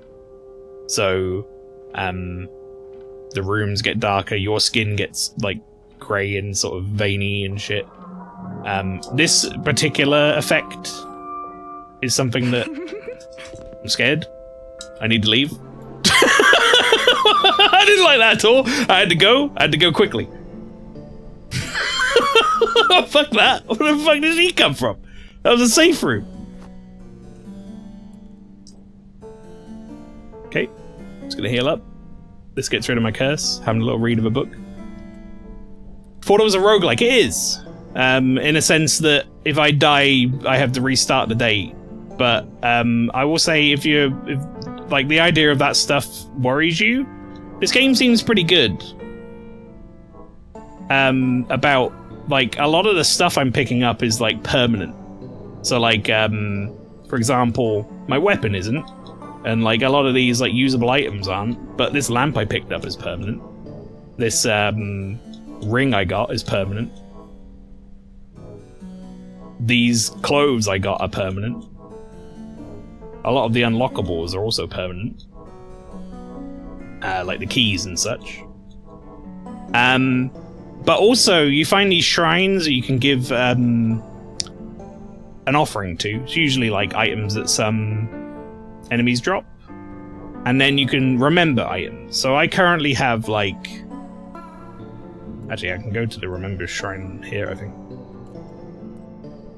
So, the rooms get darker, your skin gets like grey and sort of veiny and shit. This particular effect is something that I'm scared. I need to leave. I didn't like that at all. I had to go quickly. Fuck that. Where the fuck did he come from? That was a safe room. Okay, just gonna heal up. This gets rid of my curse. Having a little read of a book. Thought it was a roguelike. It is. In a sense that if I die, I have to restart the day. But I will say, if like the idea of that stuff worries you, this game seems pretty good. About like a lot of the stuff I'm picking up is like permanent. So like, for example, my weapon isn't, and like a lot of these like usable items aren't. But this lamp I picked up is permanent. This ring I got is permanent. These clothes I got are permanent. A lot of the unlockables are also permanent. Like the keys and such. But also, you find these shrines that you can give an offering to. It's usually like items that some enemies drop. And then you can remember items. So I currently have like... Actually, I can go to the Remember Shrine here, I think.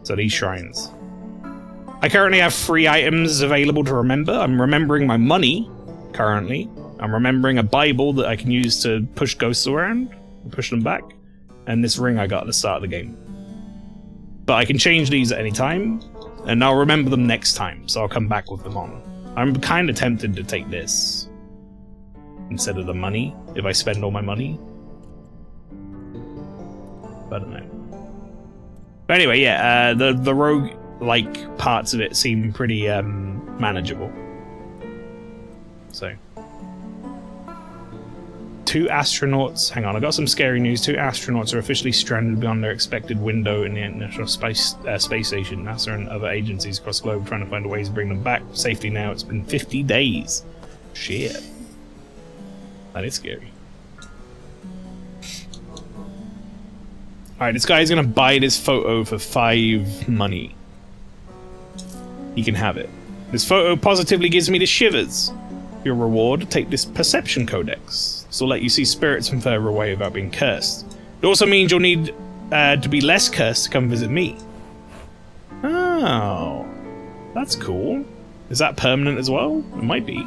So these shrines. I currently have 3 items available to remember. I'm remembering my money, currently. I'm remembering a Bible that I can use to push ghosts around, push them back, and this ring I got at the start of the game. But I can change these at any time, and I'll remember them next time, so I'll come back with them on. I'm kind of tempted to take this instead of the money, if I spend all my money. But I don't know. But anyway, yeah, the rogue-like parts of it seem pretty manageable. So. 2 astronauts... Hang on, I got some scary news. 2 astronauts are officially stranded beyond their expected window in the International Space Station. NASA and other agencies across the globe trying to find a way to bring them back safely now. It's been 50 days. Shit. That is scary. Alright, this guy's gonna buy this photo for 5 money. He can have it. This photo positively gives me the shivers. Your reward, take this perception codex. This will let you see spirits from further away without being cursed. It also means you'll need to be less cursed to come visit me. Oh, that's cool. Is that permanent as well? It might be.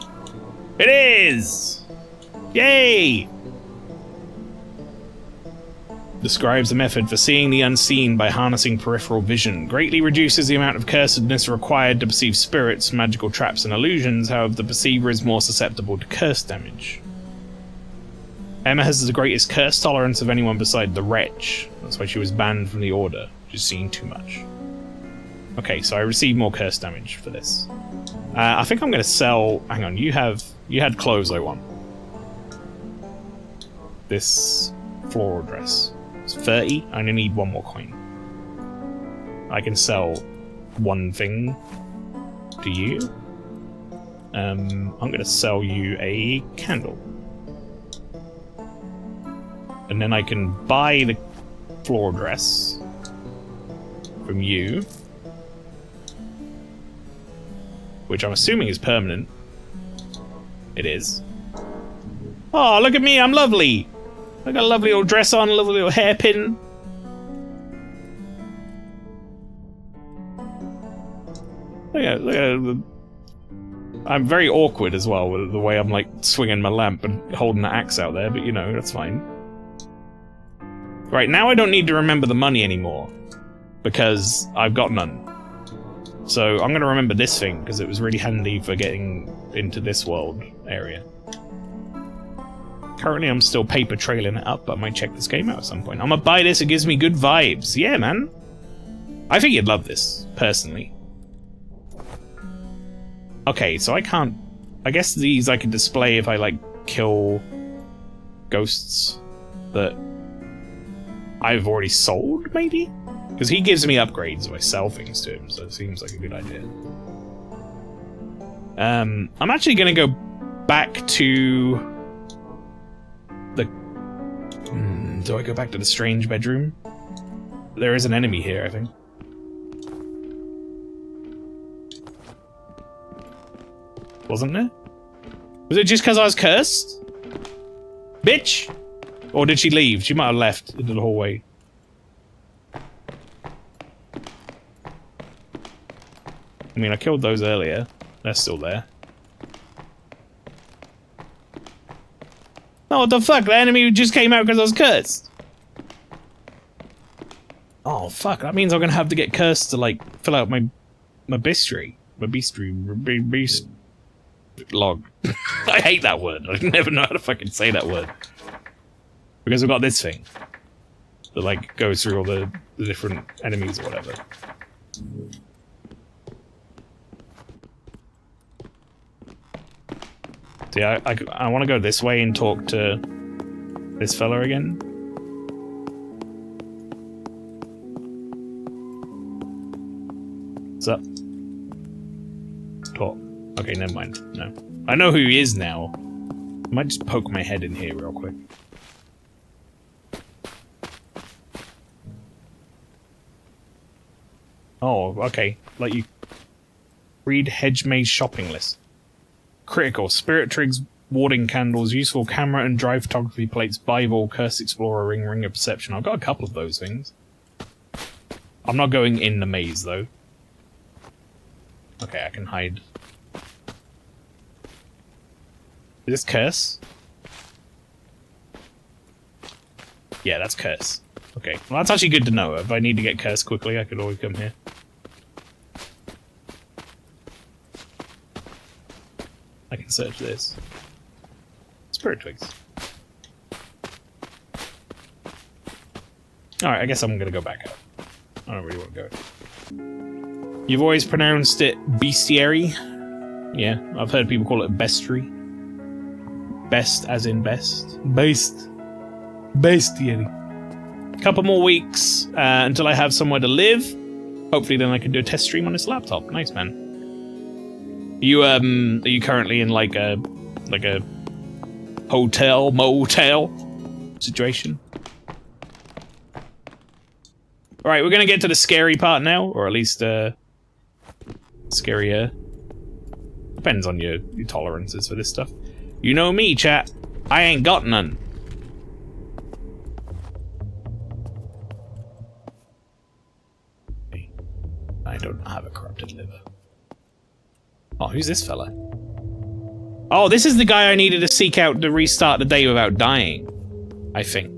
It is! Yay! Describes a method for seeing the unseen by harnessing peripheral vision. Greatly reduces the amount of cursedness required to perceive spirits, magical traps, and illusions. However, the perceiver is more susceptible to curse damage. Emma has the greatest curse tolerance of anyone beside the Wretch. That's why she was banned from the Order. She's seen too much. Okay, so I received more curse damage for this. I think I'm going to sell... Hang on, you had clothes I want. This floral dress. It's 30. I only need 1 more coin. I can sell 1 thing to you. I'm going to sell you a candle. And then I can buy the floral dress from you. Which I'm assuming is permanent. It is. Oh, look at me, I'm lovely! I got a lovely little dress on, a lovely little hairpin. Look at I'm very awkward as well with the way I'm like swinging my lamp and holding the axe out there, but you know, that's fine. Right, now I don't need to remember the money anymore, because I've got none. So I'm going to remember this thing, because it was really handy for getting into this world area. Currently I'm still paper trailing it up, but I might check this game out at some point. I'm going to buy this, it gives me good vibes. Yeah, man. I think you'd love this, personally. Okay, so I can't... I guess these I can display if I, like, kill ghosts that I've already sold, maybe? Because he gives me upgrades if I sell things to him, so it seems like a good idea. I'm actually gonna go back to the... do I go back to the strange bedroom? There is an enemy here, I think. Wasn't there? Was it just because I was cursed? Bitch! Or did she leave? She might have left into the hallway. I mean, I killed those earlier. They're still there. Oh, what the fuck? The enemy just came out because I was cursed. Oh, fuck. That means I'm gonna have to get cursed to, like, fill out my bestiary. My beast log. I hate that word. I never know how to fucking say that word. Because I've got this thing that, like, goes through all the different enemies or whatever. See, I want to go this way and talk to this fella again. What's up? Talk. Okay, never mind. No. I know who he is now. I might just poke my head in here real quick. Oh, okay. Let you read Hedge Maze shopping list. Critical. Spirit Trigs, warding candles, useful camera and drive photography plates, Bible, Curse Explorer, Ring of Perception. I've got a couple of those things. I'm not going in the maze, though. Okay, I can hide. Is this Curse? Yeah, that's Curse. Okay, well that's actually good to know. If I need to get Curse quickly, I could always come here. I can search this. Spirit Twigs. Alright, I guess I'm gonna go back out. I don't really want to go. You've always pronounced it bestiary? Yeah, I've heard people call it bestiary. Best as in best. Best. Bestiary. Couple more weeks until I have somewhere to live. Hopefully then I can do a test stream on this laptop. Nice, man. Are you currently in like a hotel, motel situation? Alright, we're gonna get to the scary part now, or at least scarier. Depends on your tolerances for this stuff. You know me, chat. I ain't got none. I don't have a corrupted liver. Oh, who's this fella? Oh, this is the guy I needed to seek out to restart the day without dying. I think.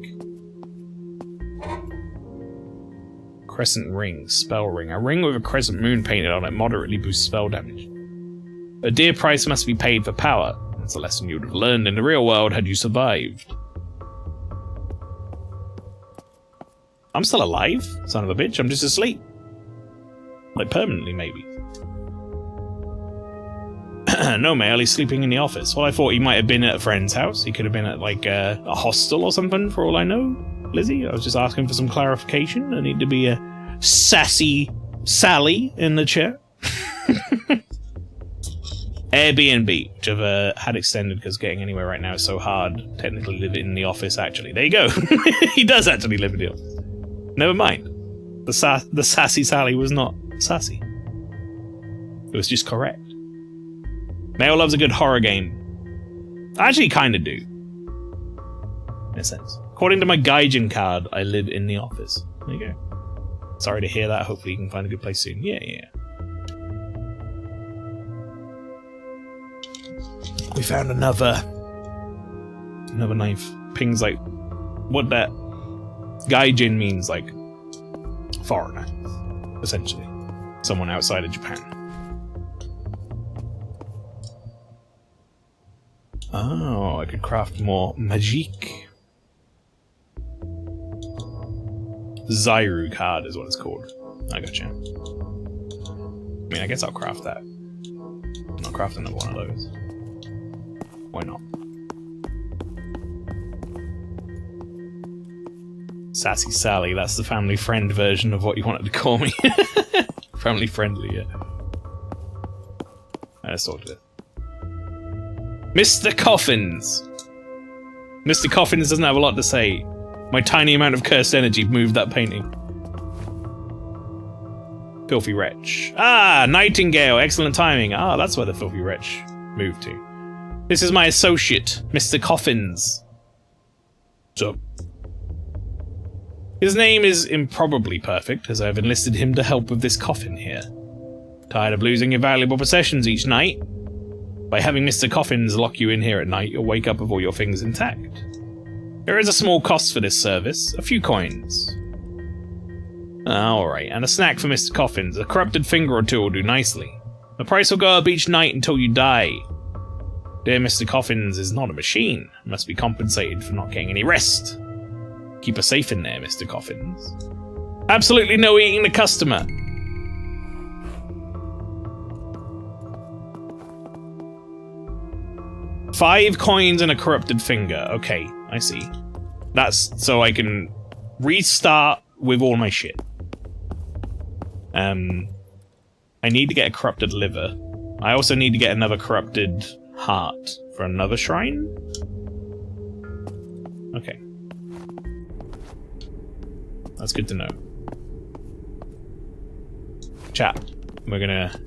Crescent ring, spell ring. A ring with a crescent moon painted on it moderately boosts spell damage. A dear price must be paid for power. That's a lesson you would have learned in the real world had you survived. I'm still alive, son of a bitch. I'm just asleep. Like, permanently, maybe. No, Mael, he's sleeping in the office. Well, I thought he might have been at a friend's house. He could have been at, like, a hostel or something, for all I know. Lizzie, I was just asking for some clarification. I need to be a sassy Sally in the chat. Airbnb, which I've had extended because getting anywhere right now is so hard. Technically live in the office, actually. There you go. He does actually live in the office. Never mind. The sassy Sally was not sassy. It was just correct. Mael loves a good horror game. I actually kind of do. In a sense. According to my Gaijin card, I live in the office. There you go. Sorry to hear that. Hopefully you can find a good place soon. Yeah. We found another knife. Ping's like, what that Gaijin means, like, foreigner, essentially. Someone outside of Japan. Oh, I could craft more magique. Zyru card is what it's called. I gotcha. I mean, I guess I'll craft that. I'll craft another one of those. Why not? Sassy Sally, that's the family friend version of what you wanted to call me. Family friendly, yeah. Let's talk to this. Mr. Coffins! Mr. Coffins doesn't have a lot to say. My tiny amount of cursed energy moved that painting. Filthy Wretch. Ah, Nightingale, excellent timing. Ah, that's where the Filthy Wretch moved to. This is my associate, Mr. Coffins. So, his name is improbably perfect, as I have enlisted him to help with this coffin here. Tired of losing your valuable possessions each night? By having Mr. Coffins lock you in here at night, you'll wake up with all your things intact. There is a small cost for this service, a few coins. Alright, and a snack for Mr. Coffins. A corrupted finger or two will do nicely. The price will go up each night until you die. Dear Mr. Coffins is not a machine. Must be compensated for not getting any rest. Keep her safe in there, Mr. Coffins. Absolutely no eating the customer. $5 coins and a corrupted finger. Okay, I see. That's so I can restart with all my shit. I need to get a corrupted liver. I also need to get another corrupted heart for another shrine? Okay. That's good to know. Chat, we're gonna...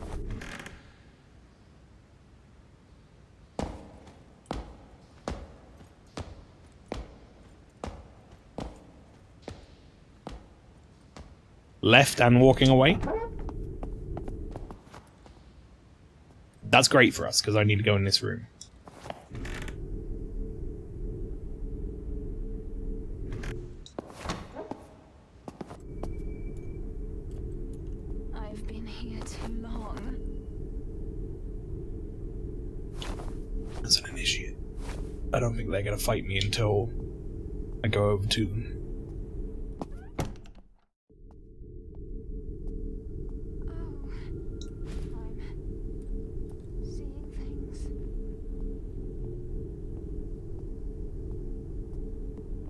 Left and walking away? That's great for us, because I need to go in this room. I've been here too long. As an initiate, I don't think they're going to fight me until I go over to them.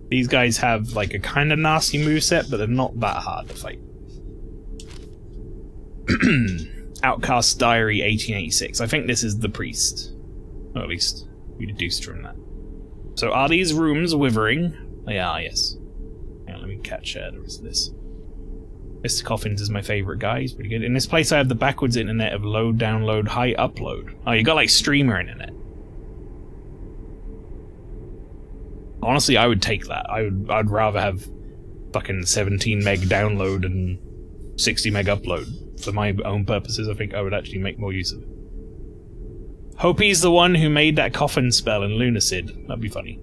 These guys have like a kind of nasty moveset, but they're not that hard to fight. Outcast Diary 1886. I think this is the priest. Or at least we deduced from that. So are these rooms withering? They are, yes. Hang on, let me catch the rest of this. Mr. Coffins is my favourite guy, he's pretty good. In this place I have the backwards internet of low download, high upload. Oh, you got like streamer internet. Honestly, I would take that. I'd rather have fucking 17 meg download and 60 meg upload. For my own purposes, I think I would actually make more use of it. Hope he's the one who made that coffin spell in Lunacid. That'd be funny.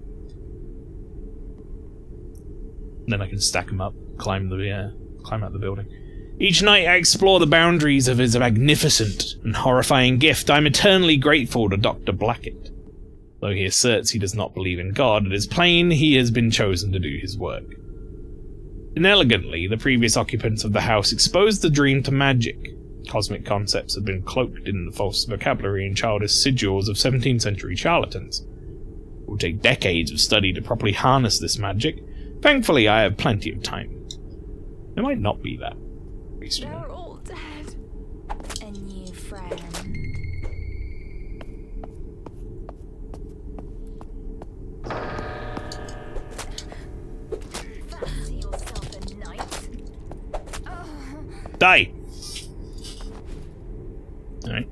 Then I can stack them up, climb out the building. Each night I explore the boundaries of his magnificent and horrifying gift. I'm eternally grateful to Dr. Blackett. Though he asserts he does not believe in God, it is plain he has been chosen to do his work. Inelegantly, the previous occupants of the house exposed the dream to magic. Cosmic concepts have been cloaked in the false vocabulary and childish sigils of 17th century charlatans. It will take decades of study to properly harness this magic. Thankfully, I have plenty of time. It might not be that. They're all dead. A new friend. Fancy yourself a knight? Die! Alright.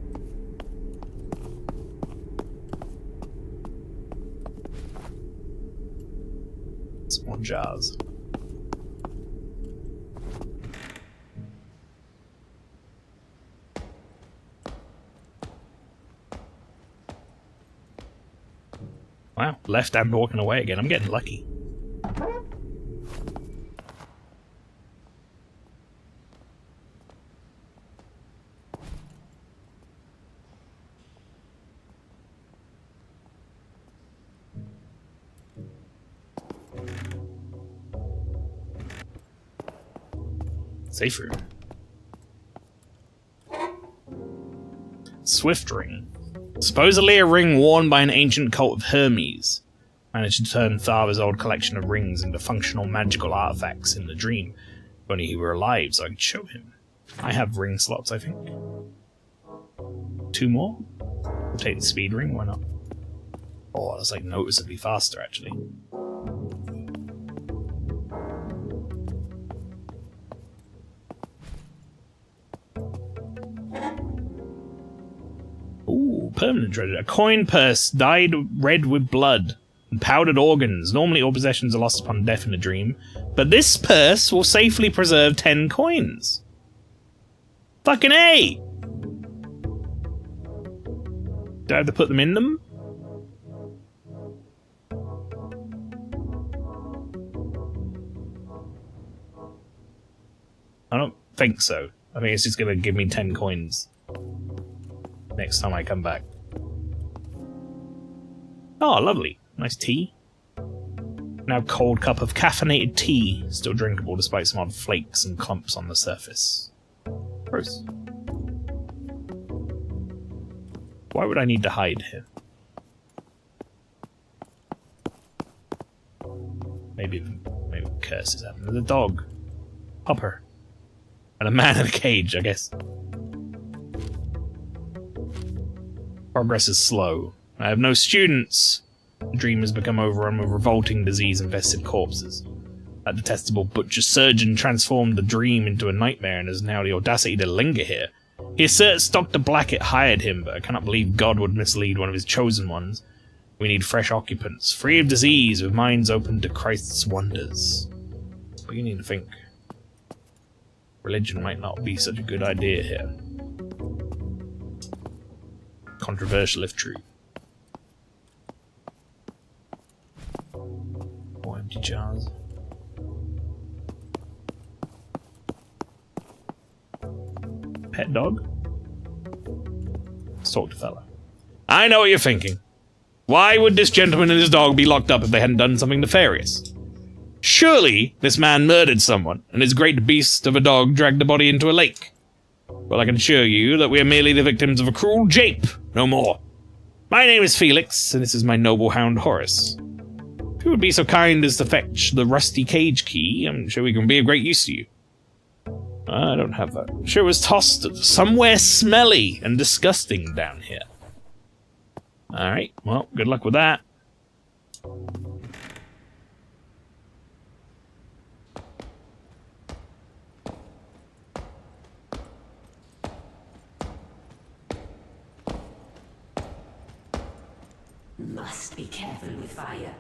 Some more jars. Wow, left and walking away again. I'm getting lucky. Safe room. Swift ring. Supposedly a ring worn by an ancient cult of Hermes managed to turn Thava's old collection of rings into functional magical artifacts in the dream. If only he were alive so I could show him. I have ring slots, I think. 2 more? We'll take the speed ring, why not? Oh, that's like noticeably faster, actually. Ooh, permanent treasure. A coin purse dyed red with blood and powdered organs. Normally all possessions are lost upon death in a dream, but this purse will safely preserve 10 coins. Fucking A! Do I have to put them in them? I don't think so. I think it's just gonna give me 10 coins next time I come back. Oh, lovely. Nice tea. Now cold cup of caffeinated tea. Still drinkable despite some odd flakes and clumps on the surface. Gross. Why would I need to hide here? Maybe curses happen. There's a dog. Hopper. And a man in a cage, I guess. Progress is slow. I have no students. The dream has become overrun with revolting disease-infested corpses. That detestable butcher-surgeon transformed the dream into a nightmare and has now the audacity to linger here. He asserts Dr. Blackett hired him, but I cannot believe God would mislead one of his chosen ones. We need fresh occupants, free of disease, with minds open to Christ's wonders. But you need to think. Religion might not be such a good idea here. Controversial if true. More empty jars. Pet dog? Let's talk to fella. I know what you're thinking. Why would this gentleman and his dog be locked up if they hadn't done something nefarious? Surely this man murdered someone, and his great beast of a dog dragged the body into a lake. Well, I can assure you that we are merely the victims of a cruel jape, no more. My name is Felix, and this is my noble hound Horace. If you would be so kind as to fetch the rusty cage key, I'm sure we can be of great use to you. I don't have that. I'm sure it was tossed somewhere smelly and disgusting down here. Alright, well, good luck with that. Must be careful with fire.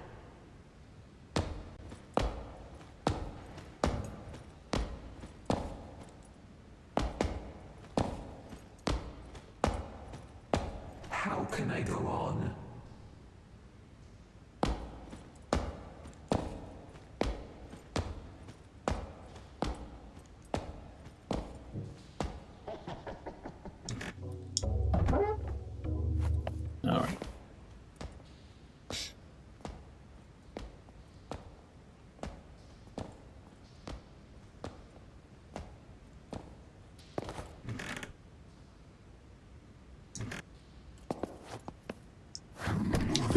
How can I go on? Alright.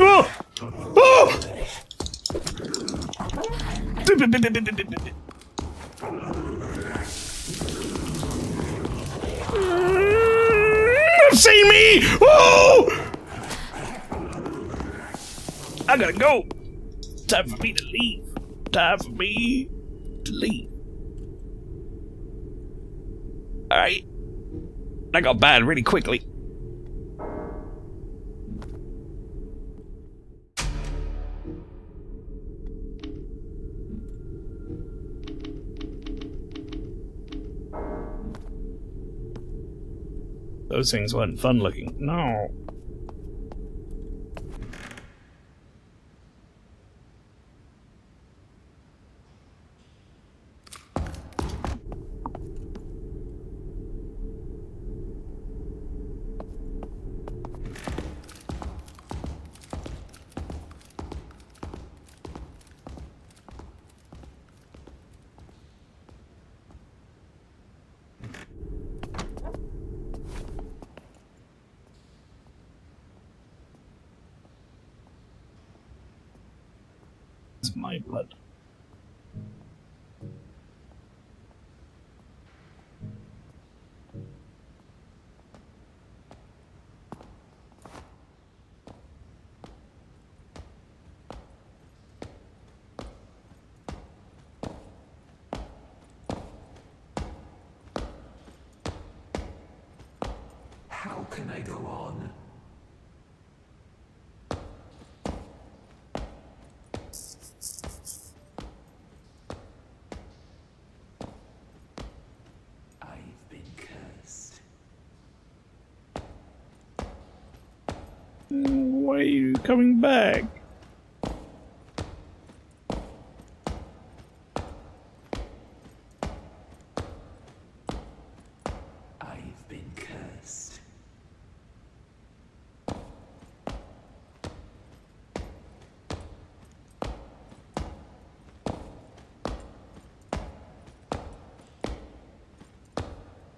Oh! Oh! See me! Oh! I gotta go. Time for me to leave. Time for me to leave. Alright. That got bad really quickly. Those things weren't fun looking. No. That's my blood. How can I go on? I've been cursed. Why are you coming back? I've been cursed.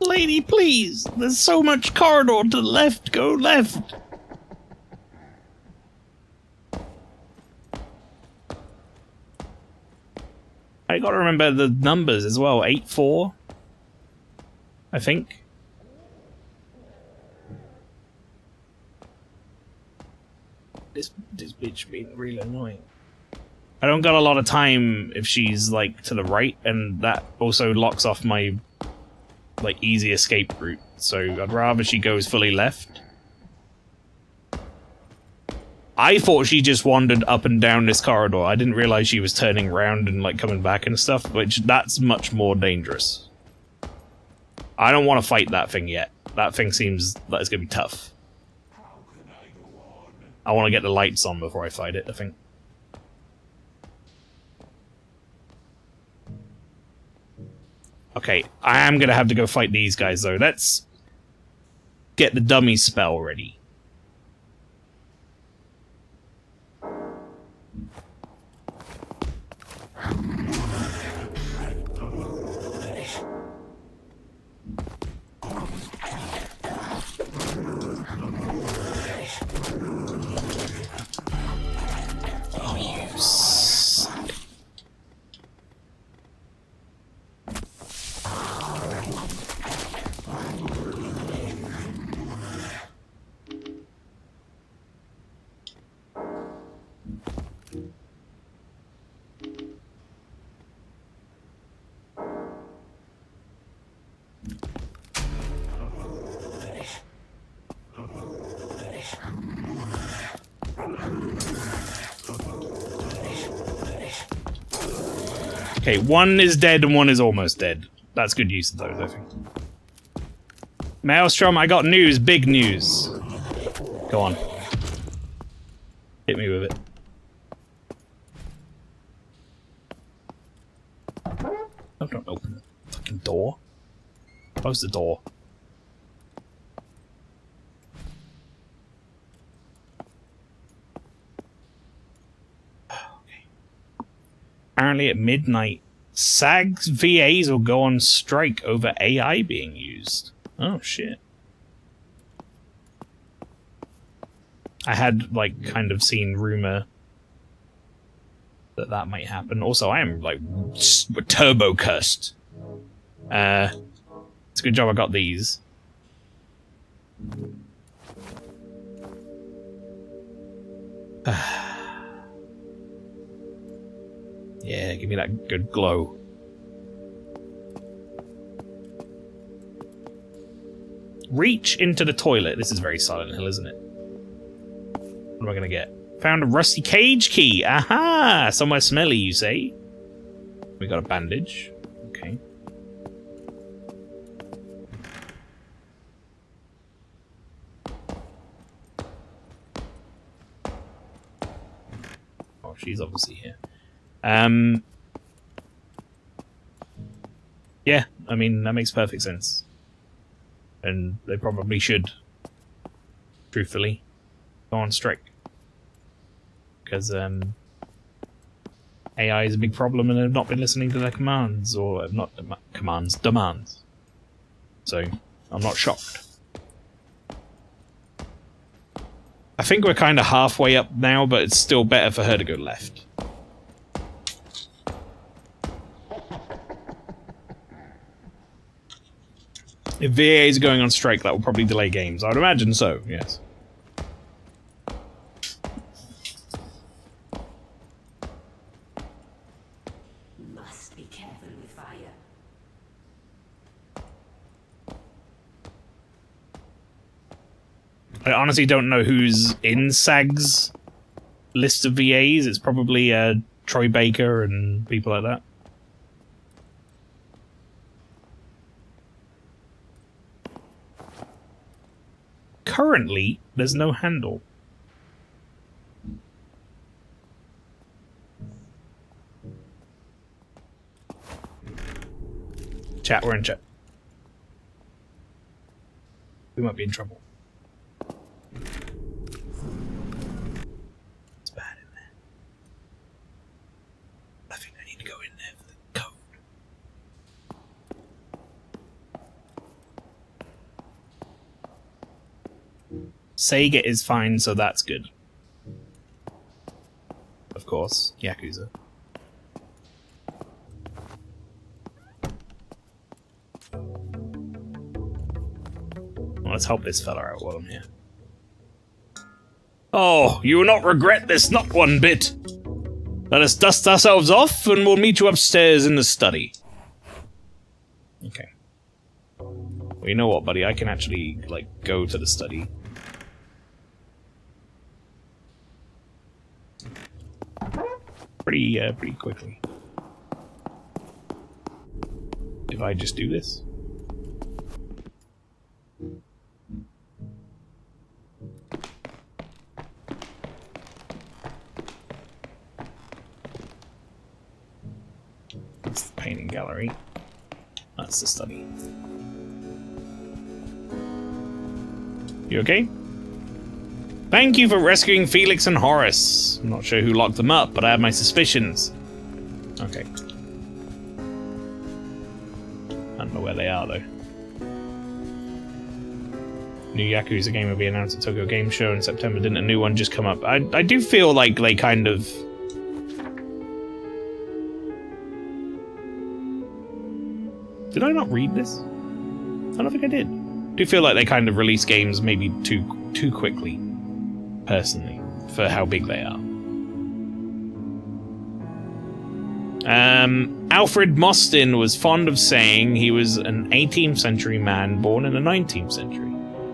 Lady, please! There's so much corridor to the left. Go left. I gotta remember the numbers as well. 8-4, I think. This bitch being really annoying. I don't got a lot of time if she's like to the right, and that also locks off my like easy escape route. So I'd rather she goes fully left. I thought she just wandered up and down this corridor. I didn't realize she was turning around and like coming back and stuff, which that's much more dangerous. I don't want to fight that thing yet. That thing seems like it's gonna be tough. I want to get the lights on before I fight it, I think. Okay, I am gonna have to go fight these guys though. Let's get the dummy spell ready. Oh, you suck. Okay, one is dead and one is almost dead. That's good use of those, I think. Maelstrom, I got news, big news. Go on. Hit me with it. Oh, don't open the fucking door. Close the door. Apparently at midnight, SAG's VAs will go on strike over AI being used. Oh shit. I had, like, kind of seen rumor that that might happen. Also, I am, like, turbo cursed. It's a good job I got these. Yeah, give me that good glow. Reach into the toilet. This is very Silent Hill, isn't it? What am I gonna get? Found a rusty cage key. Aha! Somewhere smelly, you say? We got a bandage. Okay. Oh, she's obviously here. Yeah, I mean, that makes perfect sense. And they probably should, truthfully, go on strike. Because, AI is a big problem and they've not been listening to their commands, or not commands, demands. So, I'm not shocked. I think we're kind of halfway up now, but it's still better for her to go left. If VA is going on strike, that will probably delay games. I would imagine so, yes. Must be careful with fire. I honestly don't know who's in SAG's list of VAs. It's probably Troy Baker and people like that. Currently, there's no handle. Chat, we're in chat. We might be in trouble. It's bad in there. I think I need to go in there for the code. Sega is fine, so that's good. Of course, Yakuza. Well, let's help this fella out while I'm here. Oh, you will not regret this, not one bit. Let us dust ourselves off, and we'll meet you upstairs in the study. Okay. Well, you know what, buddy? I can actually, like, go to the study. Pretty quickly. If I just do this. That's the painting gallery. That's the study. You okay? Thank you for rescuing Felix and Horace. I'm not sure who locked them up, but I have my suspicions. Okay. I don't know where they are, though. New Yakuza game will be announced at Tokyo Game Show in September. Didn't a new one just come up? I do feel like they kind of... Did I not read this? I don't think I did. I do feel like they kind of release games maybe too quickly. Personally, for how big they are. Alfred Mostyn was fond of saying he was an 18th century man born in the 19th century.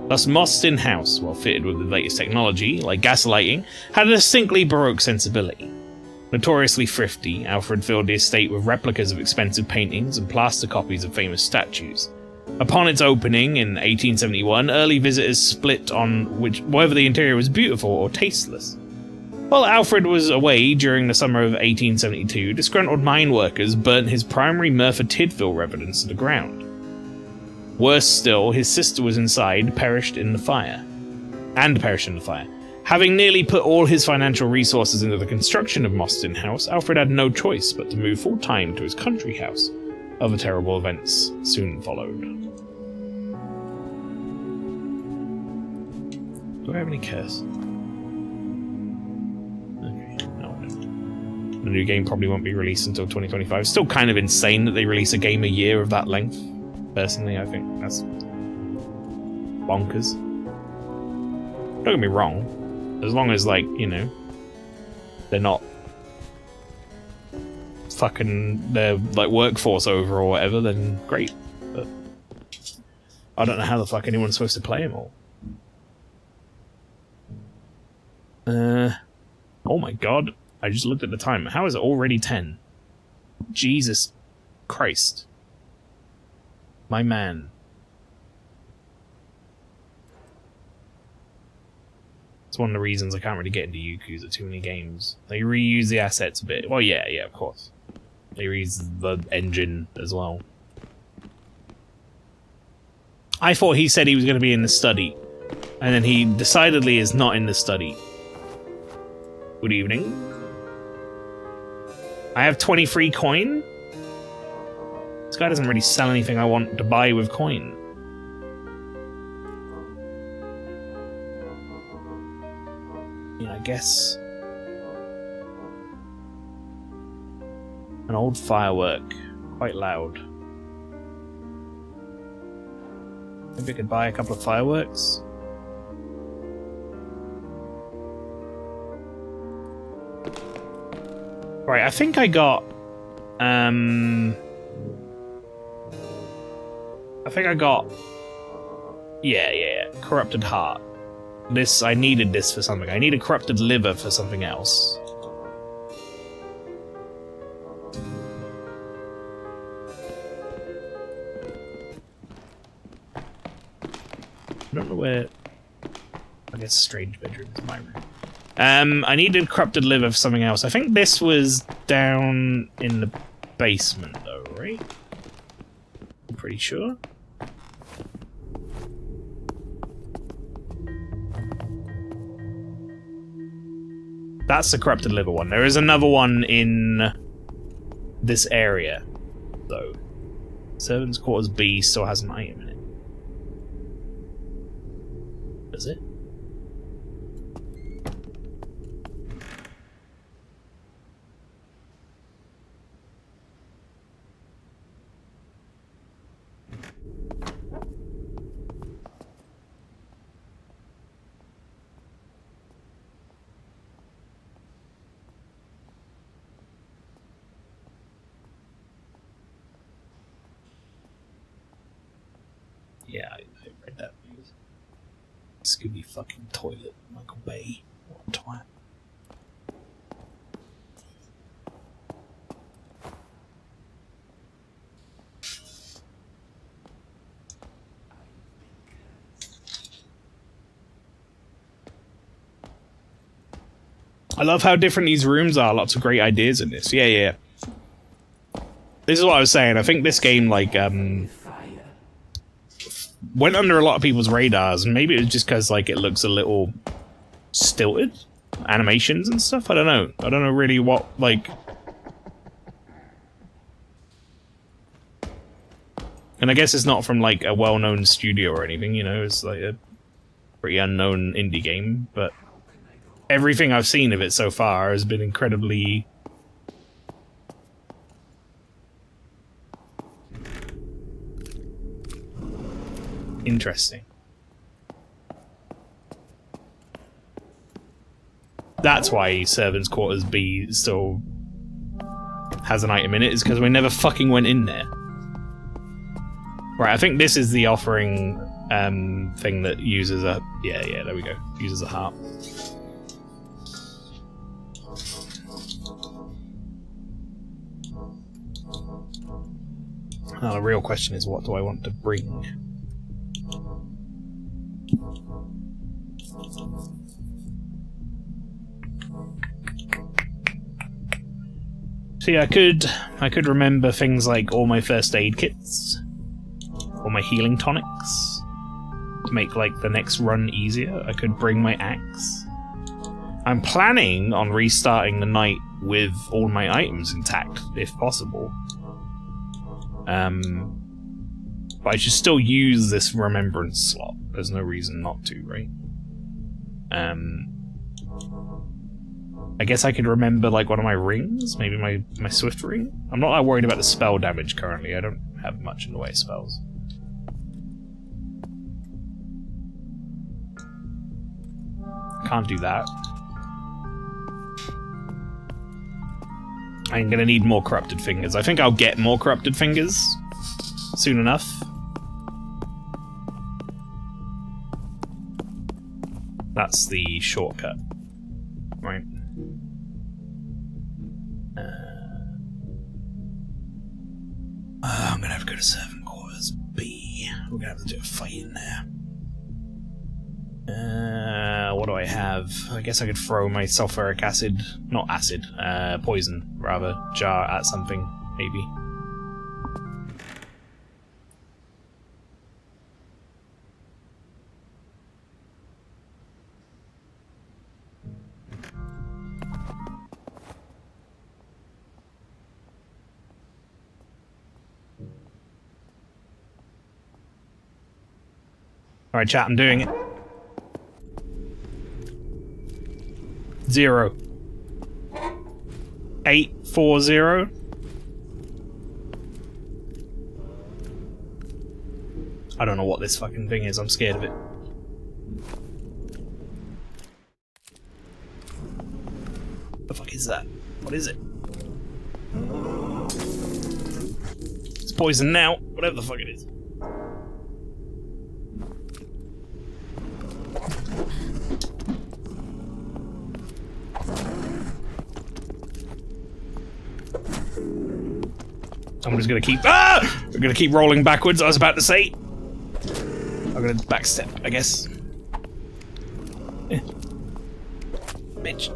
Thus, Mostyn House, well fitted with the latest technology, like gaslighting, had a distinctly Baroque sensibility. Notoriously thrifty, Alfred filled the estate with replicas of expensive paintings and plaster copies of famous statues. Upon its opening in 1871, early visitors split on whether the interior was beautiful or tasteless. While Alfred was away during the summer of 1872, disgruntled mine workers burnt his primary Merthyr Tydfil residence to the ground. Worse still, his sister was inside, perished in the fire. Having nearly put all his financial resources into the construction of Mostyn House, Alfred had no choice but to move full-time to his country house. Other terrible events soon followed. Do I have any curse? Okay, no. The new game probably won't be released until 2025. Still kind of insane that they release a game a year of that length. Personally, I think that's bonkers. Don't get me wrong. As long as, like, you know, they're not fucking their like workforce over or whatever, then great. But I don't know how the fuck anyone's supposed to play them all. Oh my god, I just looked at the time. How is it already 10? Jesus Christ. My man. It's one of the reasons I can't really get into Yakuza, too many games. They reuse the assets a bit. Well, yeah, of course. They reuse the engine as well. I thought he said he was going to be in the study. And then he decidedly is not in the study. Good evening. I have 23 coin? This guy doesn't really sell anything I want to buy with coin. Yeah, I guess... An old firework. Quite loud. Maybe I could buy a couple of fireworks. Right, I think I got... I think I got... Yeah. Corrupted heart. This, I needed this for something. I need a corrupted liver for something else. I don't know where... I guess strange bedroom is my room. I needed corrupted liver for something else. I think this was down in the basement though, right? I'm pretty sure. That's the corrupted liver one. There is another one in this area, though. Servants' Quarters B still has an item in it. Does it? Yeah, I read that news. Scooby fucking toilet, Michael Bay. What a twat. I love how different these rooms are. Lots of great ideas in this. Yeah. This is what I was saying. I think this game, like, went under a lot of people's radars, and maybe it was just because, like, it looks a little stilted. Animations and stuff. I don't know. I don't know really what, like... And I guess it's not from, like, a well-known studio or anything, you know? It's, like, a pretty unknown indie game, but... Everything I've seen of it so far has been incredibly... interesting. That's why Servants' Quarters B still has an item in it, is because we never fucking went in there. Right, I think this is the offering thing that uses a... Yeah, there we go. Uses a heart. Now the real question is, what do I want to bring? See, I could remember things like all my first aid kits, or my healing tonics, to make like the next run easier. I could bring my axe. I'm planning on restarting the night with all my items intact, if possible. But I should still use this remembrance slot. There's no reason not to, right? I guess I could remember, like, one of my rings? Maybe my swift ring? I'm not that worried about the spell damage currently. I don't have much in the way of spells. Can't do that. I'm gonna need more corrupted fingers. I think I'll get more corrupted fingers soon enough. That's the shortcut. Right. I'm gonna have to go to Servant Quarters B. We're gonna have to do a fight in there. What do I have? I guess I could throw my sulfuric acid, not acid, poison, rather, jar at something, maybe. Alright, chat, I'm doing it. 0 840. I don't know what this fucking thing is. I'm scared of it. The fuck is that? What is it? It's poison now. Whatever the fuck it is. I'm just gonna keep. We're gonna keep rolling backwards. I was about to say. I'm gonna backstep, I guess. Bitch.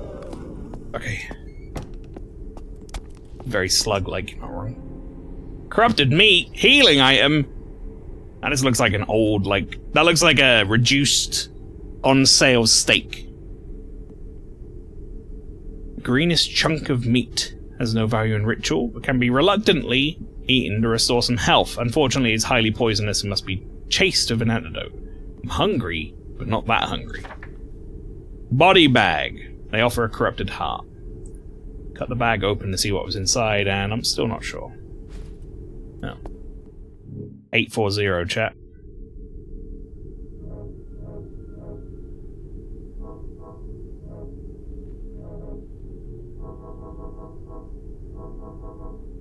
Okay. Very slug-like, not wrong. Corrupted meat, healing item. That just looks like an old, that looks like a reduced on sale steak. Greenest chunk of meat. Has no value in ritual, but can be reluctantly eaten to restore some health. Unfortunately, it's highly poisonous and must be chased with an antidote. I'm hungry, but not that hungry. Body bag. They offer a corrupted heart. Cut the bag open to see what was inside, and I'm still not sure. No. 840, chat.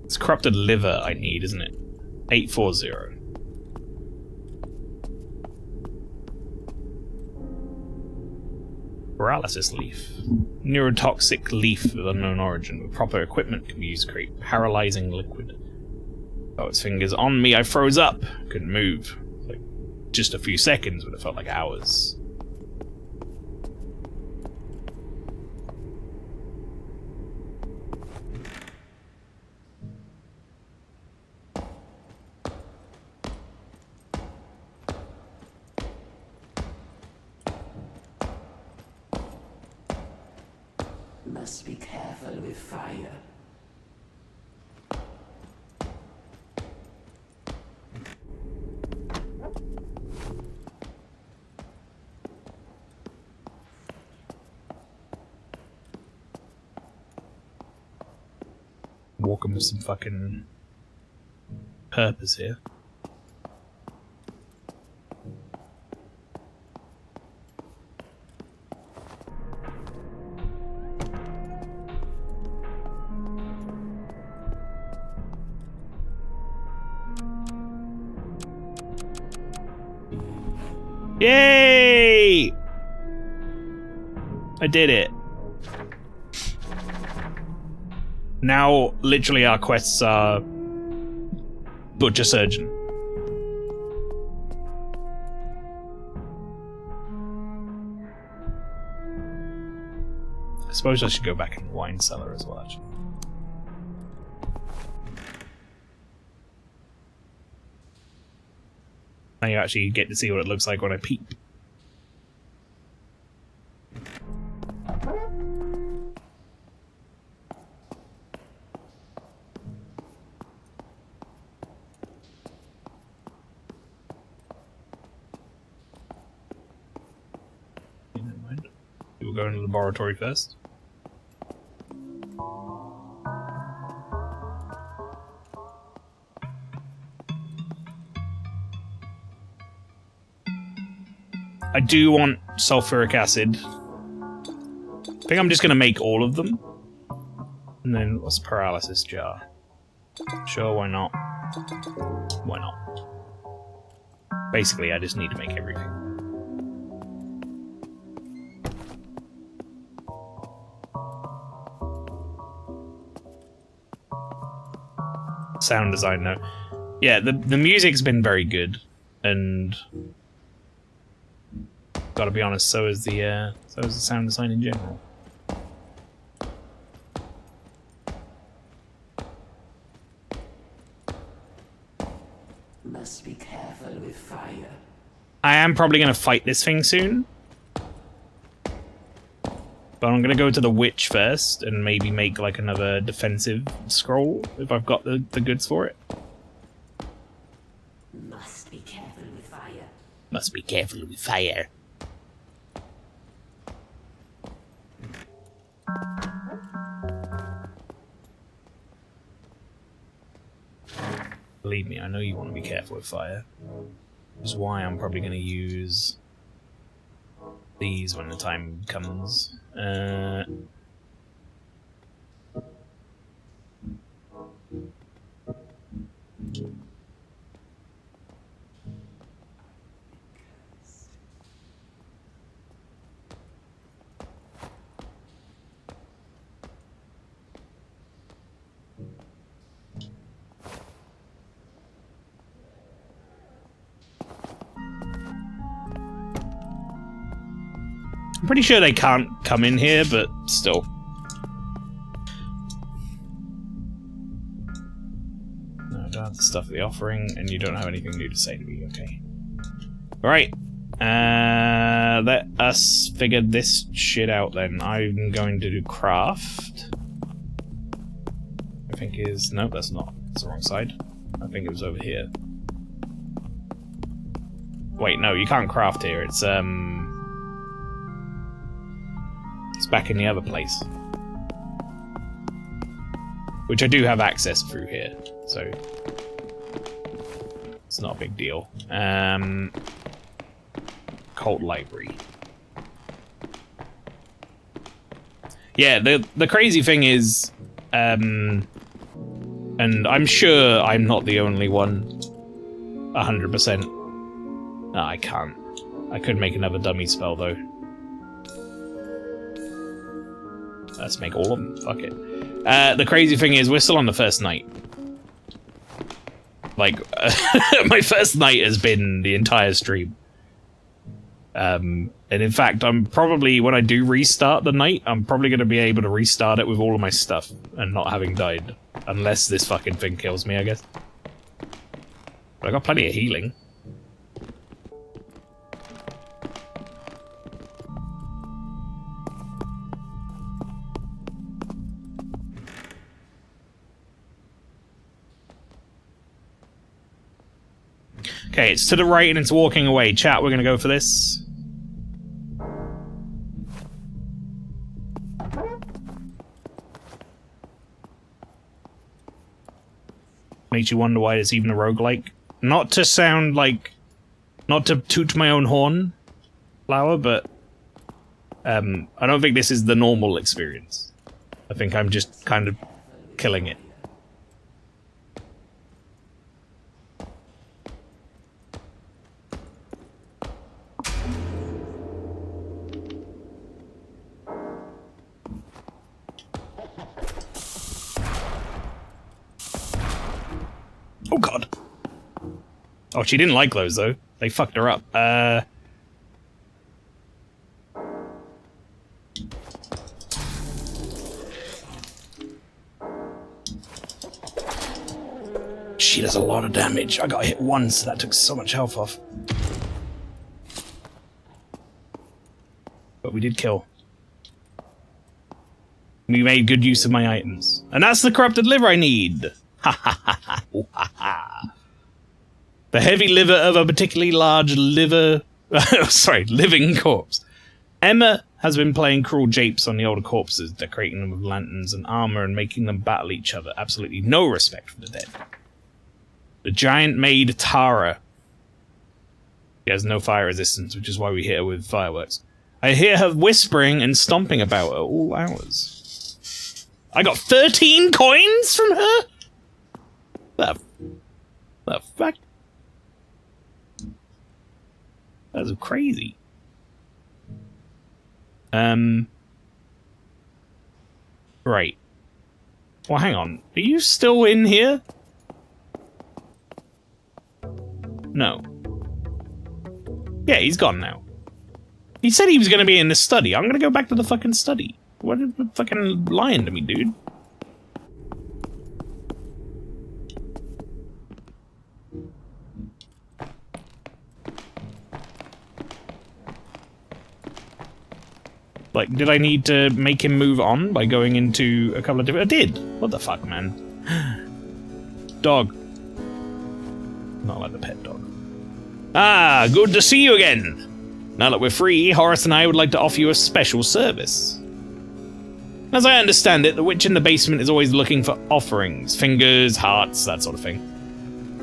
It's corrupted liver I need, isn't it? 840. Paralysis leaf. Neurotoxic leaf of unknown origin. With proper equipment can be used to create paralyzing liquid. Oh, its fingers on me, I froze up. Couldn't move. Like, just a few seconds, but it felt like hours. Must be careful with fire. Walking with some fucking purpose here. Yay! I did it. Now, literally, our quests are Butcher Surgeon. I suppose I should go back in the wine cellar as well, actually. Now you actually get to see what it looks like when I peep. Never mind. We'll go in the laboratory first. I do want sulfuric acid. I think I'm just gonna make all of them. And then what's paralysis jar? Sure, why not? Why not? Basically, I just need to make everything. Sound design, though. Yeah, the music's been very good, and gotta be honest, so is the sound design in general. Must be careful with fire. I am probably gonna fight this thing soon, but I'm gonna go to the witch first and maybe make like another defensive scroll if I've got the goods for it. Must be careful with fire. Must be careful with fire. Believe me, I know you want to be careful with fire. Which is why I'm probably going to use these when the time comes. I'm pretty sure they can't come in here, but still. No, I don't have the stuff of the offering, and you don't have anything new to say to me, okay. Alright. Let us figure this shit out then. I'm going to do craft. I think is... No, that's not. That's the wrong side. I think it was over here. Wait, no, you can't craft here. It's back in the other place. Which I do have access through here, so it's not a big deal. Cult library. Yeah, the crazy thing is, and I'm sure I'm not the only one, 100%. No, I can't. I could make another dummy spell though. Let's make all of them. Fuck it. The crazy thing is, we're still on the first night. Like, my first night has been the entire stream. And in fact, I'm probably, when I do restart the night, I'm probably going to be able to restart it with all of my stuff and not having died. Unless this fucking thing kills me, I guess. But I got plenty of healing. Okay, it's to the right and it's walking away. Chat, we're gonna go for this. Makes you wonder why it's even a roguelike. Not to sound like... Not to toot my own horn, Flower, but... I don't think this is the normal experience. I think I'm just kind of killing it. Oh god. Oh, she didn't like those though. They fucked her up. She does a lot of damage. I got hit once, that took so much health off. But we did kill. We made good use of my items. And that's the corrupted liver I need! Ha ha ha ha ha ha. The heavy liver of a particularly large liver... sorry, living corpse. Emma has been playing cruel japes on the older corpses, decorating them with lanterns and armor and making them battle each other. Absolutely no respect for the dead. The giant maid Tara. She has no fire resistance, which is why we hit her with fireworks. I hear her whispering and stomping about at all hours. I got 13 coins from her? The fuck? That's crazy. Right. Well, hang on. Are you still in here? No. Yeah, he's gone now. He said he was going to be in the study. I'm going to go back to the fucking study. What are you fucking lying to me, dude? Like, did I need to make him move on by going into a couple of different... I did! What the fuck, man? Dog. Not like the pet dog. Ah, good to see you again! Now that we're free, Horace and I would like to offer you a special service. As I understand it, the witch in the basement is always looking for offerings. Fingers, hearts, that sort of thing.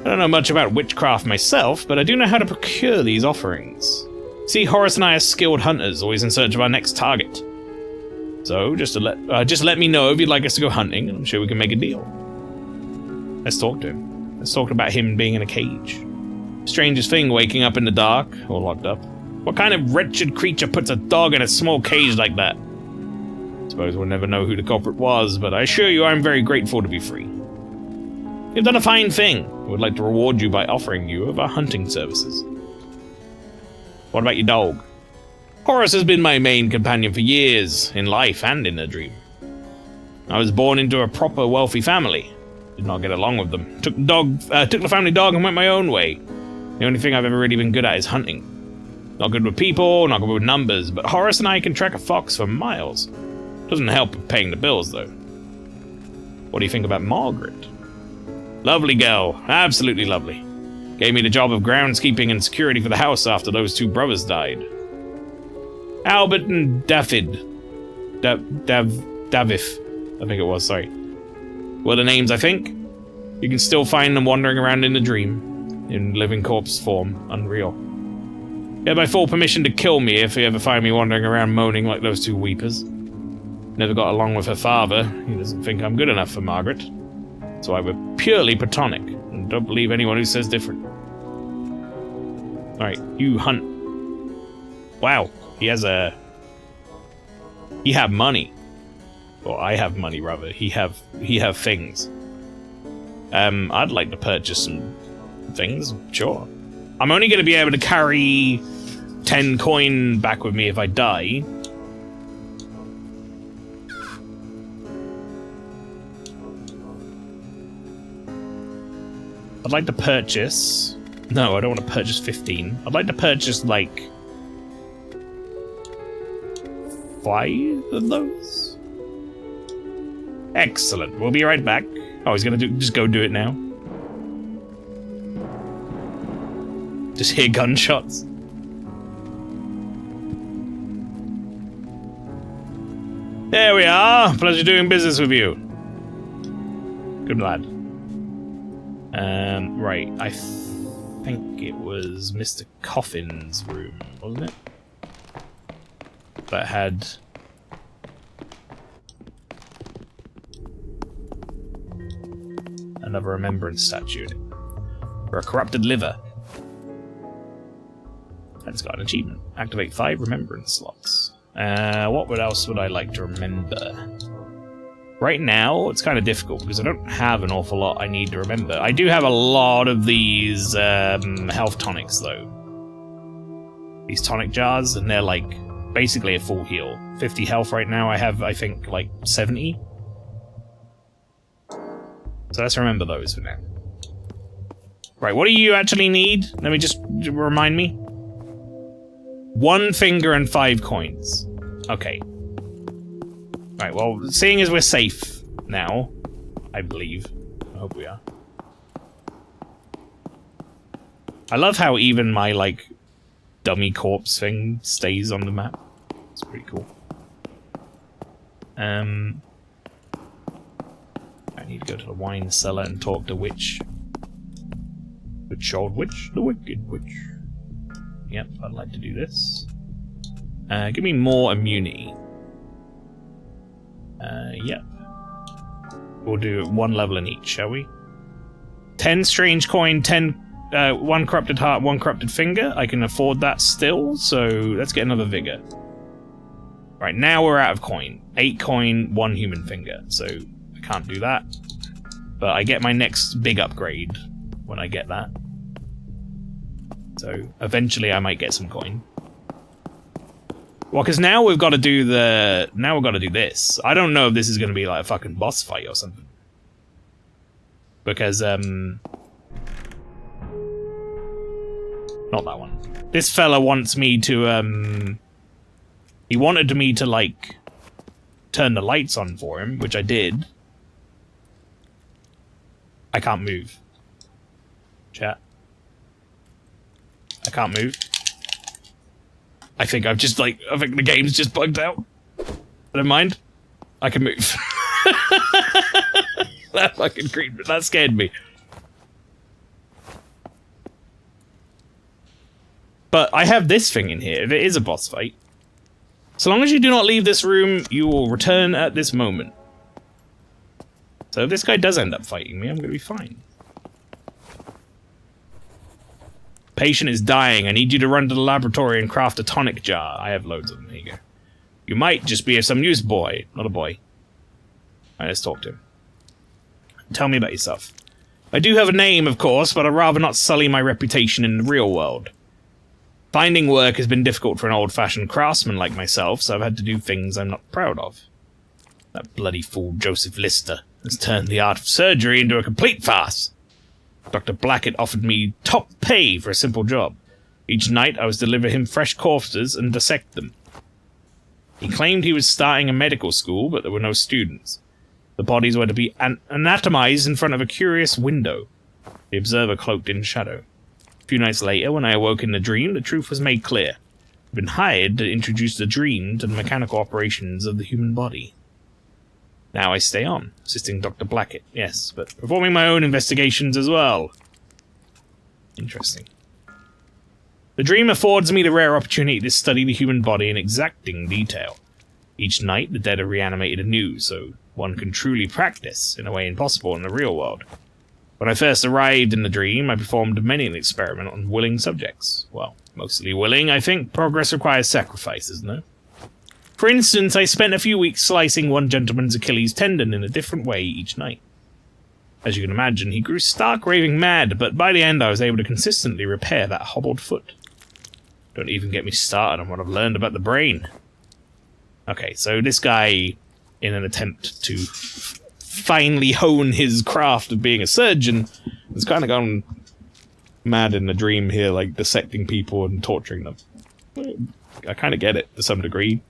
don't know much about witchcraft myself, but I do know how to procure these offerings. See, Horace and I are skilled hunters, always in search of our next target. So, just let me know if you'd like us to go hunting, and I'm sure we can make a deal. Let's talk to him. Let's talk about him being in a cage. Strangest thing, waking up in the dark, or locked up. What kind of wretched creature puts a dog in a small cage like that? Suppose we'll never know who the culprit was, but I assure you I'm very grateful to be free. You've done a fine thing. I would like to reward you by offering you of our hunting services. What about your dog? Horace has been my main companion for years, in life and in a dream. I was born into a proper wealthy family. Did not get along with them. Took the family dog and went my own way. The only thing I've ever really been good at is hunting. Not good with people, not good with numbers, but Horace and I can track a fox for miles. Doesn't help with paying the bills, though. What do you think about Margaret? Lovely girl, absolutely lovely. Gave me the job of groundskeeping and security for the house after those two brothers died. Albert and David. Davith, I think it was, sorry. Were the names, I think. You can still find them wandering around in the dream, in living corpse form, unreal. You have my full permission to kill me if you ever find me wandering around moaning like those two weepers. Never got along with her father. He doesn't think I'm good enough for Margaret. So I we're purely platonic, and don't believe anyone who says different. Alright, you hunt. Wow, he has a... He have money. Well, I have money, rather. He have things. I'd like to purchase some things, sure. I'm only going to be able to carry 10 coin back with me if I die. I'd like to purchase... No, I don't want to purchase 15. I'd like to purchase, like... 5 of those? Excellent. We'll be right back. Oh, he's gonna just go do it now. Just hear gunshots. There we are. Pleasure doing business with you. Good lad. Right. I think it was Mr. Coffin's room, wasn't it? That had... another remembrance statue in it. For a corrupted liver. That's got an achievement. Activate 5 remembrance slots. What else would I like to remember? Right now, it's kind of difficult because I don't have an awful lot I need to remember. I do have a lot of these health tonics, though. These tonic jars, and they're like basically a full heal. 50 health right now. I have, I think, like 70. So let's remember those for now. Right, what do you actually need? Let me just remind me. 1 finger and 5 coins. Okay. Right, well, seeing as we're safe now, I believe. I hope we are. I love how even my, like, dummy corpse thing stays on the map. It's pretty cool. I need to go to the wine cellar and talk to Witch. Witch old witch? The wicked witch. Yep, I'd like to do this. Give me more immunity. Yep. We'll do 1 level in each, shall we? 10 strange coin, 1 corrupted heart, 1 corrupted finger. I can afford that still, so let's get another vigor. Right, now we're out of coin. 8 coin, 1 human finger, so I can't do that. But I get my next big upgrade when I get that. So eventually I might get some coin. Well, because now we've got to do the... Now we've got to do this. I don't know if this is going to be like a fucking boss fight or something. Because, not that one. This fella wants me to, he wanted me to, like, turn the lights on for him, which I did. I can't move. Chat. I can't move. I think I've just, like, I think the game's just bugged out. I don't mind. I can move. That fucking creep, that scared me. But I have this thing in here. If it is a boss fight. So long as you do not leave this room, you will return at this moment. So if this guy does end up fighting me, I'm going to be fine. Patient is dying. I need you to run to the laboratory and craft a tonic jar. I have loads of them. Here you go. You might just be of some use, boy. Not a boy. Alright, let's talk to him. Tell me about yourself. I do have a name, of course, but I'd rather not sully my reputation in the real world. Finding work has been difficult for an old-fashioned craftsman like myself, so I've had to do things I'm not proud of. That bloody fool Joseph Lister has turned the art of surgery into a complete farce. Dr. Blackett offered me top pay for a simple job. Each night I was to deliver him fresh corpses and dissect them. He claimed he was starting a medical school, but there were no students. The bodies were to be anatomized in front of a curious window, the observer cloaked in shadow. A few nights later, when I awoke in the dream, the truth was made clear. I'd been hired to introduce the dream to the mechanical operations of the human body. Now I stay on, assisting Dr. Blackett, yes, but performing my own investigations as well. Interesting. The dream affords me the rare opportunity to study the human body in exacting detail. Each night, the dead are reanimated anew, so one can truly practice in a way impossible in the real world. When I first arrived in the dream, I performed many an experiment on willing subjects. Well, mostly willing, I think. Progress requires sacrifice, isn't it? For instance, I spent a few weeks slicing one gentleman's Achilles tendon in a different way each night. As you can imagine, he grew stark raving mad, but by the end I was able to consistently repair that hobbled foot. Don't even get me started on what I've learned about the brain. Okay, so this guy, in an attempt to finally hone his craft of being a surgeon, has kind of gone mad in the dream here, like dissecting people and torturing them. I kind of get it to some degree.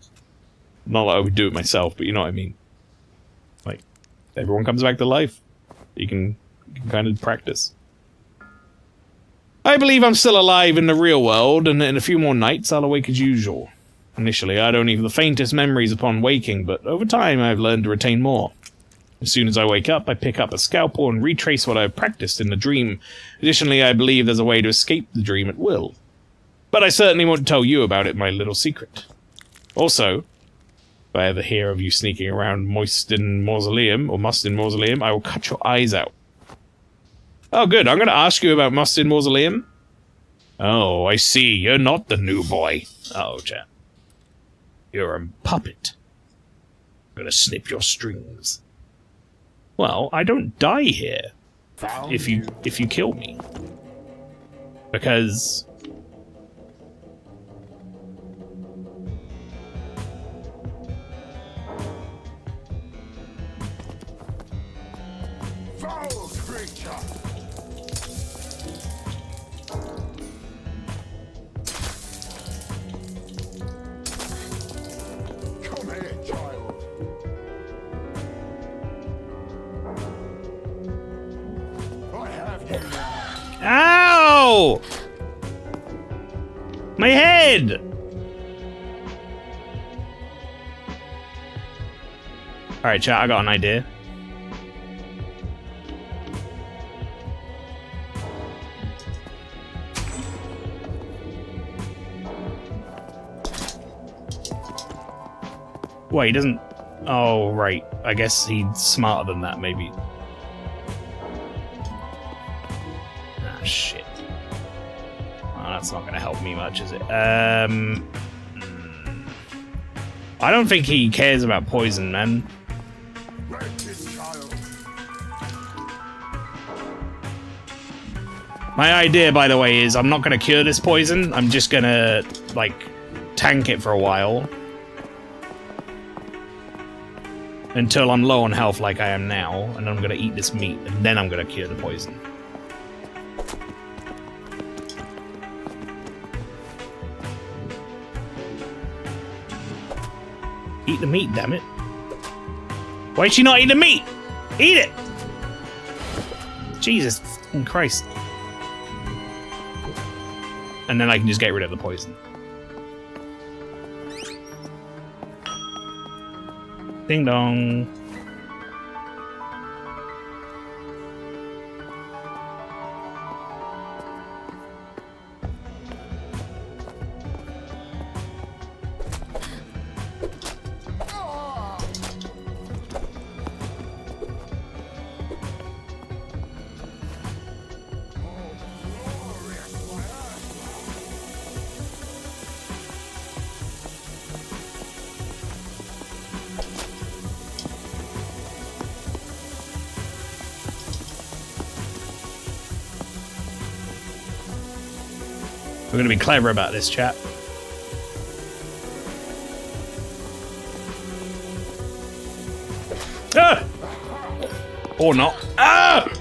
Not that I would do it myself, but you know what I mean. Like, everyone comes back to life. You can kind of practice. I believe I'm still alive in the real world, and in a few more nights I'll awake as usual. Initially, I don't even have the faintest memories upon waking, but over time I've learned to retain more. As soon as I wake up, I pick up a scalpel and retrace what I've practiced in the dream. Additionally, I believe there's a way to escape the dream at will. But I certainly won't tell you about it, my little secret. Also, if I ever hear of you sneaking around Mustin Mausoleum, I will cut your eyes out. Oh, good. I'm going to ask you about Mustin Mausoleum. Oh, I see. You're not the new boy. Uh-oh, chap. You're a puppet. I'm going to snip your strings. Well, I don't die here if you kill me. Because Foul creature! Come here, child. I have you now. ow! My head! Alright, chat, I got an idea. Wait, he doesn't... Oh, right. I guess he's smarter than that, maybe. Ah, shit. Well, that's not going to help me much, is it? I don't think he cares about poison, man. My idea, by the way, is I'm not going to cure this poison. I'm just going to, like, tank it for a while. Until I'm low on health like I am now, and I'm going to eat this meat, and then I'm going to cure the poison. Eat the meat, damn it. Why did she not eat the meat? Eat it! Jesus fucking Christ. And then I can just get rid of the poison. Ding dong. We're gonna be clever about this, chat. Ah! Or not. Ah!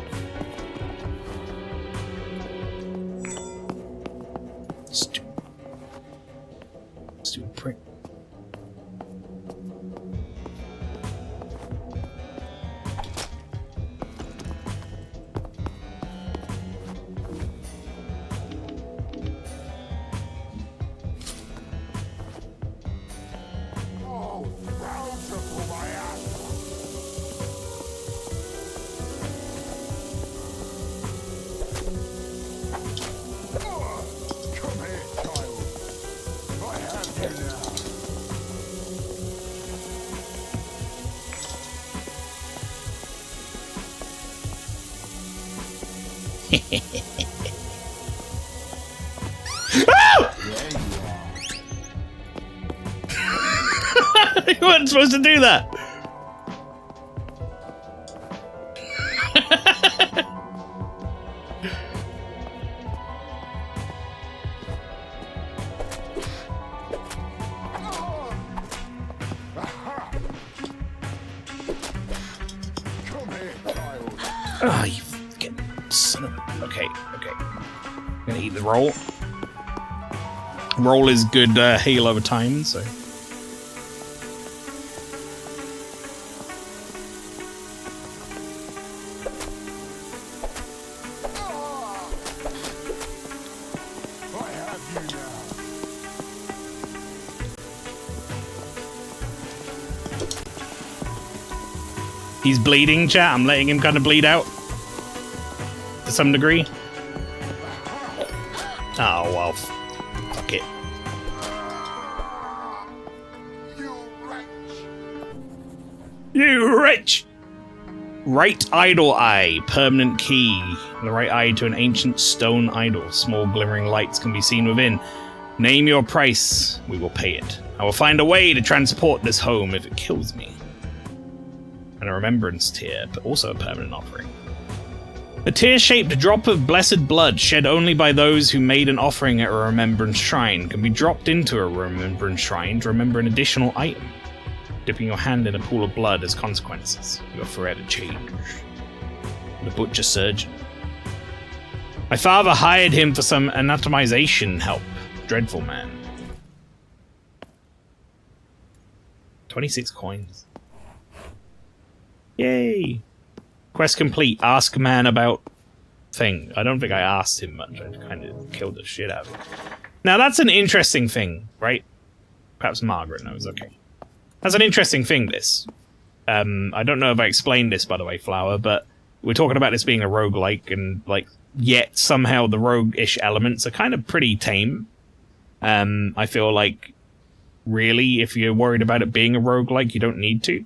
Stupid prick. You weren't supposed to do that. Ah, you fucking son of... Okay. I'm gonna eat the roll. Roll is good heal over time, so... He's bleeding, chat. I'm letting him kind of bleed out. To some degree. Oh, well. Fuck it. You wretch! Right idol eye. Permanent key. The right eye to an ancient stone idol. Small glimmering lights can be seen within. Name your price. We will pay it. I will find a way to transport this home if it kills me. And a remembrance tear, but also a permanent offering. A tear-shaped drop of blessed blood shed only by those who made an offering at a remembrance shrine can be dropped into a remembrance shrine to remember an additional item. Dipping your hand in a pool of blood has consequences. You are forever changed. The butcher surgeon. My father hired him for some anatomization help. Dreadful man. 26 coins. Yay! Quest complete. Ask man about thing. I don't think I asked him much. I kind of killed the shit out of him. Now that's an interesting thing, right? Perhaps Margaret knows. Okay. That's an interesting thing, this. I don't know if I explained this, by the way, Flower, but we're talking about this being a roguelike, and, like, yet somehow the rogue-ish elements are kind of pretty tame. I feel like, really, if you're worried about it being a roguelike, you don't need to.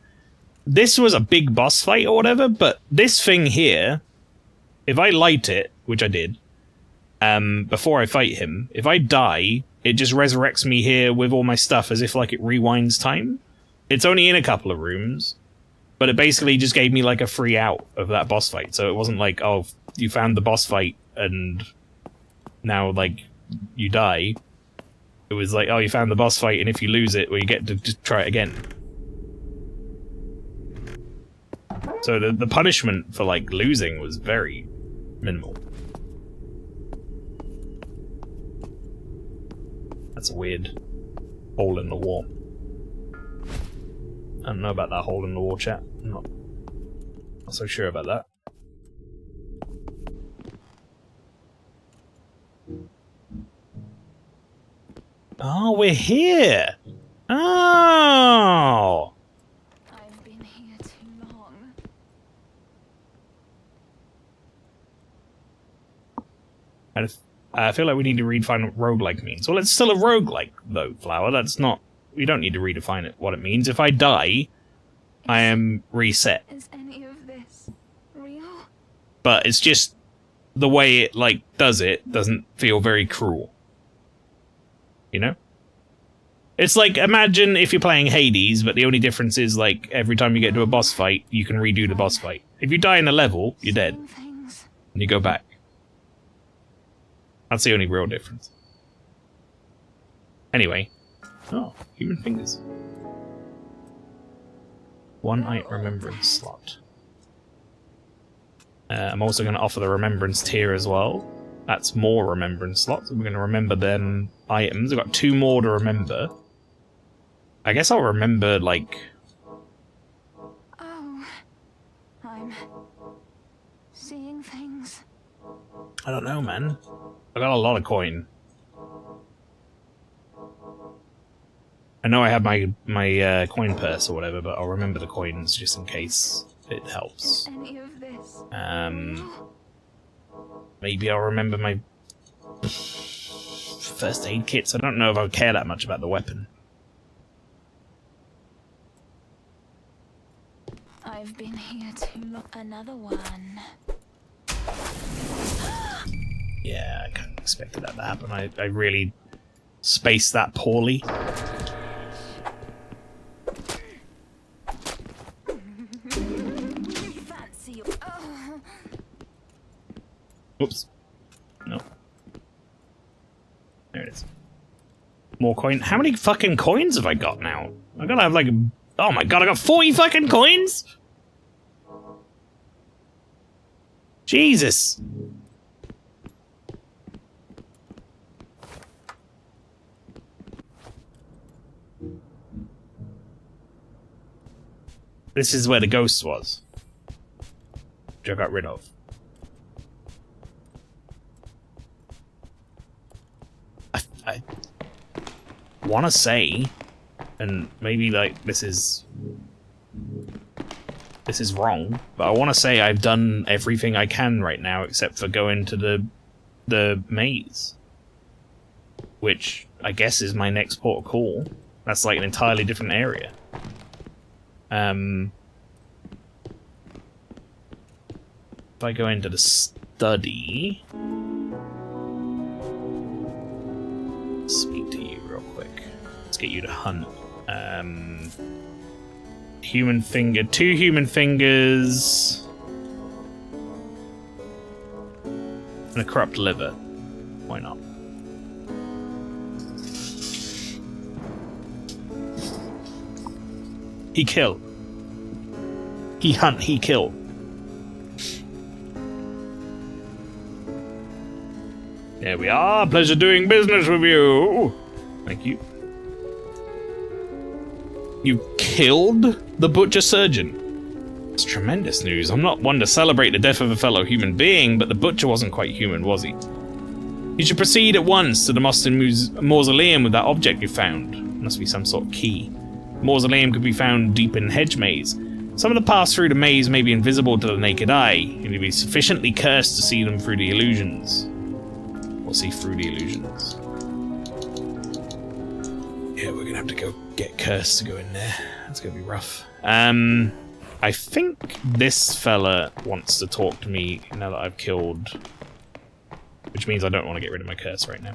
This was a big boss fight or whatever, but this thing here, if I light it, which I did, before I fight him, if I die, it just resurrects me here with all my stuff as if, like, it rewinds time. It's only in a couple of rooms, but it basically just gave me, like, a free out of that boss fight. So it wasn't like, oh, you found the boss fight and now, like, you die. It was like, oh, you found the boss fight, and if you lose it, well, you get to just try it again. So the punishment for, like, losing was very minimal. That's a weird hole in the wall. I don't know about that hole in the wall, chat. I'm not so sure about that. Oh, we're here! Oh! I've been here too long. I feel like we need to redefine what roguelike means. Well, it's still a roguelike, though, Flower. That's not... We don't need to redefine it, what it means. If I die, I am reset. Is any of this real? But it's just... the way it, like, does it doesn't feel very cruel. You know? It's like, imagine if you're playing Hades, but the only difference is, like, every time you get to a boss fight, you can redo the boss fight. If you die in a level, you're dead. And you go back. That's the only real difference. Anyway. Oh, human fingers. 1 item remembrance slot. I'm also going to offer the remembrance tier as well. That's more remembrance slots. We're going to remember then items. I've got 2 more to remember. I guess I'll remember, like... Oh, I'm seeing things. I don't know, man. I got a lot of coin. I know I have my coin purse or whatever, but I'll remember the coins just in case it helps. Any of this? Maybe I'll remember my first aid kits. I don't know if I would care that much about the weapon. I've been here too long. Another one. Yeah, I kind of expected that to happen. I really spaced that poorly. Fancy. Oops. No. There it is. More coin. How many fucking coins have I got now? I gotta have like... Oh my god, I got 40 fucking coins?! Jesus! This is where the ghost was. Which I got rid of. I want to say, and maybe like this is wrong, but I want to say I've done everything I can right now except for going to the maze, which I guess is my next port of call. That's like an entirely different area. If I go into the study, speak to you real quick. Let's get you to hunt. Human finger, 2 human fingers, and a corrupt liver. Why not? He kill. He hunt, he kill. There we are. Pleasure doing business with you. Thank you. You killed the butcher surgeon. It's tremendous news. I'm not one to celebrate the death of a fellow human being, but the butcher wasn't quite human, was he? You should proceed at once to the mausoleum with that object you found. Must be some sort of key. The mausoleum could be found deep in hedge maze. Some of the paths through the maze may be invisible to the naked eye. You need to be sufficiently cursed to see them through the illusions. Or see through the illusions. Yeah, we're gonna have to go get cursed to go in there. That's gonna be rough. I think this fella wants to talk to me now that I've killed... Which means I don't want to get rid of my curse right now.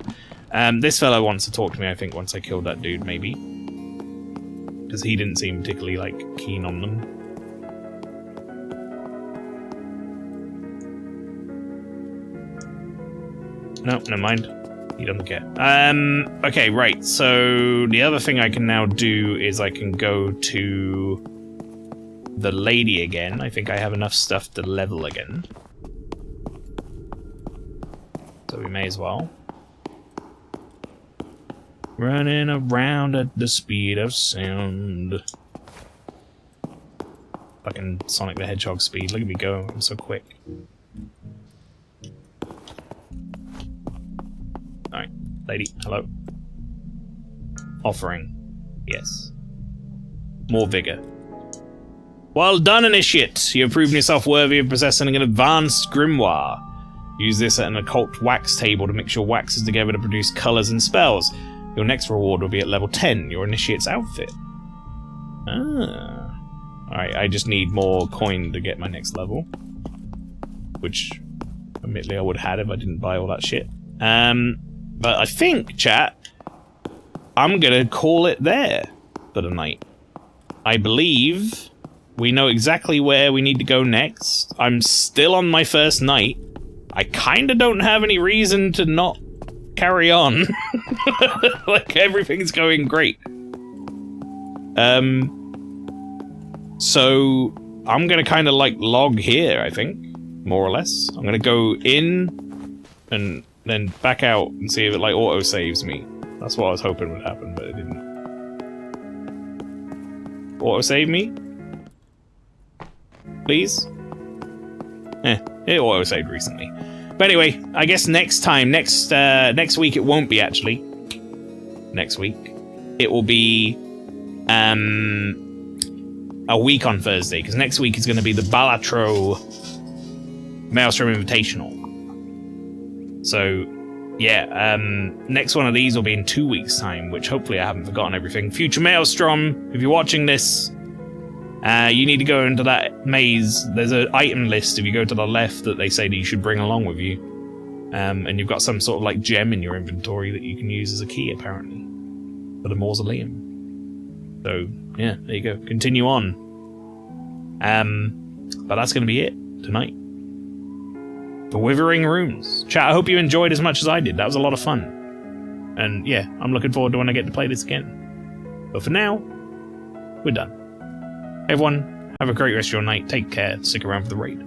This fella wants to talk to me, I think, once I killed that dude, maybe. Because he didn't seem particularly, like, keen on them. No, never mind. He doesn't care. Okay, right. So the other thing I can now do is I can go to the lady again. I think I have enough stuff to level again. So we may as well. Running around at the speed of sound. Fucking Sonic the Hedgehog speed. Look at me go. I'm so quick. Alright, lady, hello. Offering. Yes. More vigor. Well done, initiate! You have proven yourself worthy of possessing an advanced grimoire. Use this at an occult wax table to mix your waxes together to produce colours and spells. Your next reward will be at level 10, your initiate's outfit. Ah. Alright, I just need more coin to get my next level. Which, admittedly, I would have had if I didn't buy all that shit. But I think, chat, I'm gonna call it there for the night. I believe we know exactly where we need to go next. I'm still on my first night. I kinda don't have any reason to not carry on. Like, everything's going great. So I'm gonna kind of like log here, I think, more or less. I'm gonna go in and then back out and see if it like auto saves me. That's what I was hoping would happen, but it didn't. Auto save me, please. It auto saved recently. But anyway, I guess next week it won't be actually. Next week it will be a week on Thursday, because next week is going to be the Balatro Maelstrom Invitational. So, yeah, next one of these will be in 2 weeks' time, which hopefully I haven't forgotten everything. Future Maelstrom, if you're watching this, you need to go into that maze. There's an item list if you go to the left that they say that you should bring along with you. And you've got some sort of like gem in your inventory that you can use as a key, apparently, for the mausoleum. So, yeah, there you go. Continue on. But that's going to be it tonight. The Withering Rooms. Chat, I hope you enjoyed as much as I did. That was a lot of fun. And yeah, I'm looking forward to when I get to play this again. But for now, we're done. Everyone, have a great rest of your night. Take care. Stick around for the raid.